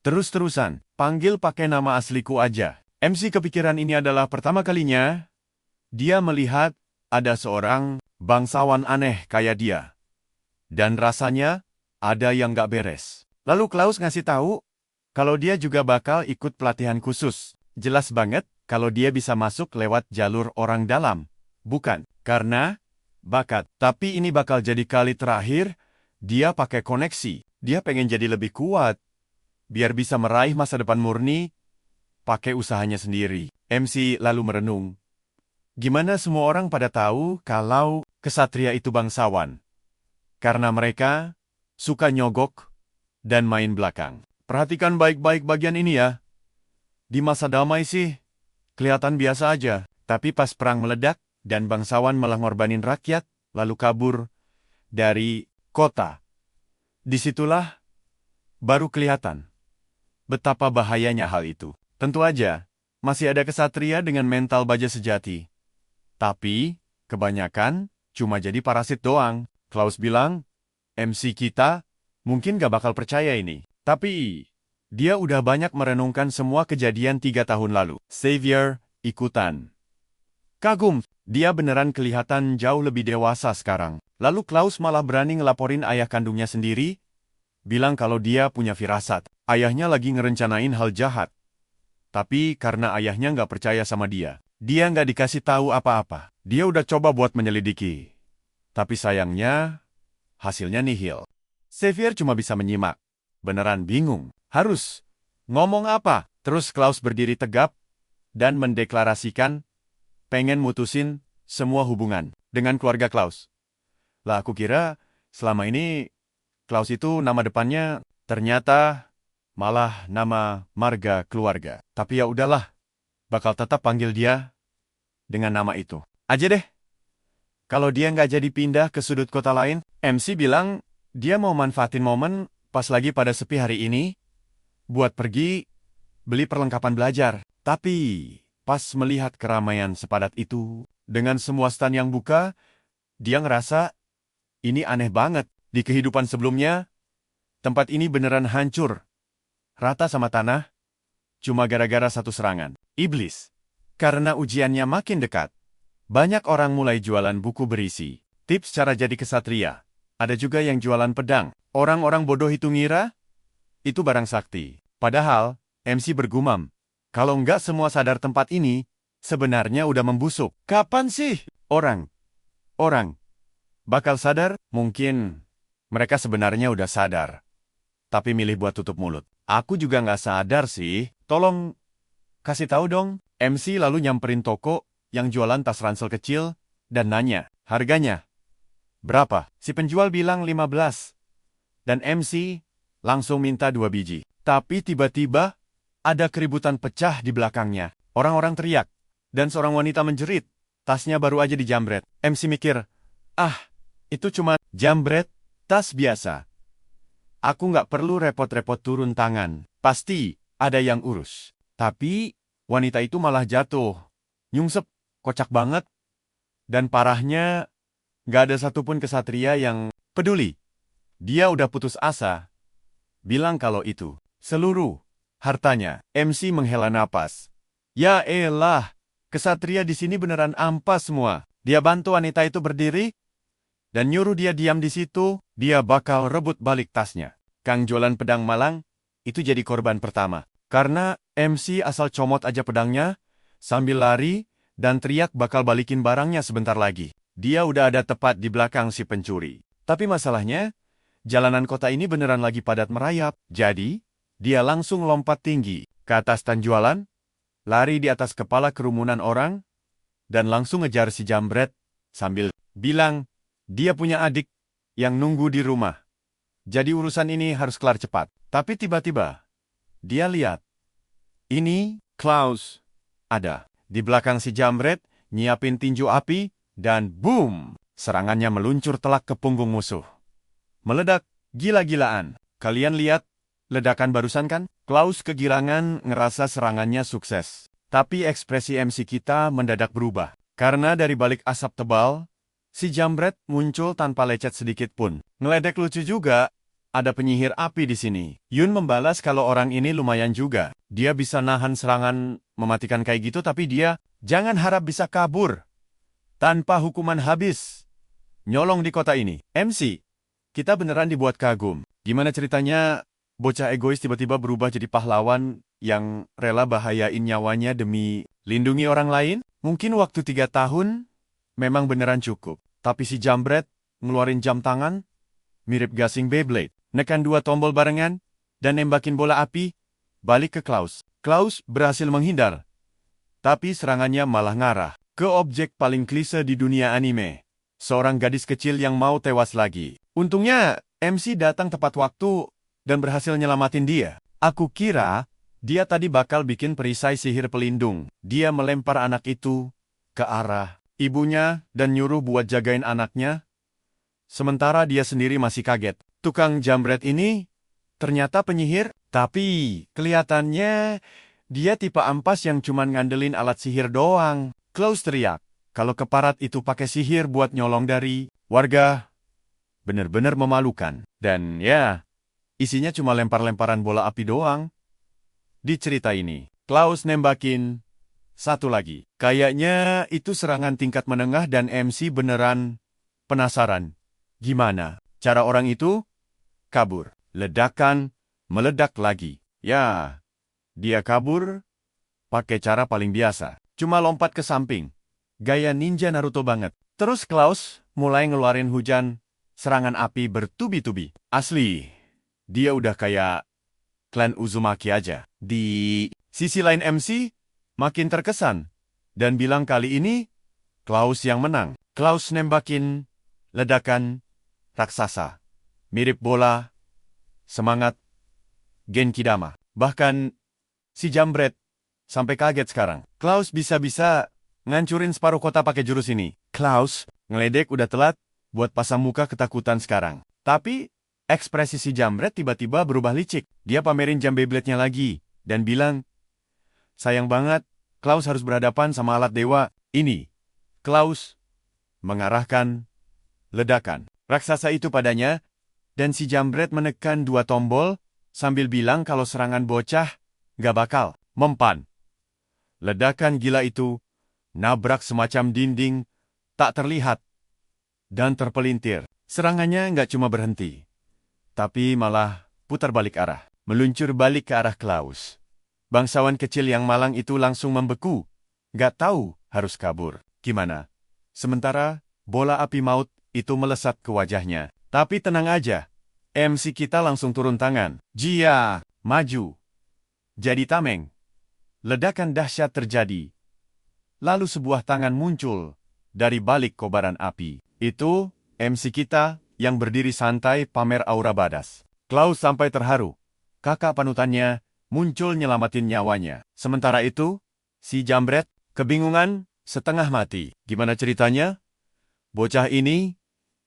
Terus-terusan, panggil pakai nama asliku aja. MC kepikiran ini adalah pertama kalinya dia melihat ada seorang bangsawan aneh kayak dia. Dan rasanya ada yang gak beres. Lalu Klaus ngasih tahu kalau dia juga bakal ikut pelatihan khusus. Jelas banget kalau dia bisa masuk lewat jalur orang dalam. Bukan karena bakat. Tapi ini bakal jadi kali terakhir dia pakai koneksi. Dia pengen jadi lebih kuat, biar bisa meraih masa depan murni, pakai usahanya sendiri. MC lalu merenung. Gimana semua orang pada tahu kalau kesatria itu bangsawan? Karena mereka suka nyogok dan main belakang. Perhatikan baik-baik bagian ini ya. Di masa damai sih, kelihatan biasa aja. Tapi pas perang meledak dan bangsawan malah ngorbanin rakyat, lalu kabur dari kota. Disitulah baru kelihatan betapa bahayanya hal itu. Tentu aja, masih ada kesatria dengan mental baja sejati. Tapi, kebanyakan cuma jadi parasit doang. Klaus bilang, MC kita mungkin gak bakal percaya ini. Tapi, dia udah banyak merenungkan semua kejadian 3 tahun lalu. Xavier ikutan kagum, dia beneran kelihatan jauh lebih dewasa sekarang. Lalu Klaus malah berani ngelaporin ayah kandungnya sendiri, bilang kalau dia punya firasat. Ayahnya lagi ngerencanain hal jahat. Tapi karena ayahnya nggak percaya sama dia nggak dikasih tahu apa-apa. Dia udah coba buat menyelidiki. Tapi sayangnya, hasilnya nihil. Xavier cuma bisa menyimak. Beneran bingung. Harus ngomong apa? Terus Klaus berdiri tegap dan mendeklarasikan pengen mutusin semua hubungan dengan keluarga Klaus. Lah aku kira selama ini Klaus itu nama depannya ternyata malah nama marga keluarga. Tapi ya udahlah, bakal tetap panggil dia dengan nama itu aja deh. Kalau dia nggak jadi pindah ke sudut kota lain, MC bilang dia mau manfaatin momen pas lagi pada sepi hari ini buat pergi beli perlengkapan belajar. Tapi pas melihat keramaian sepadat itu dengan semua stan yang buka, dia ngerasa ini aneh banget. Di kehidupan sebelumnya, tempat ini beneran hancur, rata sama tanah, cuma gara-gara satu serangan iblis. Karena ujiannya makin dekat, banyak orang mulai jualan buku berisi tips cara jadi kesatria. Ada juga yang jualan pedang. Orang-orang bodoh itu ngira itu barang sakti. Padahal, MC bergumam, kalau nggak semua sadar tempat ini sebenarnya udah membusuk. Kapan sih orang bakal sadar? Mungkin mereka sebenarnya udah sadar, tapi milih buat tutup mulut. Aku juga nggak sadar sih. Tolong kasih tahu dong. MC lalu nyamperin toko yang jualan tas ransel kecil dan nanya, harganya berapa? Si penjual bilang 15. Dan MC langsung minta 2 biji. Tapi tiba-tiba ada keributan pecah di belakangnya. Orang-orang teriak. Dan seorang wanita menjerit. Tasnya baru aja dijambret. MC mikir, itu cuma jambret tas biasa. Aku nggak perlu repot-repot turun tangan. Pasti ada yang urus. Tapi wanita itu malah jatuh. Nyungsep, kocak banget. Dan parahnya, nggak ada satupun kesatria yang peduli. Dia udah putus asa. Bilang kalau itu seluruh hartanya. MC menghela napas. Ya elah, kesatria di sini beneran ampas semua. Dia bantu wanita itu berdiri, dan nyuruh dia diam di situ, dia bakal rebut balik tasnya. Kang jualan pedang malang, itu jadi korban pertama. Karena MC asal comot aja pedangnya, sambil lari, dan teriak bakal balikin barangnya sebentar lagi. Dia udah ada tepat di belakang si pencuri. Tapi masalahnya, jalanan kota ini beneran lagi padat merayap. Jadi, dia langsung lompat tinggi ke atas tan jualan, lari di atas kepala kerumunan orang, dan langsung ngejar si jambret, sambil bilang, dia punya adik yang nunggu di rumah. Jadi urusan ini harus kelar cepat. Tapi tiba-tiba, dia lihat. Ini, Klaus, ada. Di belakang si jambret, nyiapin tinju api, dan boom! Serangannya meluncur telak ke punggung musuh. Meledak, gila-gilaan. Kalian lihat, ledakan barusan kan? Klaus kegirangan ngerasa serangannya sukses. Tapi ekspresi MC kita mendadak berubah. Karena dari balik asap tebal, si jambret muncul tanpa lecet sedikit pun. Ngeledek lucu juga, ada penyihir api di sini. Yun membalas kalau orang ini lumayan juga. Dia bisa nahan serangan mematikan kayak gitu, tapi dia jangan harap bisa kabur tanpa hukuman habis. Nyolong di kota ini. MC, kita beneran dibuat kagum. Gimana ceritanya bocah egois tiba-tiba berubah jadi pahlawan yang rela bahayain nyawanya demi lindungi orang lain? Mungkin waktu 3 tahun memang beneran cukup. Tapi si jambret ngeluarin jam tangan, mirip gasing Beyblade. Nekan 2 tombol barengan, dan nembakin bola api, balik ke Klaus. Klaus berhasil menghindar. Tapi serangannya malah ngarah ke objek paling klise di dunia anime. Seorang gadis kecil yang mau tewas lagi. Untungnya, MC datang tepat waktu dan berhasil nyelamatin dia. Aku kira dia tadi bakal bikin perisai sihir pelindung. Dia melempar anak itu ke arah ibunya dan nyuruh buat jagain anaknya. Sementara dia sendiri masih kaget. Tukang jambret ini ternyata penyihir, tapi kelihatannya dia tipe ampas yang cuman ngandelin alat sihir doang. Klaus teriak, kalau keparat itu pakai sihir buat nyolong dari warga. Bener-bener memalukan. Dan ya, isinya cuma lempar-lemparan bola api doang. Di cerita ini, Klaus nembakin satu lagi. Kayaknya itu serangan tingkat menengah dan MC beneran penasaran. Gimana cara orang itu kabur? Ledakan meledak lagi. Ya, dia kabur pakai cara paling biasa. Cuma lompat ke samping. Gaya ninja Naruto banget. Terus Klaus mulai ngeluarin hujan serangan api bertubi-tubi. Asli, dia udah kayak klan Uzumaki aja. Di sisi lain MC makin terkesan dan bilang kali ini Klaus yang menang. Klaus nembakin ledakan raksasa. Mirip bola, semangat, Genkidama. Bahkan si jambret sampai kaget sekarang. Klaus bisa-bisa ngancurin separuh kota pakai jurus ini. Klaus ngeledek udah telat buat pasang muka ketakutan sekarang. Tapi ekspresi si jambret tiba-tiba berubah licik. Dia pamerin jam Beyblade-nya lagi dan bilang, sayang banget, Klaus harus berhadapan sama alat dewa ini. Klaus mengarahkan ledakan raksasa itu padanya, dan si jambret menekan 2 tombol sambil bilang kalau serangan bocah gak bakal mempan. Ledakan gila itu nabrak semacam dinding tak terlihat dan terpelintir. Serangannya nggak cuma berhenti, tapi malah putar balik arah, meluncur balik ke arah Klaus. Bangsawan kecil yang malang itu langsung membeku, nggak tahu harus kabur gimana. Sementara bola api maut itu melesat ke wajahnya. Tapi tenang aja, MC kita langsung turun tangan. Jia, maju. Jadi tameng. Ledakan dahsyat terjadi. Lalu sebuah tangan muncul dari balik kobaran api. Itu MC kita yang berdiri santai pamer aura badas. Klaus sampai terharu. Kakak panutannya muncul nyelamatin nyawanya. Sementara itu, si jambret kebingungan setengah mati. Gimana ceritanya? Bocah ini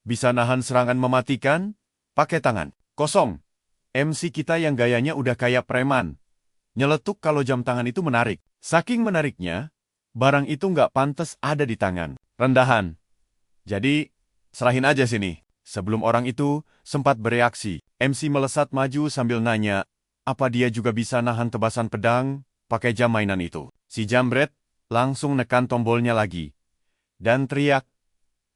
bisa nahan serangan mematikan pakai tangan kosong. MC kita yang gayanya udah kayak preman nyeletuk kalau jam tangan itu menarik. Saking menariknya, barang itu nggak pantas ada di tangan. Rendahan. Jadi, serahin aja sini. Sebelum orang itu sempat bereaksi, MC melesat maju sambil nanya, apa dia juga bisa nahan tebasan pedang pakai jam mainan itu. Si jambret langsung nekan tombolnya lagi dan teriak,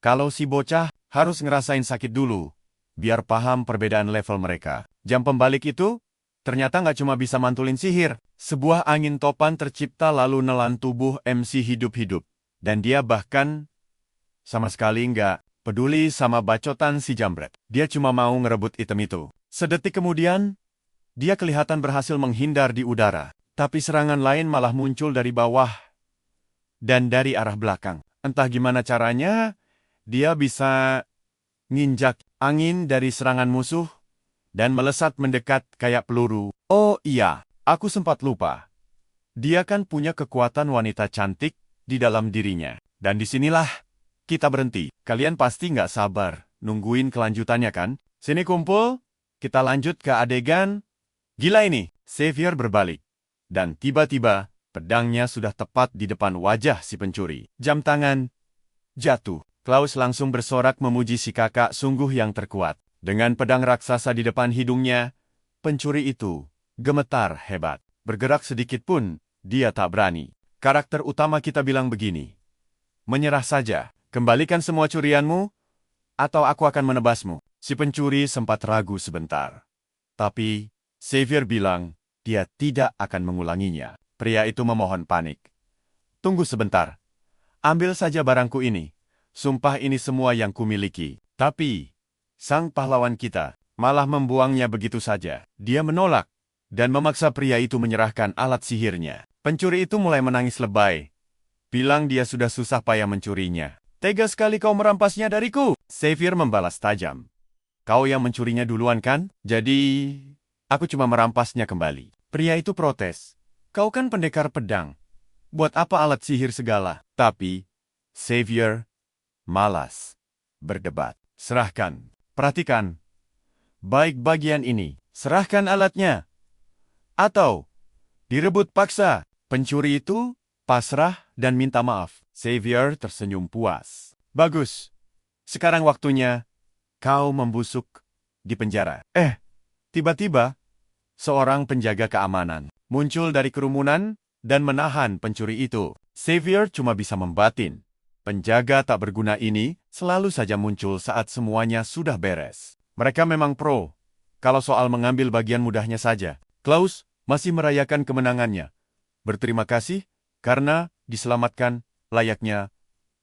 kalau si bocah harus ngerasain sakit dulu, biar paham perbedaan level mereka. Jam pembalik itu ternyata nggak cuma bisa mantulin sihir. Sebuah angin topan tercipta lalu nelan tubuh MC hidup-hidup. Dan dia bahkan sama sekali nggak peduli sama bacotan si jambret. Dia cuma mau ngerebut item itu. Sedetik kemudian, dia kelihatan berhasil menghindar di udara. Tapi serangan lain malah muncul dari bawah dan dari arah belakang. Entah gimana caranya, dia bisa nginjak angin dari serangan musuh dan melesat mendekat kayak peluru. Oh iya, aku sempat lupa. Dia kan punya kekuatan wanita cantik di dalam dirinya. Dan disinilah kita berhenti. Kalian pasti nggak sabar nungguin kelanjutannya kan? Sini kumpul, kita lanjut ke adegan. Gila ini, Xavier berbalik. Dan tiba-tiba, pedangnya sudah tepat di depan wajah si pencuri. Jam tangan jatuh. Klaus langsung bersorak memuji si kakak sungguh yang terkuat. Dengan pedang raksasa di depan hidungnya, pencuri itu gemetar hebat. Bergerak sedikit pun, dia tak berani. Karakter utama kita bilang begini, menyerah saja, kembalikan semua curianmu, atau aku akan menebasmu. Si pencuri sempat ragu sebentar. Tapi, Xavier bilang, dia tidak akan mengulanginya. Pria itu memohon panik. Tunggu sebentar. Ambil saja barangku ini. Sumpah ini semua yang kumiliki. Tapi, sang pahlawan kita malah membuangnya begitu saja. Dia menolak dan memaksa pria itu menyerahkan alat sihirnya. Pencuri itu mulai menangis lebay. Bilang dia sudah susah payah mencurinya. Tega sekali kau merampasnya dariku. Xavier membalas tajam. Kau yang mencurinya duluan kan? Jadi, aku cuma merampasnya kembali. Pria itu protes. Kau kan pendekar pedang. Buat apa alat sihir segala? Tapi, Xavier malas berdebat. Serahkan. Perhatikan. Baik bagian ini. Serahkan alatnya. Atau, direbut paksa. Pencuri itu pasrah dan minta maaf. Xavier tersenyum puas. Bagus. Sekarang waktunya kau membusuk di penjara. Tiba-tiba, seorang penjaga keamanan muncul dari kerumunan dan menahan pencuri itu. Xavier cuma bisa membatin. Penjaga tak berguna ini selalu saja muncul saat semuanya sudah beres. Mereka memang pro. Kalau soal mengambil bagian mudahnya saja. Klaus masih merayakan kemenangannya. Berterima kasih karena diselamatkan layaknya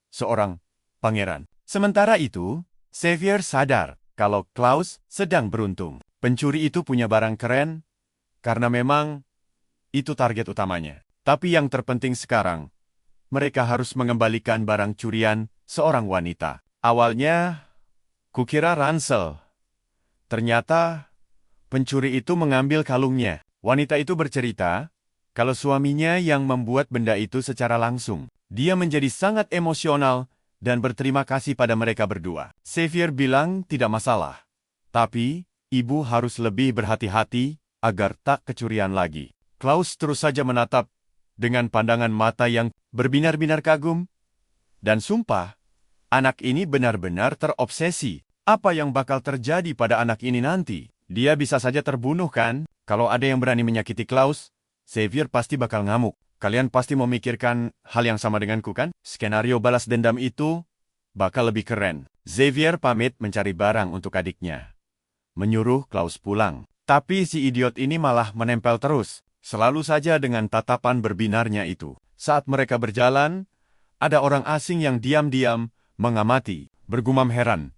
seorang pangeran. Sementara itu, Xavier sadar kalau Klaus sedang beruntung. Pencuri itu punya barang keren karena memang itu target utamanya. Tapi yang terpenting sekarang, mereka harus mengembalikan barang curian seorang wanita. Awalnya, kukira ransel. Ternyata, pencuri itu mengambil kalungnya. Wanita itu bercerita, kalau suaminya yang membuat benda itu secara langsung. Dia menjadi sangat emosional dan berterima kasih pada mereka berdua. Xavier bilang tidak masalah. Tapi, ibu harus lebih berhati-hati agar tak kecurian lagi. Klaus terus saja menatap dengan pandangan mata yang berbinar-binar kagum. Dan sumpah, anak ini benar-benar terobsesi. Apa yang bakal terjadi pada anak ini nanti? Dia bisa saja terbunuh kan? Kalau ada yang berani menyakiti Klaus, Xavier pasti bakal ngamuk. Kalian pasti memikirkan hal yang sama denganku kan? Skenario balas dendam itu bakal lebih keren. Xavier pamit mencari barang untuk adiknya. Menyuruh Klaus pulang. Tapi si idiot ini malah menempel terus. Selalu saja dengan tatapan berbinarnya itu. Saat mereka berjalan, ada orang asing yang diam-diam mengamati, bergumam heran.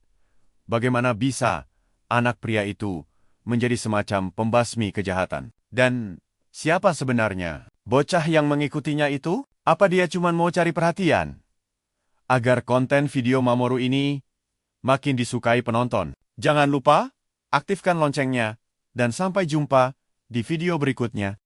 Bagaimana bisa anak pria itu menjadi semacam pembasmi kejahatan? Dan siapa sebenarnya bocah yang mengikutinya itu? Apa dia cuma mau cari perhatian? Agar konten video Mamoru ini makin disukai penonton, jangan lupa aktifkan loncengnya dan sampai jumpa di video berikutnya.